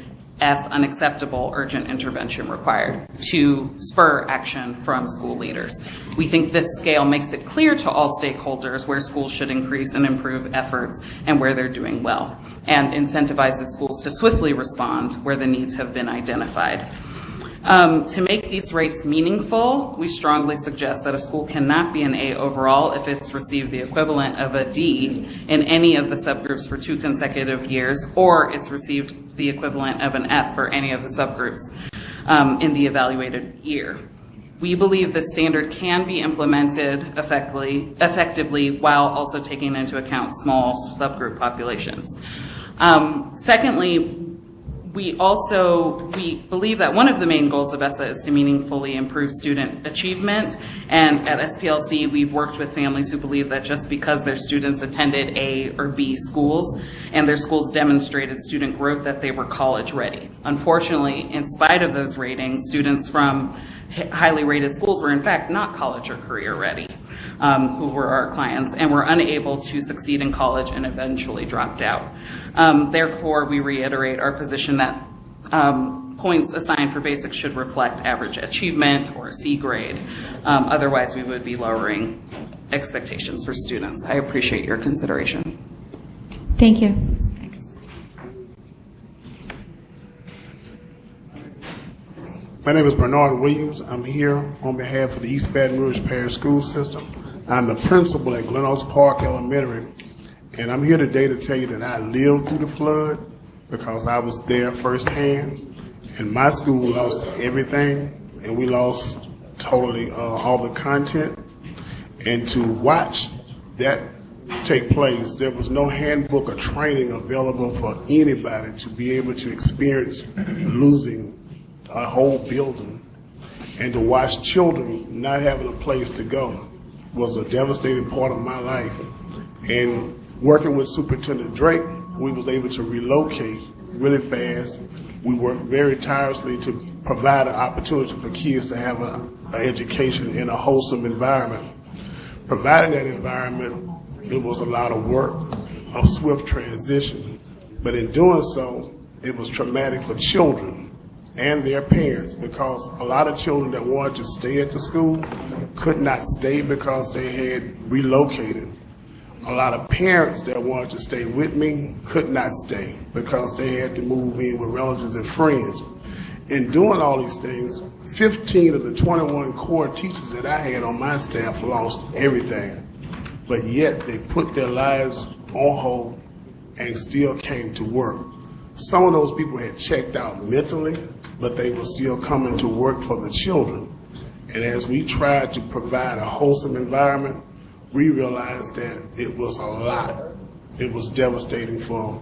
F, unacceptable, urgent intervention required, to spur action from school leaders. We think this scale makes it clear to all stakeholders where schools should increase and improve efforts and where they're doing well, and incentivizes schools to swiftly respond where the needs have been identified. To make these rates meaningful, we strongly suggest that a school cannot be an A overall if it's received the equivalent of a D in any of the subgroups for 2 consecutive years, or it's received the equivalent of an F for any of the subgroups in the evaluated year. We believe this standard can be implemented effectively while also taking into account small subgroup populations. Secondly, we believe that one of the main goals of ESSA is to meaningfully improve student achievement, and at SPLC we've worked with families who believe that just because their students attended A or B schools and their schools demonstrated student growth that they were college ready. Unfortunately, in spite of those ratings, students from highly rated schools were in fact not college or career ready, who were our clients, and were unable to succeed in college and eventually dropped out. Therefore, we reiterate our position that points assigned for basics should reflect average achievement or a C grade. Otherwise, we would be lowering expectations for students. I appreciate your consideration. Thank you. My name is Bernard Williams. I'm here on behalf of the East Baton Rouge Parish School System. I'm the principal at Glen Oaks Park Elementary, and I'm here today to tell you that I lived through the flood because I was there firsthand, and my school lost everything, and we lost totally all the content. And to watch that take place, there was no handbook or training available for anybody to be able to experience losing a whole building, and to watch children not having a place to go was a devastating part of my life. And working with Superintendent Drake, we was able to relocate really fast. We worked very tirelessly to provide an opportunity for kids to have an education in a wholesome environment. Providing that environment, it was a lot of work, a swift transition, but in doing so, it was traumatic for children and their parents, because a lot of children that wanted to stay at the school could not stay because they had relocated. A lot of parents that wanted to stay with me could not stay because they had to move in with relatives and friends. In doing all these things, 15 of the 21 core teachers that I had on my staff lost everything, but yet they put their lives on hold and still came to work. Some of those people had checked out mentally, but they were still coming to work for the children. And as we tried to provide a wholesome environment, we realized that it was a lot. It was devastating for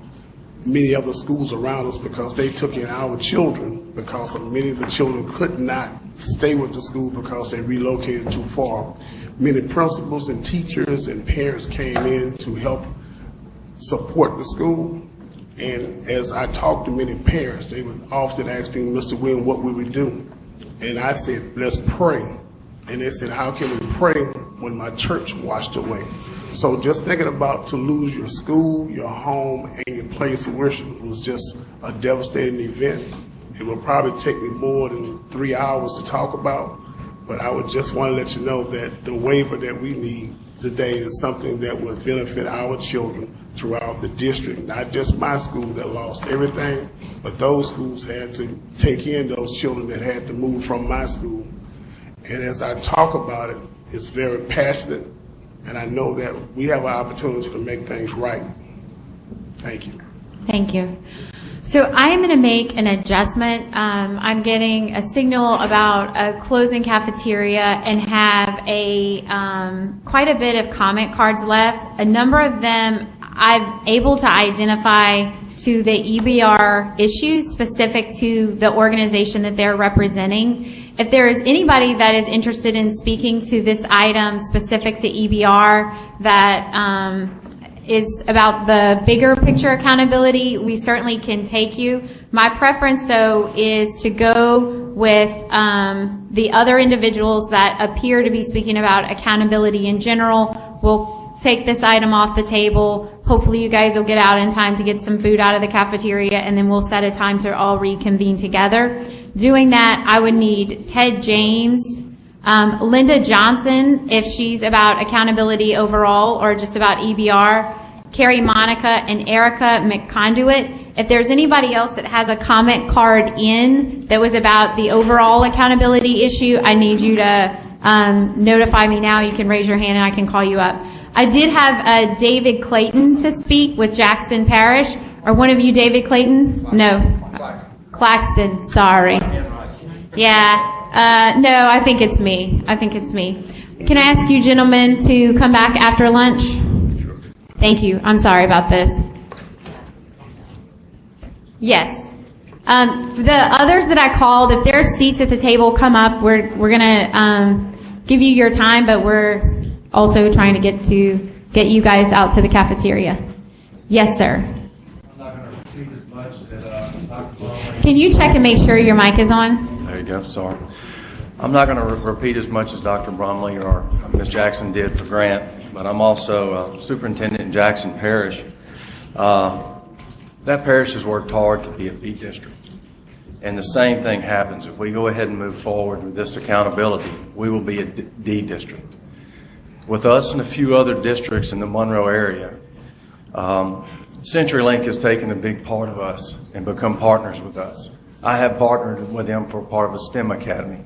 many other schools around us because they took in our children, because many of the children could not stay with the school because they relocated too far. Many principals and teachers and parents came in to help support the school. And as I talked to many parents, they would often ask me, Mr. Williams, what would we do? And I said, let's pray. And they said, how can we pray when my church washed away? So just thinking about to lose your school, your home, and your place of worship was just a devastating event. It will probably take me more than 3 hours to talk about, but I would just want to let you know that the waiver that we need today is something that would benefit our children throughout the district, not just my school that lost everything, but those schools had to take in those children that had to move from my school. And as I talk about it, it's very passionate, and I know that we have an opportunity to make things right. Thank you. Thank you. So I am going to make an adjustment. I'm getting a signal about a closing cafeteria and have a quite a bit of comment cards left. A number of them I'm able to identify to the EBR issues specific to the organization that they're representing. If there is anybody that is interested in speaking to this item specific to EBR that is about the bigger picture accountability, we certainly can take you. My preference, though, is to go with the other individuals that appear to be speaking about accountability in general. We'll take this item off the table. Hopefully you guys will get out in time to get some food out of the cafeteria, and then we'll set a time to all reconvene together. Doing that, I would need Ted James, Linda Johnson, if she's about accountability overall or just about EBR, Carrie Monica, and Erica McConduit. If there's anybody else that has a comment card in that was about the overall accountability issue, I need you to notify me now. You can raise your hand and I can call you up. I did have David Clayton to speak with Jackson Parish. Are one of you David Clayton? No. Claxton, sorry. Yeah. No, I think it's me. Can I ask you gentlemen to come back after lunch? Sure. Thank you. I'm sorry about this. Yes. For the others that I called, if there's seats at the table, come up. We're going to give you your time, but we're also trying to get you guys out to the cafeteria. Yes, sir. I'm not going to repeat as much that Dr. Bromley. Can you check and make sure your mic is on? There you go. Sorry. I'm not going to repeat as much as Dr. Bromley or Ms. Jackson did for Grant, but I'm also superintendent in Jackson Parish. That parish has worked hard to be a B district. And the same thing happens. If we go ahead and move forward with this accountability, we will be a D district. With us and a few other districts in the Monroe area, CenturyLink has taken a big part of us and become partners with us. I have partnered with them for part of a STEM academy,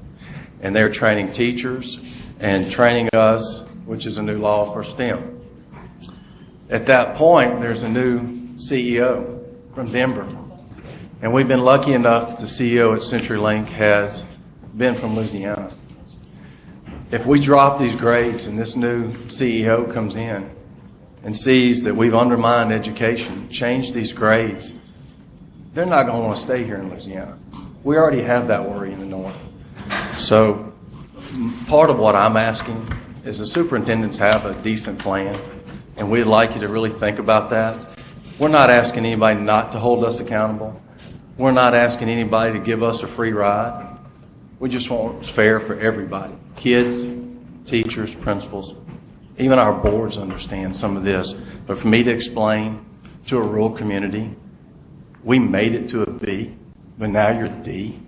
and they're training teachers and training us, which is a new law for STEM. At that point, there's a new CEO from Denver, and we've been lucky enough that the CEO at CenturyLink has been from Louisiana. If we drop these grades and this new CEO comes in and sees that we've undermined education, changed these grades, they're not going to want to stay here in Louisiana. We already have that worry in the north. So part of what I'm asking is the superintendents have a decent plan, and we'd like you to really think about that. We're not asking anybody not to hold us accountable. We're not asking anybody to give us a free ride. We just want what's fair for everybody. Kids, teachers, principals, even our boards understand some of this. But for me to explain to a rural community, we made it to a B, but now you're D.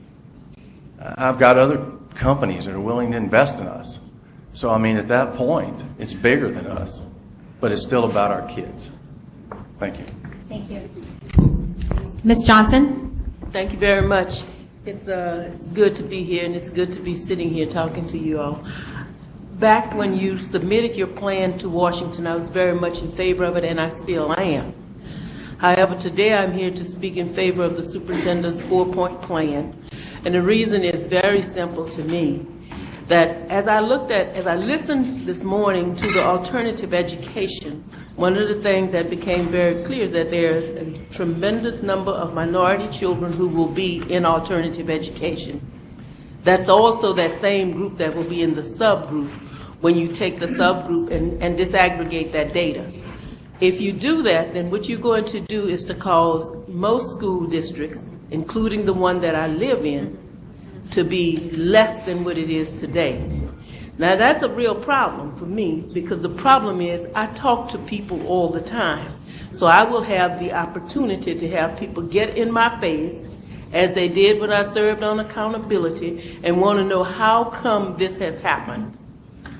I've got other companies that are willing to invest in us. So, I mean, at that point, it's bigger than us, but it's still about our kids. Thank you. Thank you. Ms. Johnson? Thank you very much. It's good to be here, and it's good to be sitting here talking to you all. Back when you submitted your plan to Washington, I was very much in favor of it, and I still am. However, today I'm here to speak in favor of the superintendent's 4-point plan, and the reason is very simple to me. That as I listened this morning to the alternative education, one of the things that became very clear is that there's a tremendous number of minority children who will be in alternative education. That's also that same group that will be in the subgroup when you take the subgroup and disaggregate that data. If you do that, then what you're going to do is to cause most school districts, including the one that I live in, to be less than what it is today. Now that's a real problem for me, because the problem is I talk to people all the time. So I will have the opportunity to have people get in my face, as they did when I served on accountability, and want to know how come this has happened.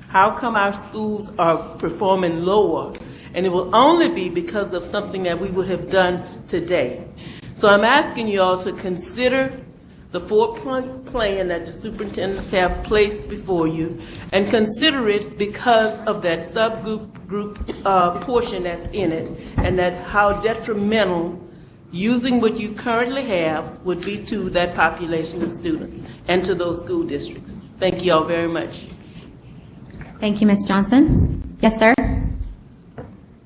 How come our schools are performing lower? And it will only be because of something that we would have done today. So I'm asking you all to consider the 4-point plan that the superintendents have placed before you, and consider it because of that subgroup portion that's in it, and that how detrimental using what you currently have would be to that population of students and to those school districts. Thank you all very much. Thank you, Ms. Johnson. Yes, sir.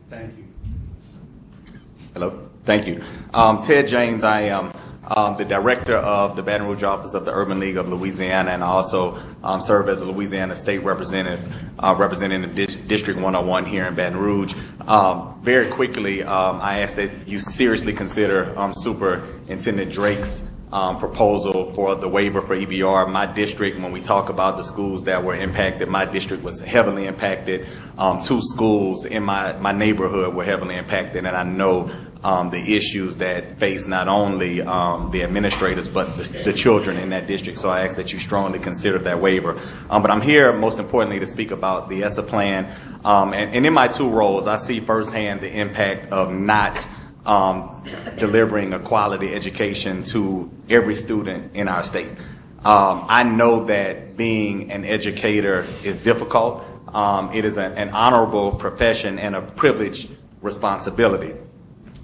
Thank you. Hello. Thank you. Ted James. I am the director of the Baton Rouge office of the Urban League of Louisiana, and I also serve as a Louisiana state representative representing the District 101 here in Baton Rouge. Very quickly, I ask that you seriously consider Superintendent Drake's proposal for the waiver for EBR. My district, when we talk about the schools that were impacted, my district was heavily impacted. 2 schools in my neighborhood were heavily impacted, and I know the issues that face not only the administrators but the children in that district. So I ask that you strongly consider that waiver. But I'm here most importantly to speak about the ESSA plan. And in my 2 roles, I see firsthand the impact of not delivering a quality education to every student in our state. I know that being an educator is difficult. It is an honorable profession and a privileged responsibility.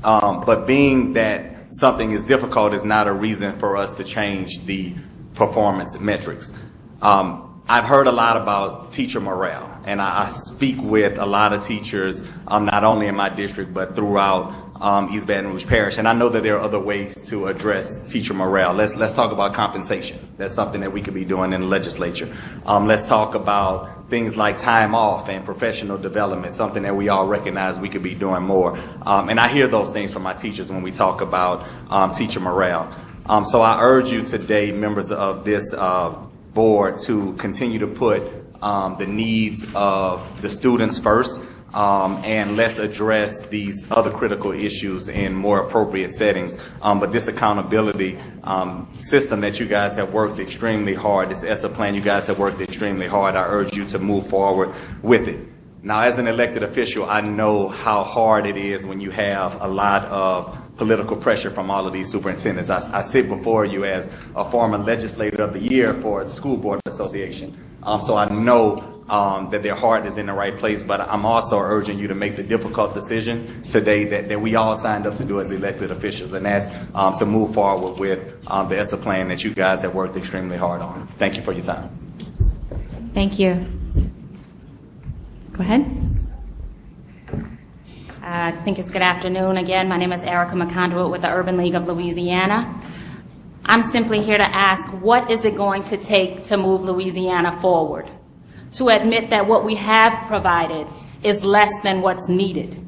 But being that something is difficult is not a reason for us to change the performance metrics. I've heard a lot about teacher morale, and I speak with a lot of teachers, not only in my district, but throughout East Baton Rouge Parish, and I know that there are other ways to address teacher morale. Let's talk about compensation. That's something that we could be doing in the legislature. Let's talk about things like time off and professional development, something that we all recognize we could be doing more. And I hear those things from my teachers when we talk about teacher morale. So I urge you today, members of this board, to continue to put the needs of the students first. and let's address these other critical issues in more appropriate settings. But this accountability system that you guys have worked extremely hard, this ESSA plan, you guys have worked extremely hard. I urge you to move forward with it. Now, as an elected official, I know how hard it is when you have a lot of political pressure from all of these superintendents. I sit before you as a former legislator of the year for the School Board Association. So I know that their heart is in the right place, but I'm also urging you to make the difficult decision today that we all signed up to do as elected officials, and that's to move forward with the ESSA plan that you guys have worked extremely hard on. Thank you for your time. Thank you. Go ahead. I think it's good afternoon again. My name is Erica McConduit with the Urban League of Louisiana. I'm simply here to ask, what is it going to take to move Louisiana forward? To admit that what we have provided is less than what's needed.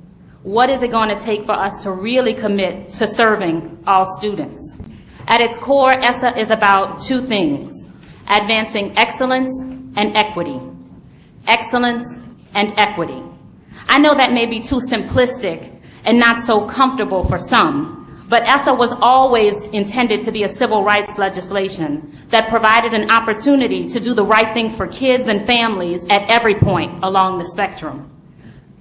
What is it going to take for us to really commit to serving all students? At its core, ESSA is about two things: advancing excellence and equity. Excellence and equity. I know that may be too simplistic and not so comfortable for some, but ESSA was always intended to be a civil rights legislation that provided an opportunity to do the right thing for kids and families at every point along the spectrum.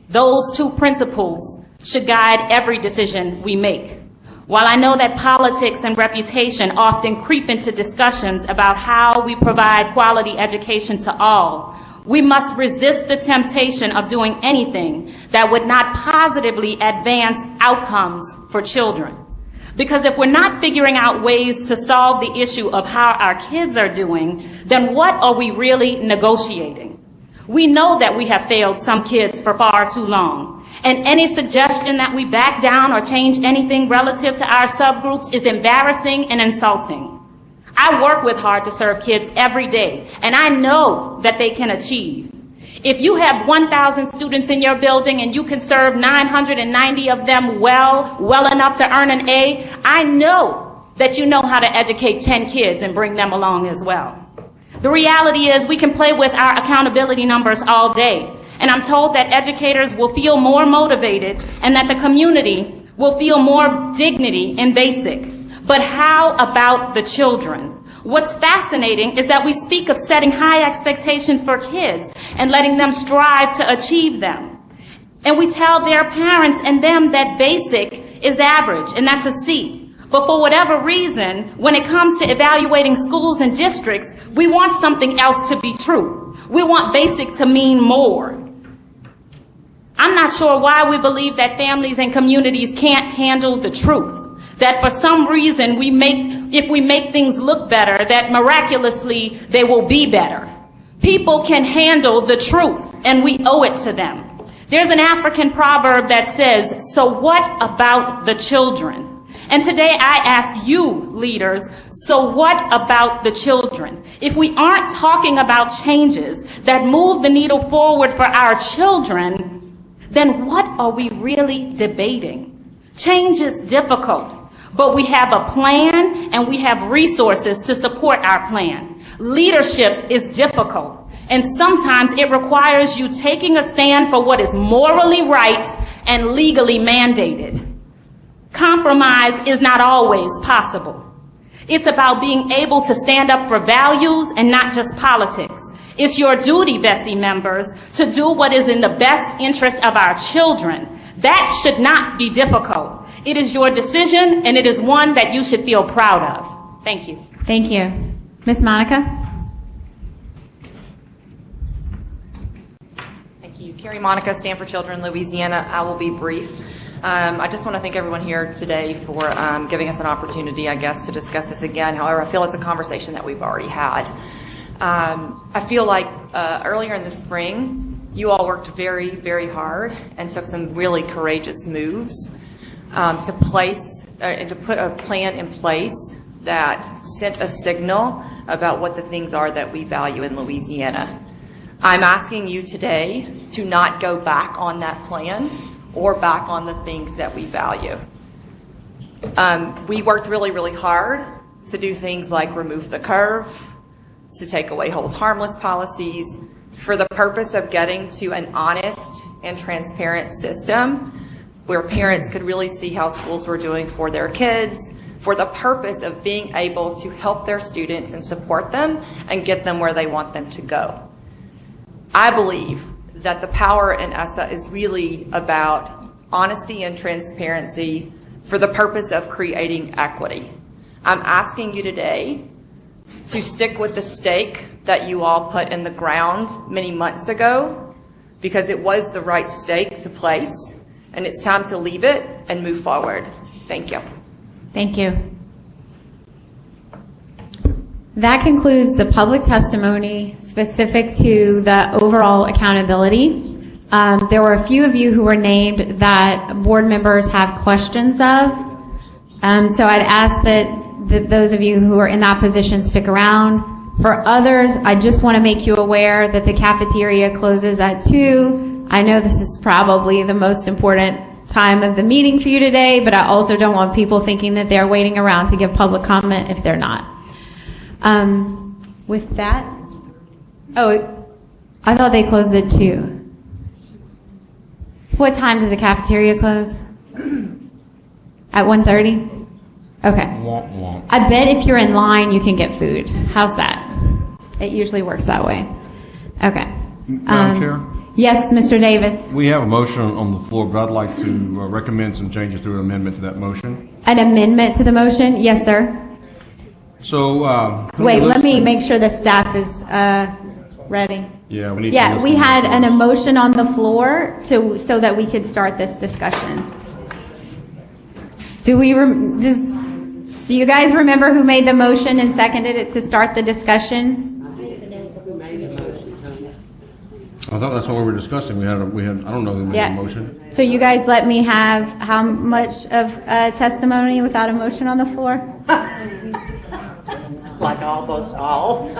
Those two principles should guide every decision we make. While I know that politics and reputation often creep into discussions about how we provide quality education to all, we must resist the temptation of doing anything that would not positively advance outcomes for children. Because if we're not figuring out ways to solve the issue of how our kids are doing, then what are we really negotiating? We know that we have failed some kids for far too long, and any suggestion that we back down or change anything relative to our subgroups is embarrassing and insulting. I work with hard to serve kids every day, and I know that they can achieve. If you have 1,000 students in your building and you can serve 990 of them well enough to earn an A, I know that you know how to educate 10 kids and bring them along as well. The reality is we can play with our accountability numbers all day, and I'm told that educators will feel more motivated and that the community will feel more dignity in BASIC. But how about the children? What's fascinating is that we speak of setting high expectations for kids and letting them strive to achieve them. And we tell their parents and them that BASIC is average, and that's a C. But for whatever reason, when it comes to evaluating schools and districts, we want something else to be true. We want BASIC to mean more. I'm not sure why we believe that families and communities can't handle the truth. That for some reason if we make things look better, that miraculously they will be better. People can handle the truth, and we owe it to them. There's an African proverb that says, "So what about the children?" And today I ask you, leaders, so what about the children? If we aren't talking about changes that move the needle forward for our children, then what are we really debating? Change is difficult. But we have a plan and we have resources to support our plan. Leadership is difficult, and sometimes it requires you taking a stand for what is morally right and legally mandated. Compromise is not always possible. It's about being able to stand up for values and not just politics. It's your duty, BESE members, to do what is in the best interest of our children. That should not be difficult. It is your decision, and it is one that you should feel proud of. Thank you. Thank you. Ms. Monica? Thank you. Carrie Monica, Stand for Children, Louisiana. I will be brief. I just want to thank everyone here today for giving us an opportunity, I guess, to discuss this again. However, I feel it's a conversation that we've already had. I feel like earlier in the spring, you all worked very, very hard and took some really courageous moves to put a plan in place that sent a signal about what the things are that we value in Louisiana. I'm asking you today to not go back on that plan or back on the things that we value. We worked really, really hard to do things like remove the curve, to take away hold harmless policies, for the purpose of getting to an honest and transparent system where parents could really see how schools were doing for their kids, for the purpose of being able to help their students and support them and get them where they want them to go. I believe that the power in ESSA is really about honesty and transparency for the purpose of creating equity. I'm asking you today to stick with the stake that you all put in the ground many months ago, because it was the right stake to place, and it's time to leave it and move forward. Thank you. Thank you. That concludes the public testimony specific to the overall accountability. There were a few of you who were named that board members have questions of. So I'd ask that those of you who are in that position stick around. For others, I just want to make you aware that the cafeteria closes at 2. I know this is probably the most important time of the meeting for you today, but I also don't want people thinking that they're waiting around to give public comment if they're not. With that, I thought they closed at 2. What time does the cafeteria close? At 1:30? Okay. I bet if you're in line, you can get food. How's that? It usually works that way. Okay. Madam Chair? Yes, Mr. Davis. We have a motion on the floor, but I'd like to recommend some changes through an amendment to that motion. An amendment to the motion? Yes, sir. So, wait, let me make sure the staff is ready. Yeah, we need. Yeah, we had an emotion on the floor so that we could start this discussion. Do you guys remember who made the motion and seconded it to start the discussion? I thought that's what we were discussing. We had. I don't know who made the motion. So you guys let me have how much of testimony without a motion on the floor? Like almost all.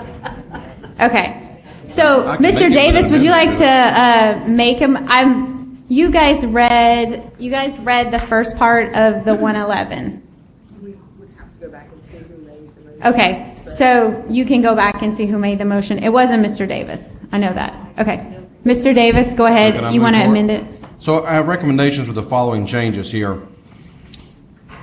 Okay. So, Mr. Davis, would you like to make him? You guys read the first part of the 111. We would have to go back and see who made the motion. Okay. So you can go back and see who made the motion. It wasn't Mr. Davis. I know that. Okay. Mr. Davis, go ahead. You want to amend it? So I have recommendations with the following changes here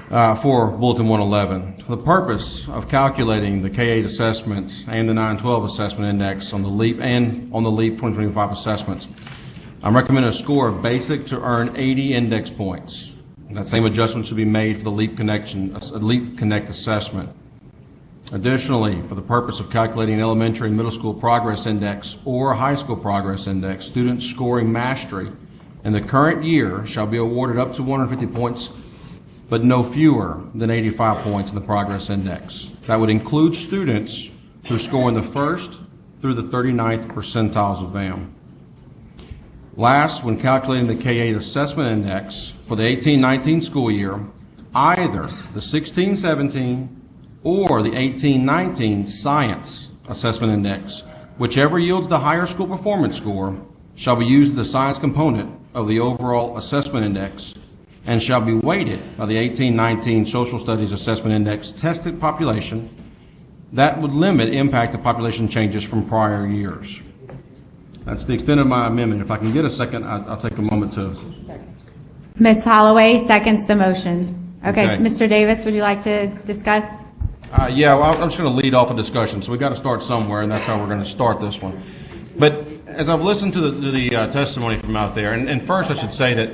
for Bulletin 111. For the purpose of calculating the K-8 assessments and the 912 assessment index on the LEAP and on the LEAP 2025 assessments, I'm recommending a score of basic to earn 80 index points. That same adjustment should be made for the LEAP Connect assessment. Additionally, for the purpose of calculating an elementary and middle school progress index or high school progress index, students scoring mastery in the current year shall be awarded up to 150 points, but no fewer than 85 points in the progress index. That would include students who score in the 1st through the 39th percentiles of VAM. Last, when calculating the K-8 assessment index for the 18-19 school year, either the 16-17 or the 18-19 Science Assessment Index, whichever yields the higher school performance score, shall be used as the science component of the overall assessment index and shall be weighted by the 18-19 Social Studies Assessment Index tested population. That would limit impact of population changes from prior years. That's the extent of my amendment. If I can get a second, I'll take a moment to... Ms. Holloway seconds the motion. Okay. Mr. Davis, would you like to discuss? Yeah, well, I'm just going to lead off a discussion, so we've got to start somewhere, and that's how we're going to start this one. But as I've listened to the testimony from out there, and first I should say that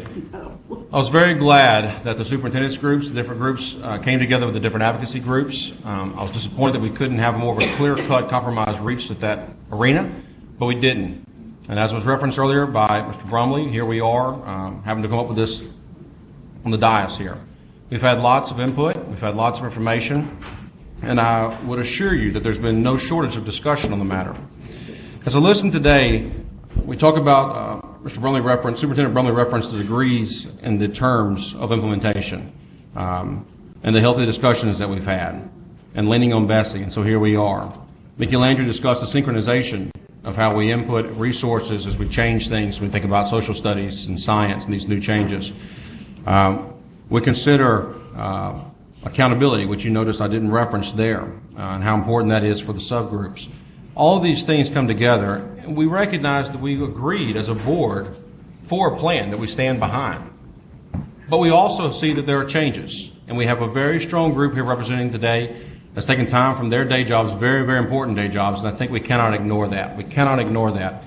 I was very glad that the superintendents groups, the different groups, came together with the different advocacy groups. I was disappointed that we couldn't have more of a clear-cut compromise reached at that arena, but we didn't. And as was referenced earlier by Mr. Brumley, here we are having to come up with this on the dais here. We've had lots of input, we've had lots of information, and I would assure you that there's been no shortage of discussion on the matter. As I listen today, we talk about, Superintendent Brumley referenced the degrees and the terms of implementation, and the healthy discussions that we've had, and leaning on BESE, and so here we are. Mickey Landry discussed the synchronization of how we input resources as we change things when we think about social studies and science and these new changes. We consider accountability, which you notice I didn't reference there, and how important that is for the subgroups. All of these things come together, and we recognize that we agreed as a board for a plan that we stand behind. But we also see that there are changes, and we have a very strong group here representing today that's taking time from their day jobs, very, very important day jobs, and I think we cannot ignore that. We cannot ignore that.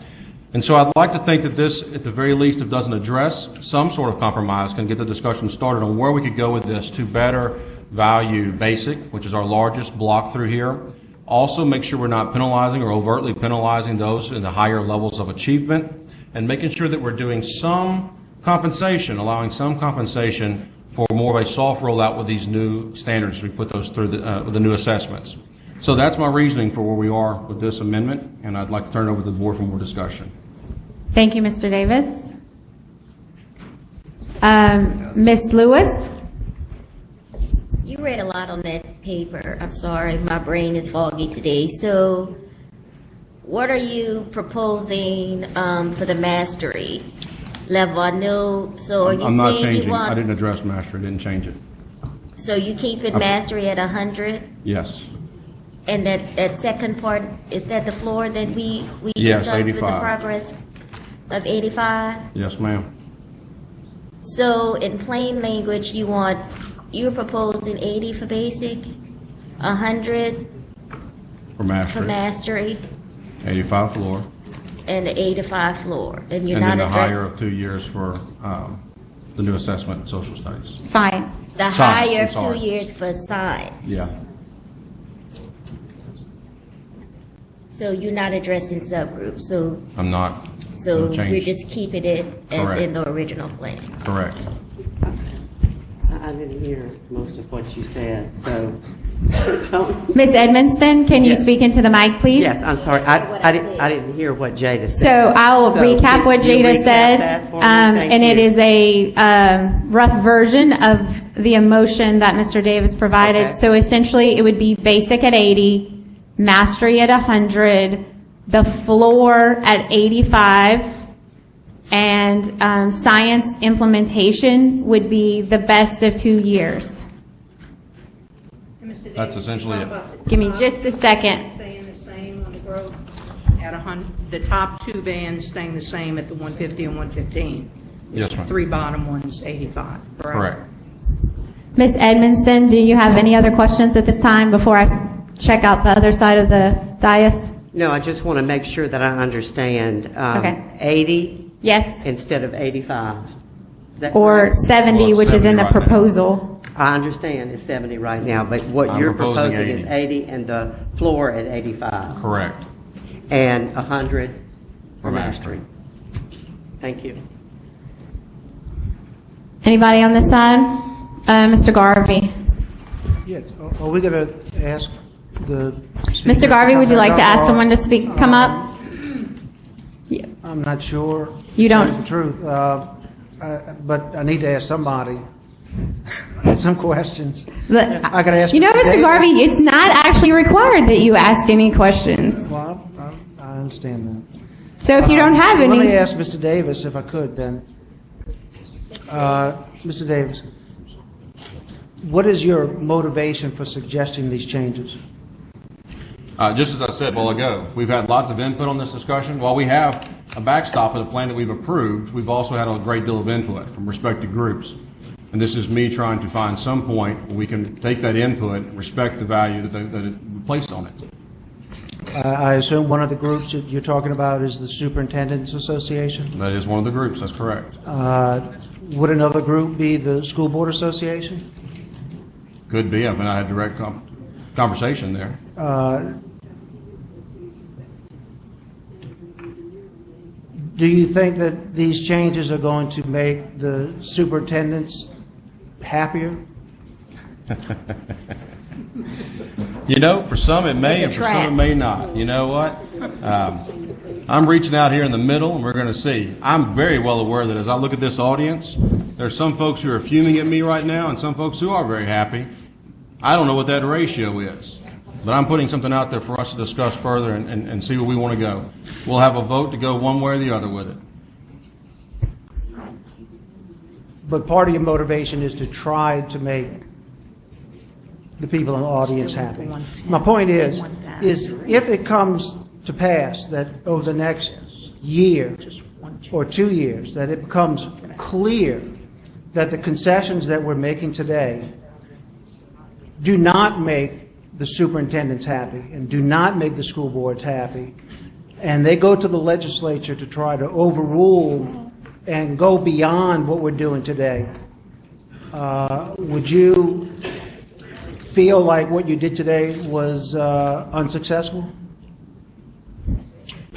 And so I'd like to think that this, at the very least, if it doesn't address some sort of compromise, can get the discussion started on where we could go with this to better value BASIC, which is our largest block through here. Also make sure we're not penalizing or overtly penalizing those in the higher levels of achievement, and making sure that we're doing some compensation, allowing some compensation for more of a soft rollout with these new standards. We put those through with the new assessments. So that's my reasoning for where we are with this amendment, and I'd like to turn it over to the board for more discussion. Thank you, Mr. Davis. Ms. Lewis? You read a lot on that paper. I'm sorry, my brain is foggy today. So what are you proposing for the mastery level? I know, so are you I'm not saying changing. you want... I didn't address mastery. I didn't change it. So you keeping mastery at 100? Yes. And that second part, is that the floor that we Yes, discussed with the 85. progress of 85? Yes, ma'am. So in plain language, you're proposing 80 for basic, 100 For mastery. for mastery, 85 floor. and the 85 floor. And you're And then not the higher addressing of 2 years for the new assessment in social studies. science. The Science, higher I'm of 2 sorry. years for science. Yeah. So you're not addressing subgroups. So I'm not. so No change. you're just keeping it as Correct. in the original plan. Correct. I didn't hear most of what you said, so don't. Ms. Edmonston, can you Yes. speak into the mic, please? Yes, I'm sorry. I didn't hear what Jada said. So I'll recap what could you Jada recap said, that for me? Thank and it you. is a rough version of the motion that Mr. Davis provided. Okay. So essentially, it would be basic at 80, mastery at 100, the floor at 85, and science implementation would be the best of 2 years. That's essentially it. Give me just a second. Staying the same on the growth at 100, the top two bands staying the same at the 150 and 115. Yes, ma'am. Three bottom ones, 85, correct? Correct. Ms. Edmonston, do you have any other questions at this time before I check out the other side of the dais? No, I just want to make sure that I understand. Okay. 80 Yes. instead of 85. Is that Or correct? 70, Well, which is 70 in the right now. proposal. I understand it's 70 right now, but what I'm you're proposing proposing is 80 and the floor at 85. Correct. And 100 For mastery. Thank you. Anybody on this side? Mr. Garvey. Yes, are we going to ask the... Mr. Garvey, would you like to ask someone to speak, come up? I'm not sure. You don't- That's the truth. But I need to ask somebody some questions. I could ask You know, Mr. Mr. Davis. Garvey, it's not actually required that you ask any questions. Well, I understand that. So if you don't have any... Let me ask Mr. Davis, if I could, then. Mr. Davis, what is your motivation for suggesting these changes? Just as I said a while ago, we've had lots of input on this discussion. While we have a backstop of the plan that we've approved, we've also had a great deal of input from respected groups. And this is me trying to find some point where we can take that input and respect the value that it placed on it. I assume one of the groups that you're talking about is the Superintendents Association? That is one of the groups, that's correct. Would another group be the School Board Association? Could be. I mean, I had direct conversation there. Do you think that these changes are going to make the superintendents happier? You know, for some it may, and It's a for some trap. it may not. You know what? I'm reaching out here in the middle, and we're going to see. I'm very well aware that as I look at this audience, there's some folks who are fuming at me right now, and some folks who are very happy. I don't know what that ratio is, but I'm putting something out there for us to discuss further and see where we want to go. We'll have a vote to go one way or the other with it. But part of your motivation is to try to make the people in the audience happy. My point is if it comes to pass that over the next year, or 2 years, that it becomes clear that the concessions that we're making today do not make the superintendents happy and do not make the school boards happy, and they go to the legislature to try to overrule and go beyond what we're doing today, would you feel like what you did today was unsuccessful?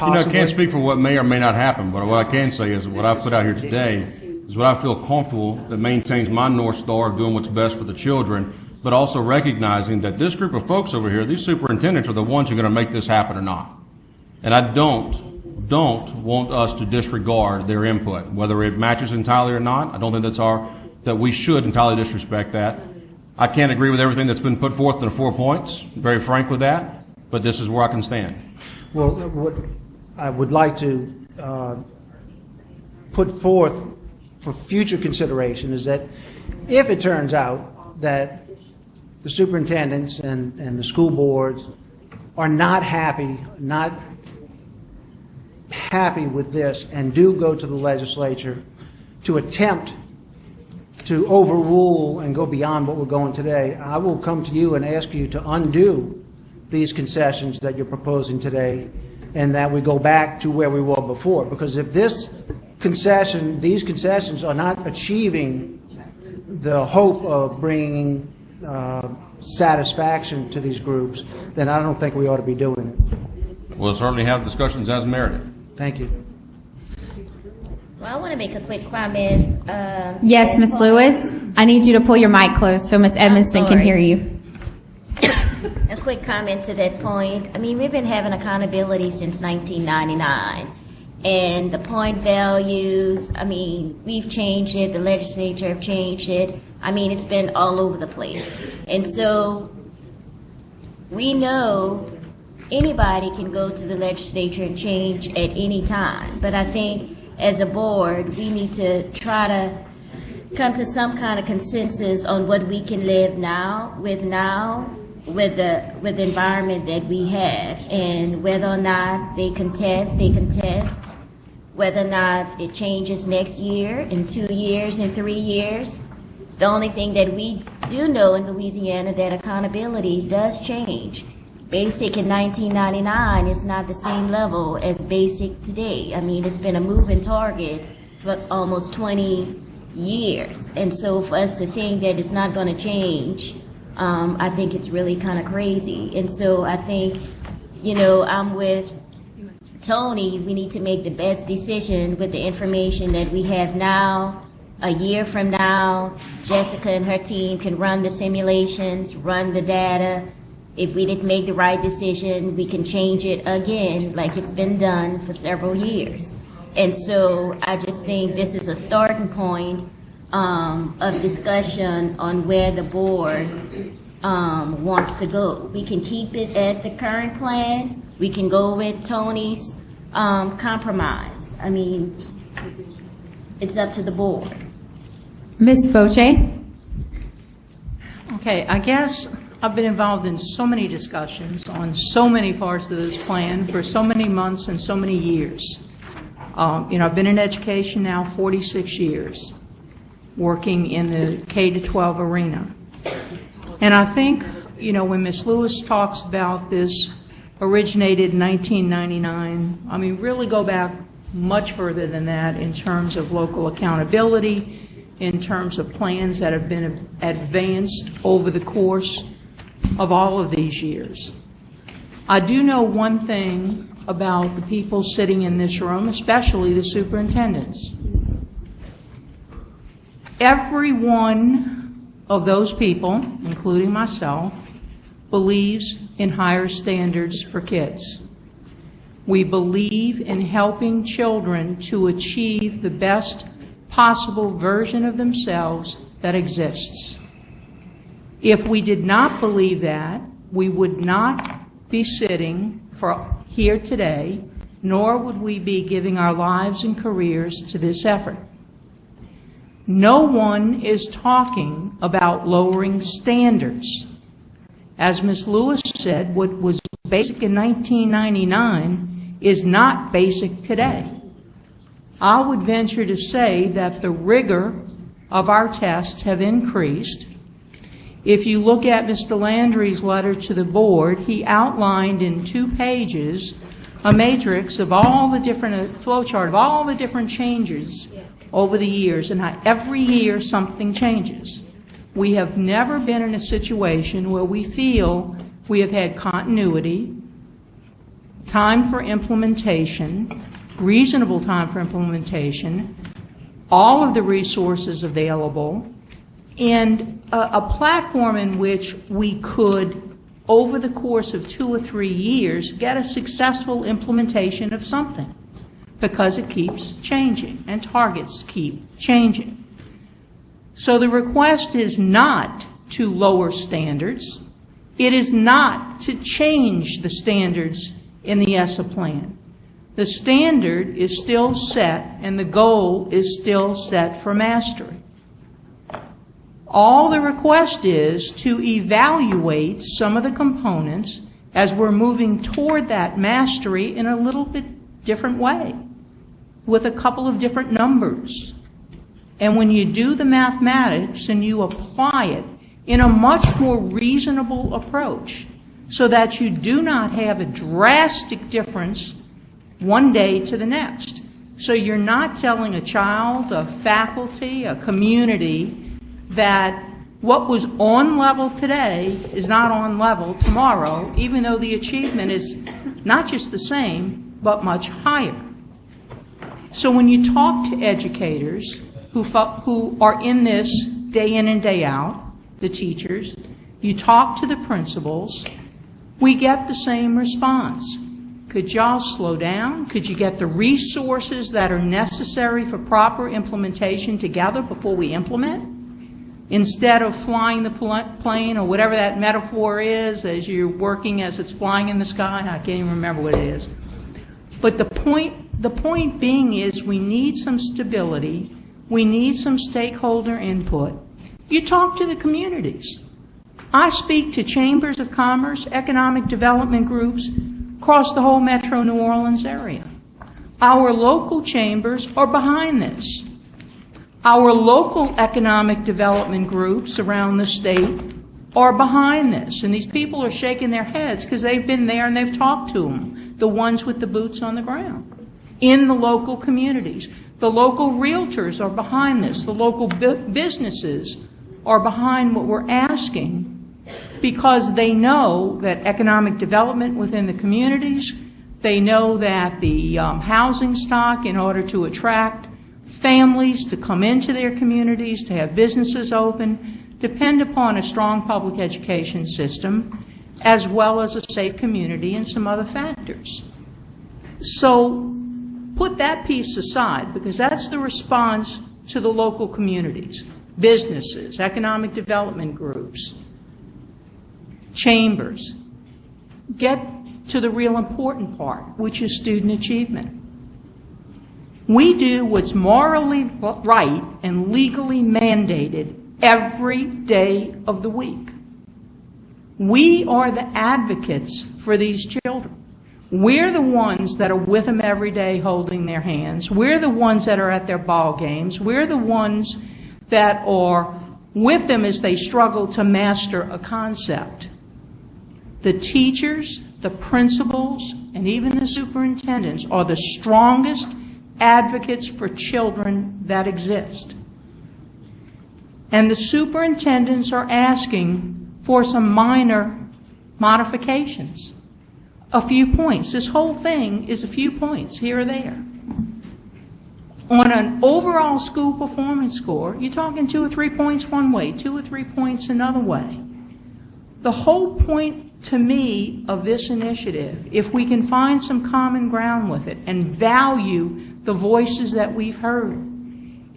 I can't speak for what may or may not happen, but what I can say is what I put out here today is what I feel comfortable that maintains my North Star of doing what's best for the children, but also recognizing that this group of folks over here, these superintendents, are the ones who are going to make this happen or not. And I don't want us to disregard their input, whether it matches entirely or not. I don't think that we should entirely disrespect that. I can't agree with everything that's been put forth in the 4 points, very frank with that, but this is where I can stand. Well, what I would like to put forth for future consideration is that if it turns out that the superintendents and the school boards are not happy with this and do go to the legislature to attempt to overrule and go beyond what we're going today, I will come to you and ask you to undo these concessions that you're proposing today, and that we go back to where we were before. Because if these concessions are not achieving the hope of bringing satisfaction to these groups, then I don't think we ought to be doing it. We'll certainly have discussions as merited. Thank you. Well, I want to make a quick comment. Yes, Ms. Lewis, I need you to pull your mic close so Ms. Edmondson can hear you. A quick comment to that point. I mean, we've been having accountability since 1999. And the point values, I mean, we've changed it, the legislature have changed it. I mean, it's been all over the place. And so we know anybody can go to the legislature and change at any time. But I think as a board, we need to try to come to some kind of consensus on what we can live with the environment that we have, and whether or not they contest, whether or not it changes next year, in 2 years, in 3 years. The only thing that we do know in Louisiana that accountability does change. Basic in 1999 is not the same level as basic today. I mean, it's been a moving target for almost 20 years. And so for us to think that it's not going to change, I think it's really kind of crazy. And so I think, I'm with Tony. We need to make the best decision with the information that we have now. A year from now, Jessica and her team can run the simulations, run the data. If we didn't make the right decision, we can change it again, like it's been done for several years. And so I just think this is a starting point of discussion on where the board wants to go. We can keep it at the current plan. We can go with Tony's compromise. I mean, it's up to the board. Ms. Boche? Okay, I guess I've been involved in so many discussions on so many parts of this plan for so many months and so many years. I've been in education now 46 years, working in the K-12 arena. And I think, when Ms. Lewis talks about this originated in 1999, I mean, really go back much further than that in terms of local accountability, in terms of plans that have been advanced over the course of all of these years. I do know one thing about the people sitting in this room, especially the superintendents. Every one of those people, including myself, believes in higher standards for kids. We believe in helping children to achieve the best possible version of themselves that exists. If we did not believe that, we would not be sitting here today, nor would we be giving our lives and careers to this effort. No one is talking about lowering standards. As Ms. Lewis said, what was basic in 1999 is not basic today. I would venture to say that the rigor of our tests have increased. If you look at Mr. Landry's letter to the board, he outlined in 2 pages a matrix of all the different, a flow chart of all the different changes over the years, and how every year something changes. We have never been in a situation where we feel we have had continuity, time for implementation, reasonable time for implementation, all of the resources available, and a platform in which we could, over the course of 2 or 3 years, get a successful implementation of something, because it keeps changing and targets keep changing. So the request is not to lower standards. It is not to change the standards in the ESSA plan. The standard is still set and the goal is still set for mastery. All the request is to evaluate some of the components as we're moving toward that mastery in a little bit different way, with a couple of different numbers. And when you do the mathematics and you apply it in a much more reasonable approach, so that you do not have a drastic difference one day to the next. So you're not telling a child, a faculty, a community that what was on level today is not on level tomorrow, even though the achievement is not just the same, but much higher. So when you talk to educators who are in this day in and day out, the teachers, you talk to the principals, we get the same response. Could y'all slow down? Could you get the resources that are necessary for proper implementation together before we implement? Instead of flying the plane, or whatever that metaphor is, as you're working as it's flying in the sky, I can't even remember what it is. But the point being is we need some stability, we need some stakeholder input. You talk to the communities. I speak to chambers of commerce, economic development groups across the whole metro New Orleans area. Our local chambers are behind this. Our local economic development groups around the state are behind this. And these people are shaking their heads because they've been there and they've talked to them, the ones with the boots on the ground, in the local communities. The local realtors are behind this. The local businesses are behind what we're asking, because they know that economic development within the communities, they know that the housing stock, in order to attract families to come into their communities, to have businesses open, depend upon a strong public education system, as well as a safe community and some other factors. So put that piece aside, because that's the response to the local communities, businesses, economic development groups, chambers. Get to the real important part, which is student achievement. We do what's morally right and legally mandated every day of the week. We are the advocates for these children. We're the ones that are with them every day holding their hands. We're the ones that are at their ball games. We're the ones that are with them as they struggle to master a concept. The teachers, the principals, and even the superintendents are the strongest advocates for children that exist. And the superintendents are asking for some minor modifications. A few points. This whole thing is a few points here or there. On an overall school performance score, you're talking 2 or 3 points one way, 2 or 3 points another way. The whole point to me of this initiative, if we can find some common ground with it and value the voices that we've heard,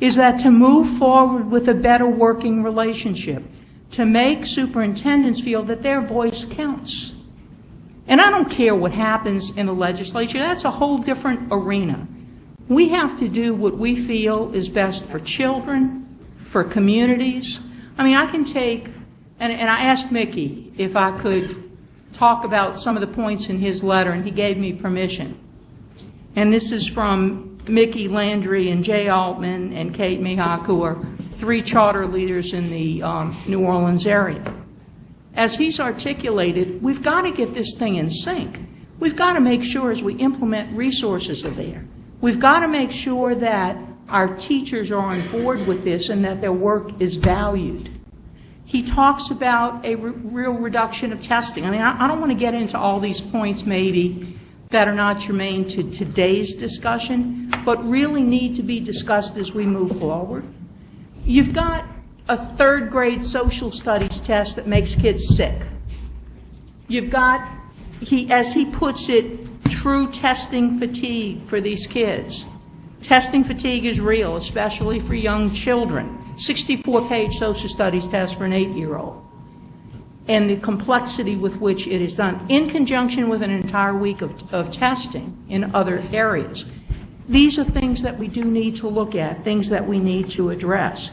is that to move forward with a better working relationship, to make superintendents feel that their voice counts. And I don't care what happens in the legislature. That's a whole different arena. We have to do what we feel is best for children, for communities. I mean, I can take, and I asked Mickey if I could talk about some of the points in his letter, and he gave me permission. And this is from Mickey Landry and Jay Altman and Kate Mihawk, who are 3 charter leaders in the New Orleans area. As he's articulated, we've got to get this thing in sync. We've got to make sure as we implement resources are there. We've got to make sure that our teachers are on board with this and that their work is valued. He talks about a real reduction of testing. I mean, I don't want to get into all these points maybe that are not germane to today's discussion, but really need to be discussed as we move forward. You've got a 3rd grade social studies test that makes kids sick. You've got, as he puts it, true testing fatigue for these kids. Testing fatigue is real, especially for young children. 64-page social studies test for an 8-year-old. And the complexity with which it is done, in conjunction with an entire week of testing in other areas. These are things that we do need to look at, things that we need to address.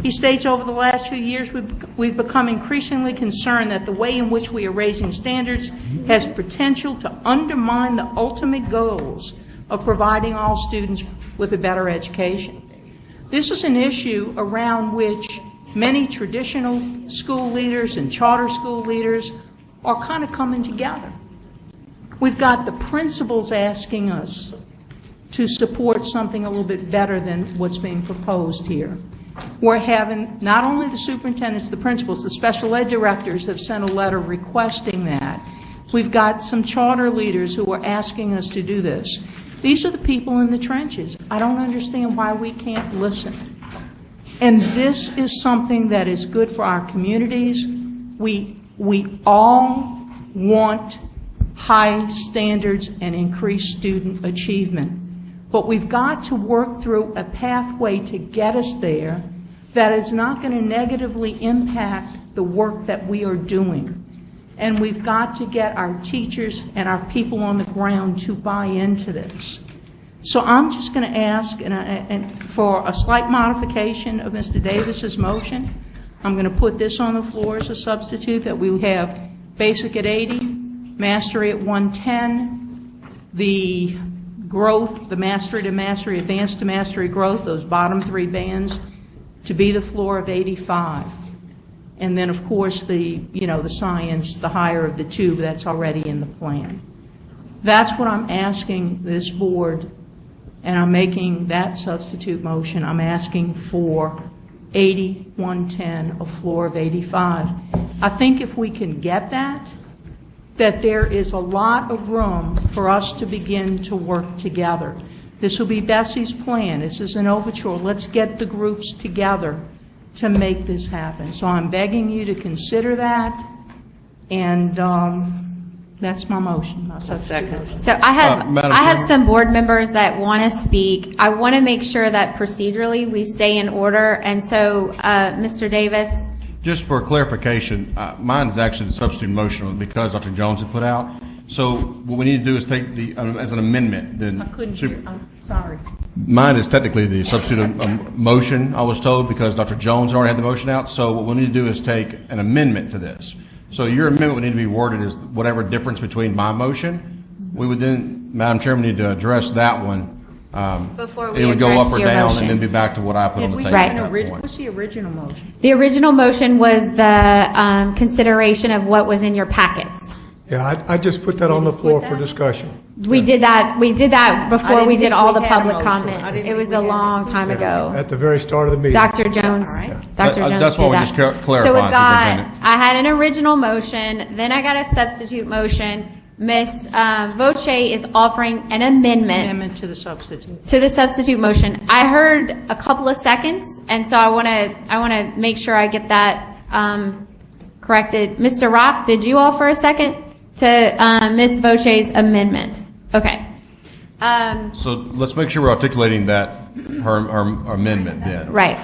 He states over the last few years we've become increasingly concerned that the way in which we are raising standards has potential to undermine the ultimate goals of providing all students with a better education. This is an issue around which many traditional school leaders and charter school leaders are kind of coming together. We've got the principals asking us to support something a little bit better than what's being proposed here. We're having not only the superintendents, the principals, the special ed directors have sent a letter requesting that. We've got some charter leaders who are asking us to do this. These are the people in the trenches. I don't understand why we can't listen. And this is something that is good for our communities. We all want high standards and increased student achievement. But we've got to work through a pathway to get us there that is not going to negatively impact the work that we are doing. And we've got to get our teachers and our people on the ground to buy into this. So I'm just going to ask and for a slight modification of Mr. Davis's motion. I'm going to put this on the floor as a substitute, that we have basic at 80, mastery at 110, the growth, the mastery to mastery, advanced to mastery growth, those bottom 3 bands, to be the floor of 85. And then, of course, the science, the higher of the 2, that's already in the plan. That's what I'm asking this board, and I'm making that substitute motion. I'm asking for 80, 110, a floor of 85. I think if we can get that there is a lot of room for us to begin to work together. This will be BESE's plan. This is an overture. Let's get the groups together to make this happen. So I'm begging you to consider that, and that's my motion, my substitute motion. So I have some board members that want to speak. I want to make sure that procedurally we stay in order, and so Mr. Davis. Just for clarification, mine is actually the substitute motion because Dr. Jones had put out. So what we need to do is take the, as an amendment, then. I couldn't hear. I'm sorry. Mine is technically the substitute motion, I was told, because Dr. Jones already had the motion out. So what we need to do is take an amendment to this. So your amendment would need to be worded as whatever difference between my motion. We would then, Madam Chairman, need to address that one. Before we it would go address up or your down motion. and then be back to what I put on the table. Right. What's the original motion? The original motion was the consideration of what was in your packets. Yeah, I just put that on the floor for discussion. We did that before we did all the public I comment. didn't It was think a we had long time ago. At the very start of the meeting. Dr. Jones, Dr. Jones That's why did we that. just clarifying. So we've got, Superintendent. I had an original motion, then I got a substitute motion. Ms. Voce is offering an amendment to the substitute. to the substitute motion. I heard a couple of seconds, and so I want to make sure I get that corrected. Mr. Rock, did you offer a second to Ms. Voce's amendment? Okay. So let's make sure we're articulating that, her amendment then. Right.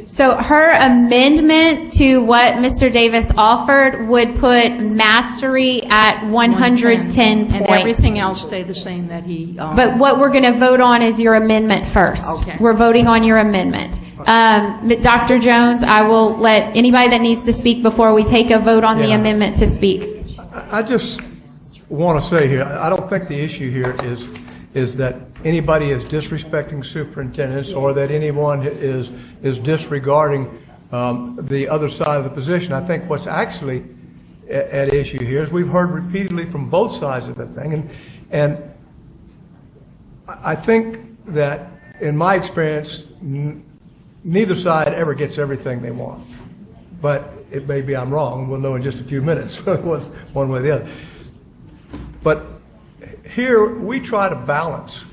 So her amendment to what Mr. Davis offered would put mastery at 110 points. And everything else stay the same that he... But what we're going to vote on is your amendment first. Okay. We're voting on your amendment. Dr. Jones, I will let anybody that needs to speak before we take a vote on the amendment to speak. I just want to say here, I don't think the issue here is that anybody is disrespecting superintendents or that anyone is disregarding the other side of the position. I think what's actually at issue here is we've heard repeatedly from both sides of the thing, and I think that in my experience, neither side ever gets everything they want. But it may be I'm wrong. We'll know in just a few minutes, one way or the other. But here we try to balance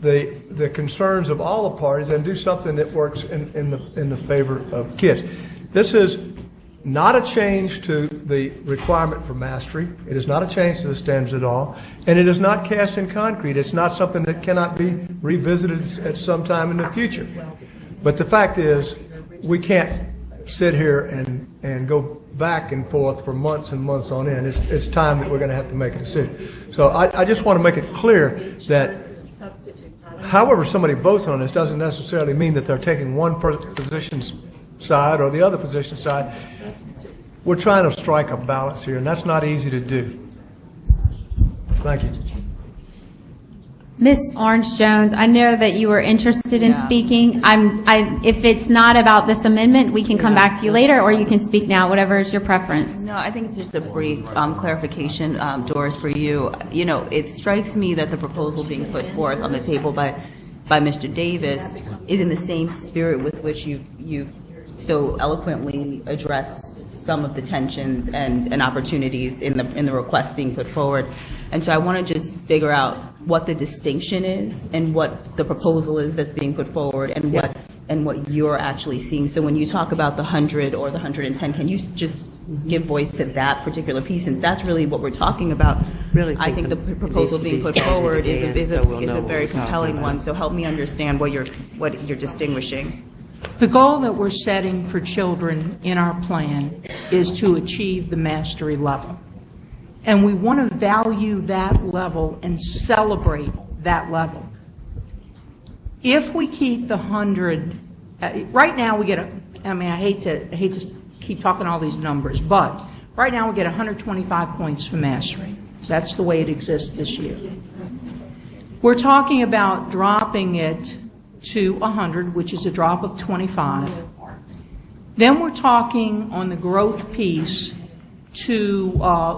the concerns of all the parties and do something that works in the favor of kids. This is not a change to the requirement for mastery. It is not a change to the standards at all. And it is not cast in concrete. It's not something that cannot be revisited at some time in the future. But the fact is, we can't sit here and go back and forth for months and months on end. It's time that we're going to have to make a decision. So I just want to make it clear that however somebody votes on this doesn't necessarily mean that they're taking one position's side or the other position's side. We're trying to strike a balance here, and that's not easy to do. Thank you. Ms. Orange-Jones, I know that you were interested in speaking. If it's not about this amendment, we can come back to you later, or you can speak now, whatever is your preference. No, I think it's just a brief clarification, Doris, for you. You know, it strikes me that the proposal being put forth on the table by Mr. Davis is in the same spirit with which you've so eloquently addressed some of the tensions and opportunities in the request being put forward. And so I want to just figure out what the distinction is and what the proposal is that's being put forward and what you're actually seeing. So when you talk about the 100 or the 110, can you just give voice to that particular piece? And that's really what we're talking about. Really, I think the proposal being put forward is a very compelling one. So help me understand what you're distinguishing. The goal that we're setting for children in our plan is to achieve the mastery level. And we want to value that level and celebrate that level. If we keep the 100, right now we get I hate to keep talking all these numbers, but right now we get 125 points for mastery. That's the way it exists this year. We're talking about dropping it to 100, which is a drop of 25. Then we're talking on the growth piece to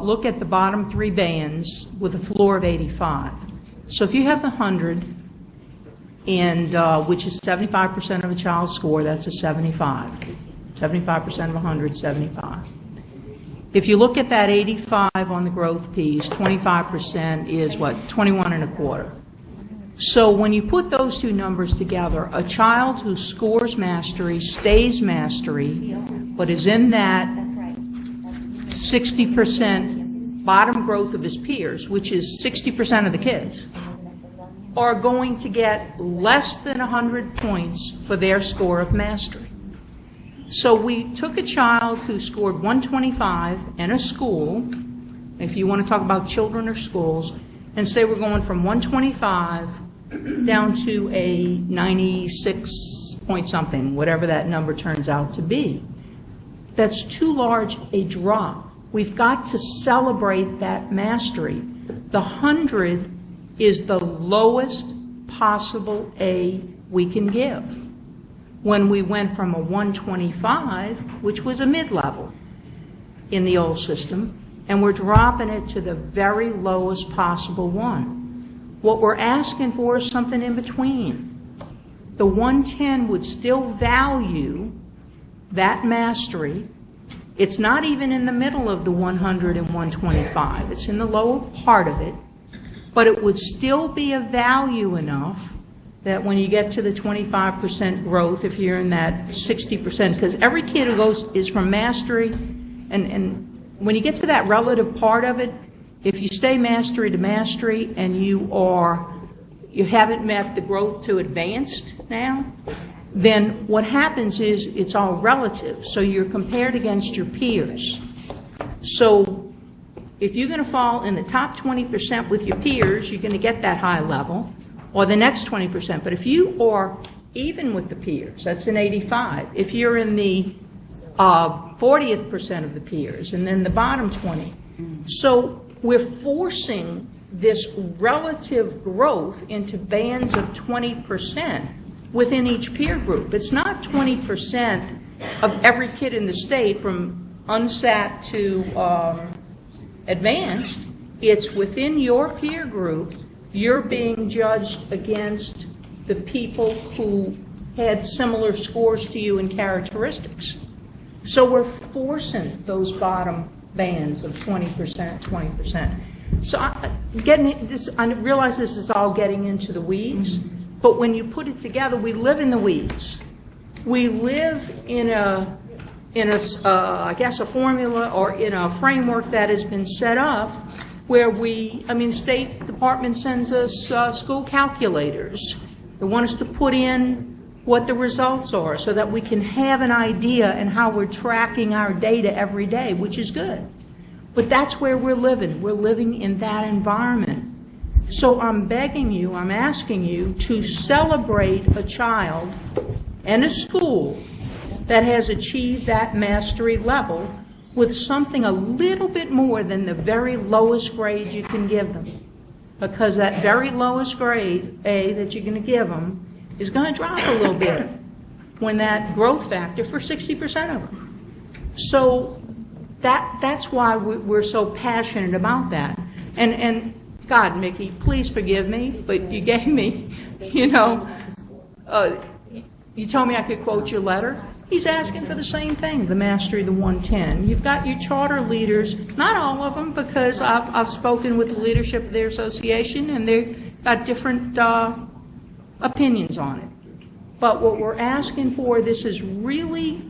look at the bottom three bands with a floor of 85. So if you have the 100, and which is 75% of a child's score, that's a 75. 75% of 100, 75. If you look at that 85 on the growth piece, 25% is what? 21 and a quarter. So when you put those two numbers together, a child who scores mastery, stays mastery, but is in that 60% bottom growth of his peers, which is 60% of the kids, are going to get less than 100 points for their score of mastery. So we took a child who scored 125 in a school, if you want to talk about children or schools, and say we're going from 125 down to a 96 point something, whatever that number turns out to be. That's too large a drop. We've got to celebrate that mastery. The 100 is the lowest possible A we can give. When we went from a 125, which was a mid-level in the old system, and we're dropping it to the very lowest possible one. What we're asking for is something in between. The 110 would still value that mastery. It's not even in the middle of the 100 and 125. It's in the lower part of it. But it would still be a value enough that when you get to the 25% growth, if you're in that 60%, because every kid who is from mastery, and when you get to that relative part of it, if you stay mastery to mastery and you haven't met the growth to advanced now, then what happens is it's all relative. So you're compared against your peers. So if you're going to fall in the top 20% with your peers, you're going to get that high level, or the next 20%. But if you are even with the peers, that's an 85. If you're in the 40th percent of the peers, and then the bottom 20. So we're forcing this relative growth into bands of 20% within each peer group. It's not 20% of every kid in the state from unsat to advanced. It's within your peer group, you're being judged against the people who had similar scores to you and characteristics. So we're forcing those bottom bands of 20%, 20%. So I realize this is all getting into the weeds, but when you put it together, we live in the weeds. We live in I guess a formula or in a framework that has been set up where State Department sends us school calculators. They want us to put in what the results are so that we can have an idea and how we're tracking our data every day, which is good. But that's where we're living. We're living in that environment. So I'm begging you, I'm asking you to celebrate a child and a school that has achieved that mastery level with something a little bit more than the very lowest grade you can give them. Because that very lowest grade, A, that you're going to give them, is going to drop a little bit when that growth factor for 60% of them. So that's why we're so passionate about that. And God, Mickey, please forgive me, but you gave me, you told me I could quote your letter. He's asking for the same thing, the mastery of the 110. You've got your charter leaders, not all of them, because I've spoken with the leadership of their association, and they've got different opinions on it. But what we're asking for, this is really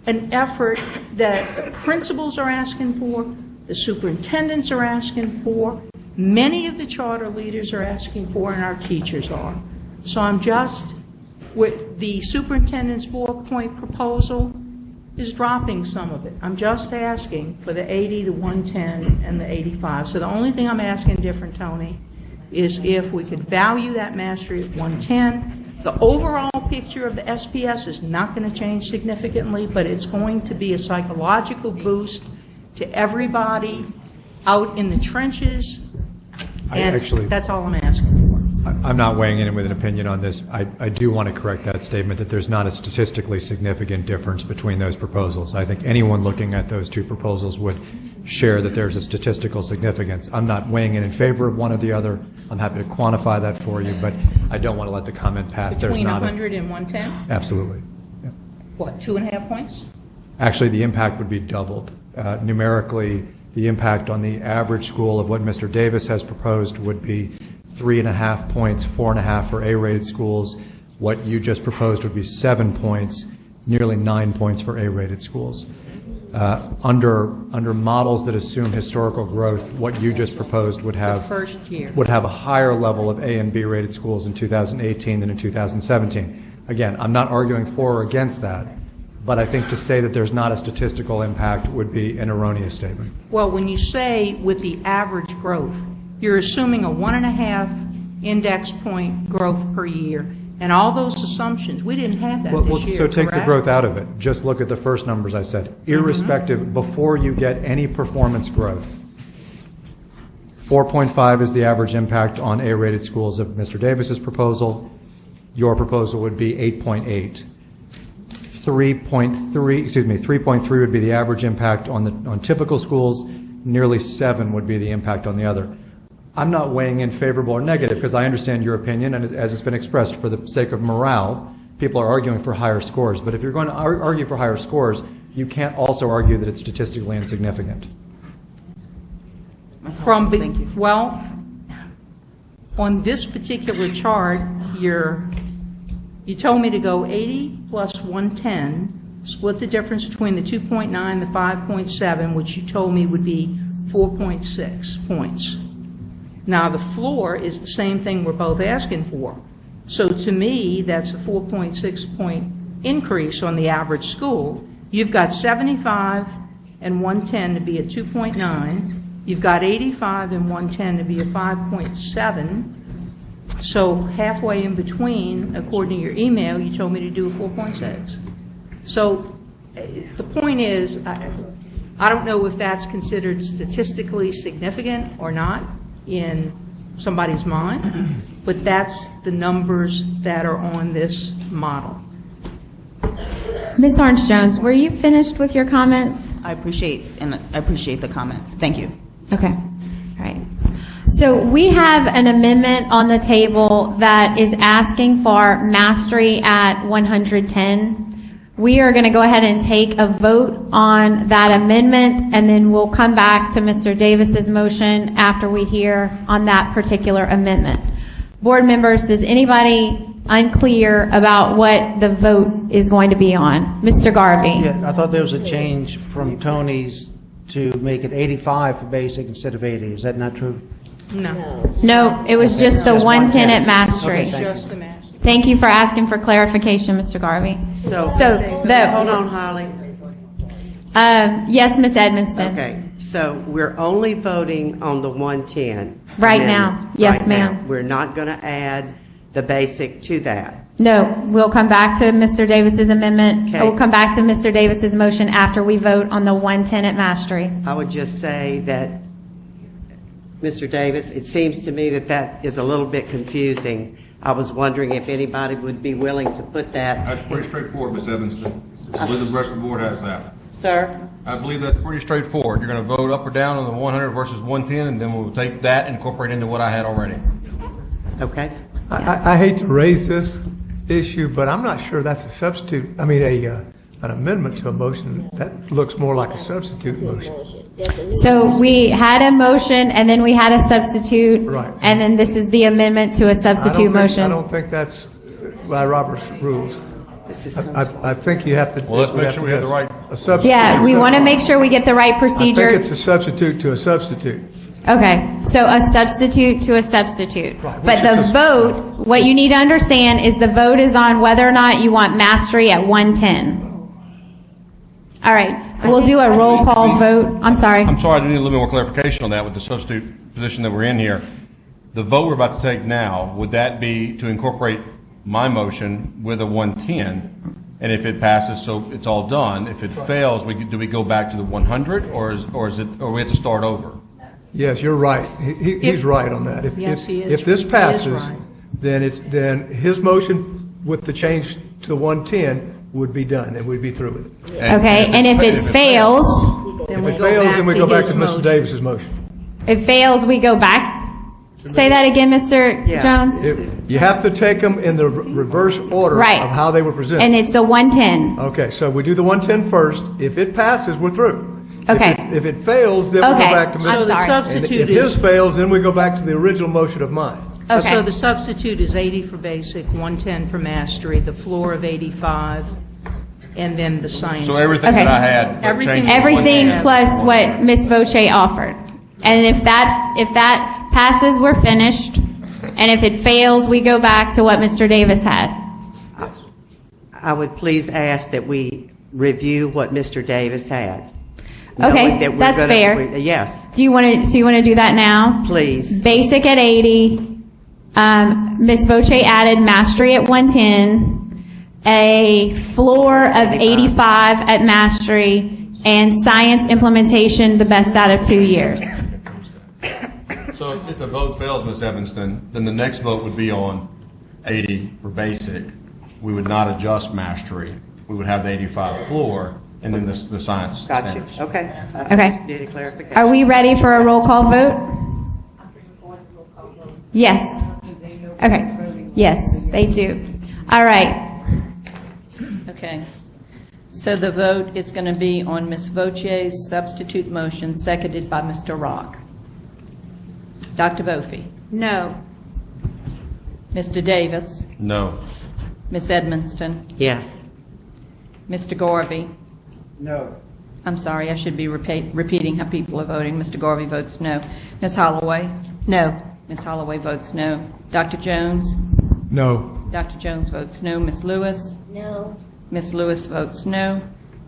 an effort that principals are asking for, the superintendents are asking for, many of the charter leaders are asking for, and our teachers are. So I'm just, with the superintendent's 4-point proposal is dropping some of it. I'm just asking for the 80, the 110, and the 85. So the only thing I'm asking different, Tony, is if we could value that mastery at 110. The overall picture of the SPS is not going to change significantly, but it's going to be a psychological boost to everybody out in the trenches, and that's all I'm asking for. I'm not weighing in with an opinion on this. I do want to correct that statement that there's not a statistically significant difference between those proposals. I think anyone looking at those two proposals would share that there's a statistical significance. I'm not weighing in favor of one or the other. I'm happy to quantify that for you, but I don't want to let the comment pass. Between there's not 100 and 110? Absolutely. Yeah. What, 2.5 points? Actually, the impact would be doubled. Numerically, the impact on the average school of what Mr. Davis has proposed would be 3.5 points, 4.5 for A-rated schools. What you just proposed would be 7 points, nearly 9 points for A-rated schools. Under models that assume historical growth, what you just proposed would have the first year would have a higher level of A and B rated schools in 2018 than in 2017. Again, I'm not arguing for or against that, but I think to say that there's not a statistical impact would be an erroneous statement. Well, when you say with the average growth, you're assuming a 1.5 index point growth per year. And all those assumptions, we didn't have that this year, so take correct? the growth out of it. Just look at the first numbers I said. Irrespective, before you get any performance growth, 4.5 is the average impact on A-rated schools of Mr. Davis's proposal. Your proposal would be 8.8. 3.3 would be the average impact on typical schools. Nearly 7 would be the impact on the other. I'm not weighing in favorable or negative because I understand your opinion, and as it's been expressed, for the sake of morale, people are arguing for higher scores. But if you're going to argue for higher scores, you can't also argue that it's statistically insignificant. Well, on this particular chart, you told me to go 80 plus 110, split the difference between the 2.9 and the 5.7, which you told me would be 4.6 points. Now, the floor is the same thing we're both asking for. So to me, that's a 4.6 point increase on the average school. You've got 75 and 110 to be a 2.9. You've got 85 and 110 to be a 5.7. So halfway in between, according to your email, you told me to do a 4.6. So the point is, I don't know if that's considered statistically significant or not in somebody's mind, but that's the numbers that are on this model. Ms. Orange-Jones, were you finished with your comments? I appreciate the comments. Thank you. Okay, all right. So we have an amendment on the table that is asking for mastery at 110. We are going to go ahead and take a vote on that amendment, and then we'll come back to Mr. Davis's motion after we hear on that particular amendment. Board members, does anybody unclear about what the vote is going to be on? Mr. Garvey? Yeah, I thought there was a change from Tony's to make it 85 for basic instead of 80. Is that not true? No. No, it was just the 110 at mastery. Okay, thank you. Just the mastery. Thank you for asking for clarification, Mr. Garvey. So the hold on, Holly. Yes, Ms. Edmonston. Okay, so we're only voting on the 110. Right amendment now. Yes, right now. ma'am. We're not going to add the basic to that. No, we'll come back to Mr. Davis's amendment. Okay. We'll come back to Mr. Davis's motion after we vote on the 110 at mastery. I would just say that, Mr. Davis, it seems to me that that is a little bit confusing. I was wondering if anybody would be willing to put that. That's pretty straightforward, Ms. Evanston. I believe the rest of the board has that. Sir? I believe that's pretty straightforward. You're going to vote up or down on the 100 versus 110, and then we'll take that and incorporate into what I had already. Okay. I hate to raise this issue, but I'm not sure that's a substitute, an amendment to a motion. That looks more like a substitute motion. So we had a motion, and then we had a substitute. Right. And then this is the amendment to a substitute motion. I don't think that's by Robert's rules. I think you have to. Well, let's make sure we have the right. A substitute. Yeah, we want to make sure we get the right procedure. I think it's a substitute to a substitute. Okay, so a substitute to a substitute. Right, But the vote, what you need to understand is the vote is on whether or not you want mastery at 110. All right, we'll do a roll call vote. I'm sorry. I'm sorry, I do need a little bit more clarification on that with the substitute position that we're in here. The vote we're about to take now, would that be to incorporate my motion with a 110? And if it passes, so it's all done. If it fails, do we go back to the 100, or we have to start over? Yes, you're right. He's right on that. Yes, he is. If this He is passes, right. then his motion with the change to 110 would be done, and we'd be through with it. Okay, and if it fails, If it fails, then we go back to Mr. Davis's motion. if fails, we go back. Say that again, Mr. Jones? You have to take them in the reverse order Right. of how they were presented. And it's the 110. Okay, so we do the 110 first. If it passes, we're through. Okay. If it fails, then we Okay. go back to Mr. I'm sorry. And if his fails, then we go back to the original motion of mine. So the substitute is 80 for basic, 110 for mastery, the floor of 85, and then the science. So everything that I had. Everything plus what Ms. Voce offered. And if that passes, we're finished. And if it fails, we go back to what Mr. Davis had. I would please ask that we review what Mr. Davis had. Okay, knowing that we're that's gonna- fair. Yes, So you want to do that now? please. Basic at 80, Ms. Voce added mastery at 110, a floor of 85 at mastery, and science implementation, the best out of 2 years. So if the vote fails, Ms. Evanston, then the next vote would be on 80 for basic. We would not adjust mastery. We would have the 85 floor, and then the science Got you. standards. Okay. I Okay. just needed clarification. Are we ready for a roll call vote? Yes. Okay. Yes, they do. All right. Okay. So the vote is going to be on Ms. Voce's substitute motion, seconded by Mr. Rock. Dr. Bofi? No. Mr. Davis? No. Ms. Edmonston? Yes. Mr. Garvey? No. I'm sorry, I should be repeating how people are voting. Mr. Garvey votes no. Ms. Holloway? No. Ms. Holloway votes no. Dr. Jones? No. Dr. Jones votes no. Ms. Lewis? No. Ms. Lewis votes no.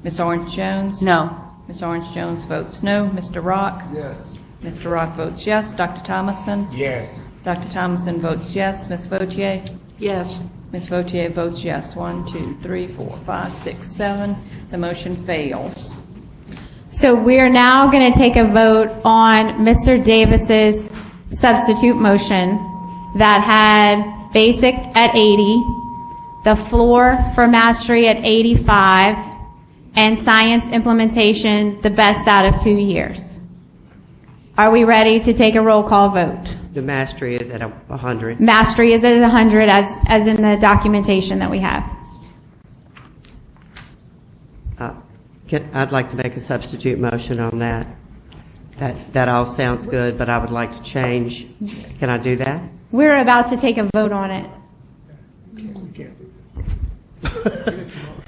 Ms. Orange-Jones? No. Ms. Orange-Jones votes no. Mr. Rock? Yes. Mr. Rock votes yes. Dr. Thomason? Yes. Dr. Thomason votes yes. Ms. Vautier? Yes. Ms. Vautier votes yes. 1, 2, 3, 4, 5, 6, 7. The motion fails. So we are now going to take a vote on Mr. Davis's substitute motion that had basic at 80, the floor for mastery at 85, and science implementation the best out of 2 years. Are we ready to take a roll call vote? The mastery is at 100. Mastery is at 100 as in the documentation that we have. I'd like to make a substitute motion on that. That all sounds good, but I would like to change. Can I do that? We're about to take a vote on it.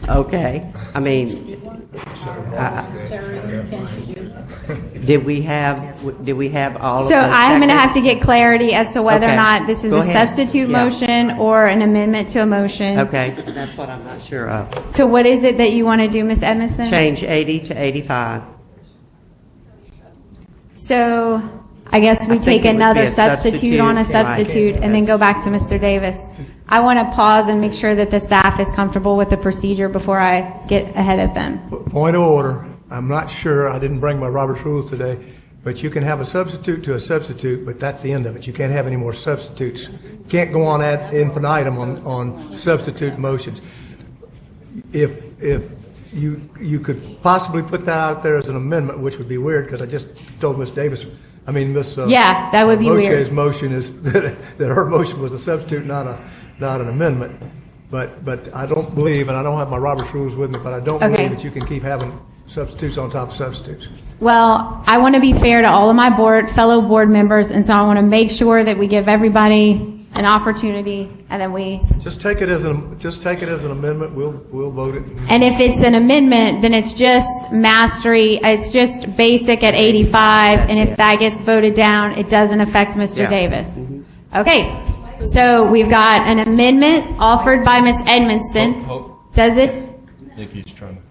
Okay. I mean, did we have all of So those I'm going to have to seconds? get clarity as to whether or Okay. not this is Go a ahead. substitute Yeah. motion or an amendment to a motion. Okay, that's what I'm not sure of. So what is it that you want to do, Ms. Edmondson? Change 80 to 85. So I guess we I think take it would be another a substitute on a substitute, right. substitute and then go back to Mr. Davis. I want to pause and make sure that the staff is comfortable with the procedure before I get ahead of them. Point of order. I'm not sure, I didn't bring my Robert's rules today, but you can have a substitute to a substitute, but that's the end of it. You can't have any more substitutes. You can't go on ad infinitum on substitute motions. If you could possibly put that out there as an amendment, which would be weird, because I just told Ms. Davis, Ms. Yeah, that would be weird. Moshe's motion is, that her motion was a substitute, not an amendment. But I don't believe, and I don't have my Robert's rules with me, but I don't Okay. believe that you can keep having substitutes on top of substitutes. Well, I want to be fair to all of my fellow board members, and so I want to make sure that we give everybody an opportunity, and then we, Just take it as an amendment, we'll vote it. and if it's an amendment, then it's just mastery, it's just basic at 85, and if that gets voted down, it doesn't affect Mr. Yeah. Davis. Okay, so we've got an amendment offered by Ms. Edmonston. Does it? I think he's trying to.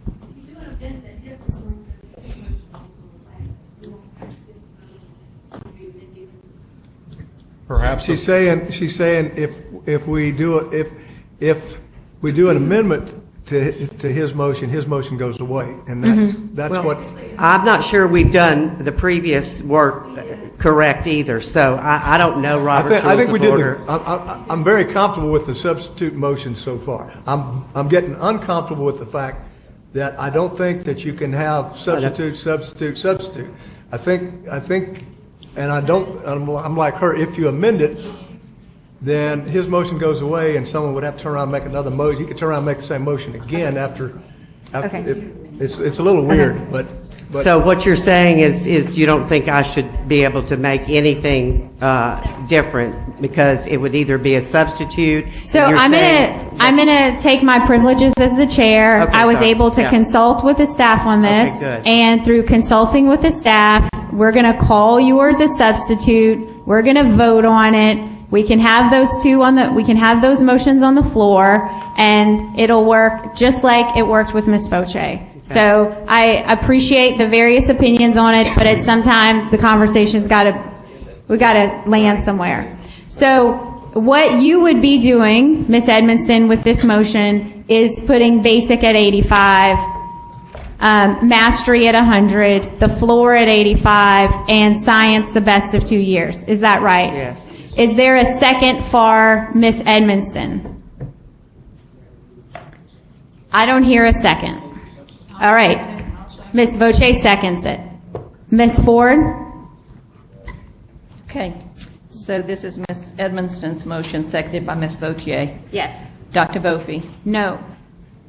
Perhaps She's saying if we do an amendment to his motion goes away, and that's Well, what. I'm not sure we've done the previous work correct either, so I don't know Robert's I think Rules we of did. Order. I'm very comfortable with the substitute motion so far. I'm getting uncomfortable with the fact that I don't think that you can have substitute. I think, and I'm like her. If you amend it, then his motion goes away, and someone would have to turn around and make another motion. He could turn around and make the same motion again after. Okay. It's a little weird, but. So what you're saying is you don't think I should be able to make anything different because it would either be a substitute. So you're I'm saying- gonna take my privileges as the chair. Okay, I was sorry. able to Yeah. consult with the staff on this. Okay, good. And through consulting with the staff, we're gonna call yours a substitute. We're gonna vote on it. We can have we can have those motions on the floor, and it'll work just like it worked with Ms. Voce. So I appreciate the various opinions on it, but at some time, the conversation's we gotta land somewhere. So what you would be doing, Ms. Edmonston, with this motion is putting basic at 85, mastery at 100, the floor at 85, and science the best of 2 years. Is that right? Yes. Is there a second for Ms. Edmonston? I don't hear a second. All right. Ms. Voce seconds it. Ms. Ford? Okay, so this is Ms. Edmonston's motion, seconded by Ms. Vautier. Yes. Dr. Bofi? No.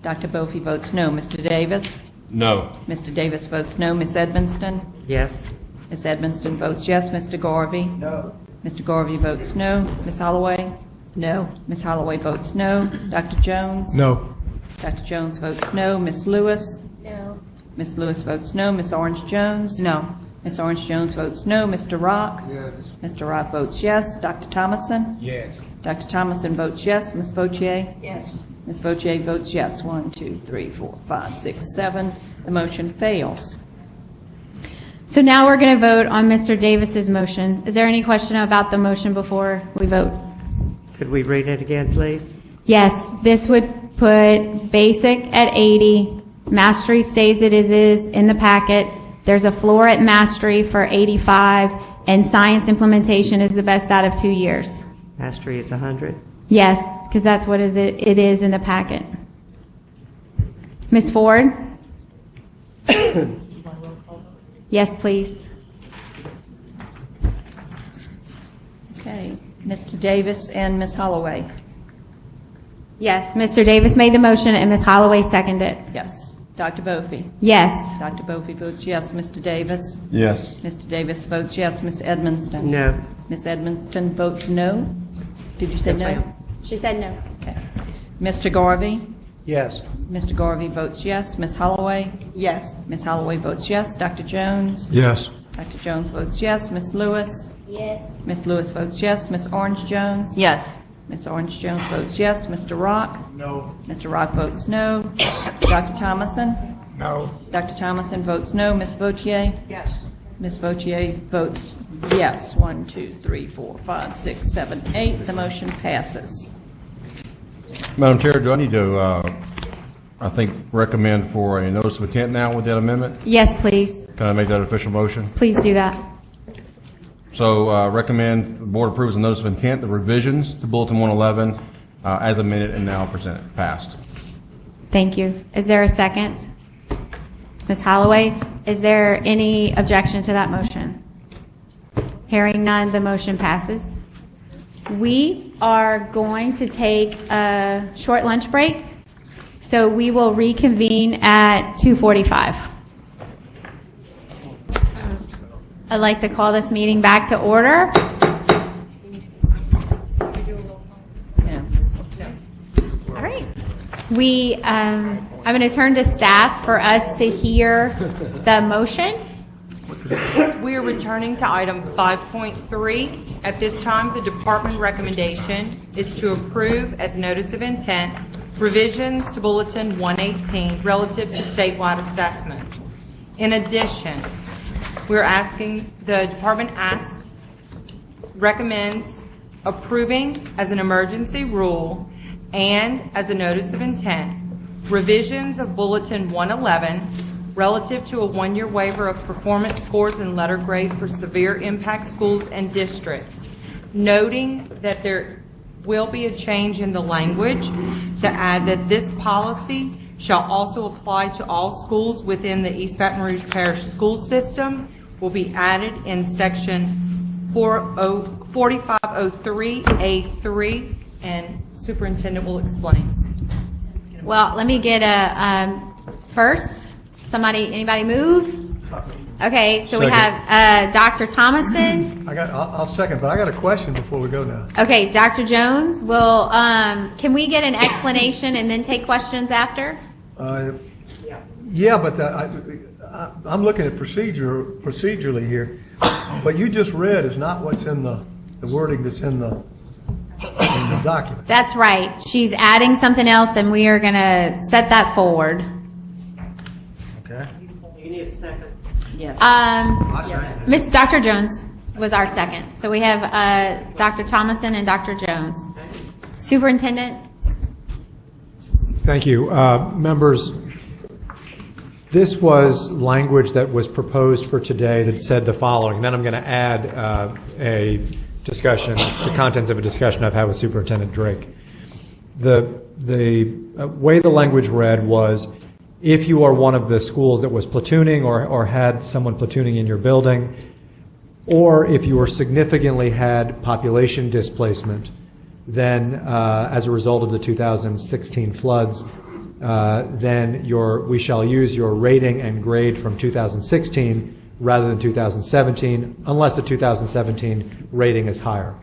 Dr. Bofi votes no. Mr. Davis? No. Mr. Davis votes no. Ms. Edmonston? Yes. Ms. Edmonston votes yes. Mr. Garvey? No. Mr. Garvey votes no. Ms. Holloway? No. Ms. Holloway votes no. Dr. Jones? No. Dr. Jones votes no. Ms. Lewis? No. Ms. Lewis votes no. Ms. Orange Jones? No. Ms. Orange Jones votes no. Mr. Rock? Yes. Mr. Rock votes yes. Dr. Thomason? Yes. Dr. Thomason votes yes. Ms. Vautier? Yes. Ms. Vautier votes yes. 1, 2, 3, 4, 5, 6, 7. The motion fails. So now we're going to vote on Mr. Davis's motion. Is there any question about the motion before we vote? Could we read it again, please? Yes, this would put basic at 80, mastery stays it as is in the packet. There's a floor at mastery for 85, and science implementation is the best out of 2 years. Mastery is 100. Yes, because that's what it is in the packet. Ms. Ford? Yes, please. Okay. Mr. Davis and Ms. Holloway. Yes, Mr. Davis made the motion and Ms. Holloway seconded it. Yes. Dr. Bofi. Yes. Dr. Bofi votes yes. Mr. Davis. Yes. Mr. Davis votes yes. Ms. Edmonston. No. Ms. Edmonston votes no. Did you say Yes, no? ma'am. She said no. Okay. Mr. Garvey. Yes. Mr. Garvey votes yes. Ms. Holloway. Yes. Ms. Holloway votes yes. Dr. Jones. Yes. Dr. Jones votes yes. Ms. Lewis. Yes. Ms. Lewis votes yes. Ms. Orange Jones. Yes. Ms. Orange Jones votes yes. Mr. Rock. No. Mr. Rock votes no. Dr. Thomason. No. Dr. Thomason votes no. Ms. Vautier. Yes. Ms. Vautier votes yes. 1, 2, 3, 4, 5, 6, 7, 8. The motion passes. Madam Chair, do I need to, I think, recommend for a notice of intent now with that amendment? Yes, please. Can I make that official motion? Please do that. So recommend the board approves the notice of intent, the revisions to Bulletin 111 as amended and now presented, passed. Thank you. Is there a second? Ms. Holloway, is there any objection to that motion? Hearing none, the motion passes. We are going to take a short lunch break, so we will reconvene at 2:45. I'd like to call this meeting back to order. All right. I'm going to turn to staff for us to hear the motion. We are returning to item 5.3. At this time, the department recommendation is to approve as notice of intent revisions to Bulletin 118 relative to statewide assessments. In addition, we're asking, the department recommends approving as an emergency rule and as a notice of intent revisions of Bulletin 111 relative to a one-year waiver of performance scores and letter grade for severe impact schools and districts, noting that there will be a change in the language to add that this policy shall also apply to all schools within the East Baton Rouge Parish School System, will be added in section 4503A3, and Superintendent will explain. Well, let me get a first. Anybody move? Okay, so we have Dr. Thomason. I'll second, but I got a question before we go now. Okay, Dr. Jones, can we get an explanation and then take questions after? Yeah, but I'm looking at procedurally here. But you just read is not what's in the wording that's in the document. That's right. She's adding something else, and we are going to set that forward. Okay. You need a second. Yes. Miss Dr. Jones was our second. So we have Dr. Thomason and Dr. Jones. Superintendent? Thank you. Members, this was language that was proposed for today that said the following. Then I'm going to add a discussion, the contents of a discussion I've had with Superintendent Drake. The way the language read was, if you are one of the schools that was platooning or had someone platooning in your building, or if you were significantly had population displacement, then as a result of the 2016 floods, then we shall use your rating and grade from 2016 rather than 2017, unless the 2017 rating is higher.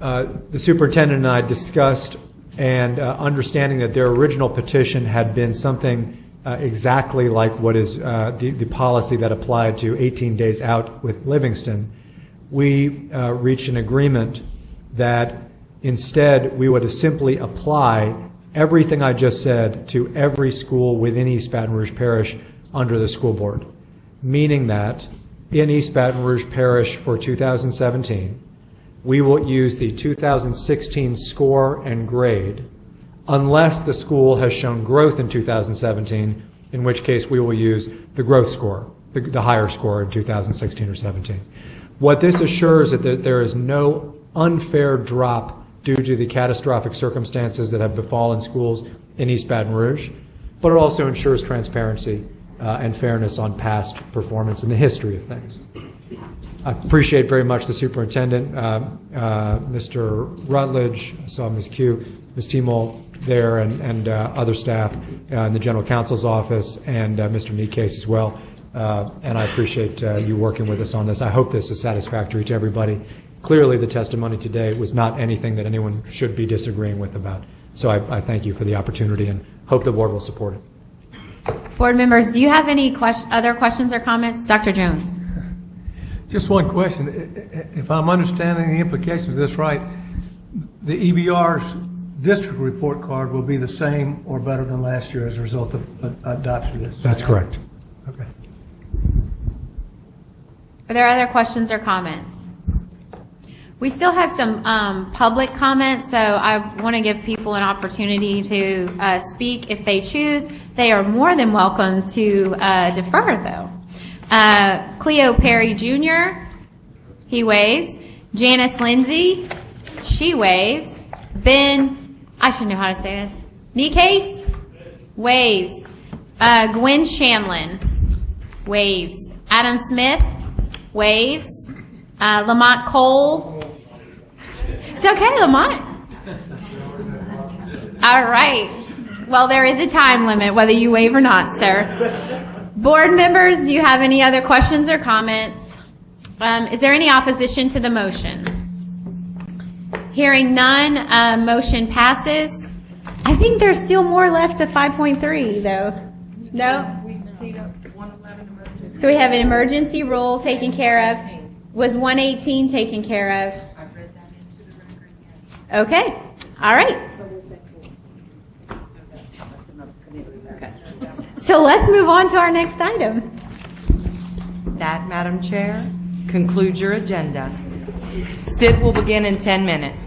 The superintendent and I discussed, and understanding that their original petition had been something exactly like what is the policy that applied to 18 days out with Livingston, we reached an agreement that instead we would simply apply everything I just said to every school within East Baton Rouge Parish under the school board, meaning that in East Baton Rouge Parish for 2017, we will use the 2016 score and grade unless the school has shown growth in 2017, in which case we will use the growth score. the higher score in 2016 or 17. What this assures is that there is no unfair drop due to the catastrophic circumstances that have befallen schools in East Baton Rouge, but it also ensures transparency and fairness on past performance and the history of things. I appreciate very much the superintendent, Mr. Rutledge, I saw Ms. Q, Ms. Timol there, and other staff in the General Counsel's office, and Mr. Nikes as well. And I appreciate you working with us on this. I hope this is satisfactory to everybody. Clearly, the testimony today was not anything that anyone should be disagreeing with about. So I thank you for the opportunity and hope the board will support it. Board members, do you have any other questions or comments? Dr. Jones. Just one question. If I'm understanding the implications of this right, the EBR's district report card will be the same or better than last year as a result of adoption of this? That's correct. Okay. Are there other questions or comments? We still have some public comments, so I want to give people an opportunity to speak if they choose. They are more than welcome to defer, though. Cleo Perry Jr., he waves. Janice Lindsay, she waves. Ben, I should know how to say this. Nikes, waves. Gwen Shamlin, waves. Adam Smith, waves. Lamont Cole. It's okay, Lamont. All right. Well, there is a time limit, whether you wave or not, sir. Board members, do you have any other questions or comments? Is there any opposition to the motion? Hearing none, motion passes. I think there's still more left to 5.3, though. No? So we have an emergency rule taken care of. Was 118 taken care of? I've read that into the record, yes. Okay. All right. Okay. So let's move on to our next item. That, Madam Chair, concludes your agenda. Sit will begin in 10 minutes.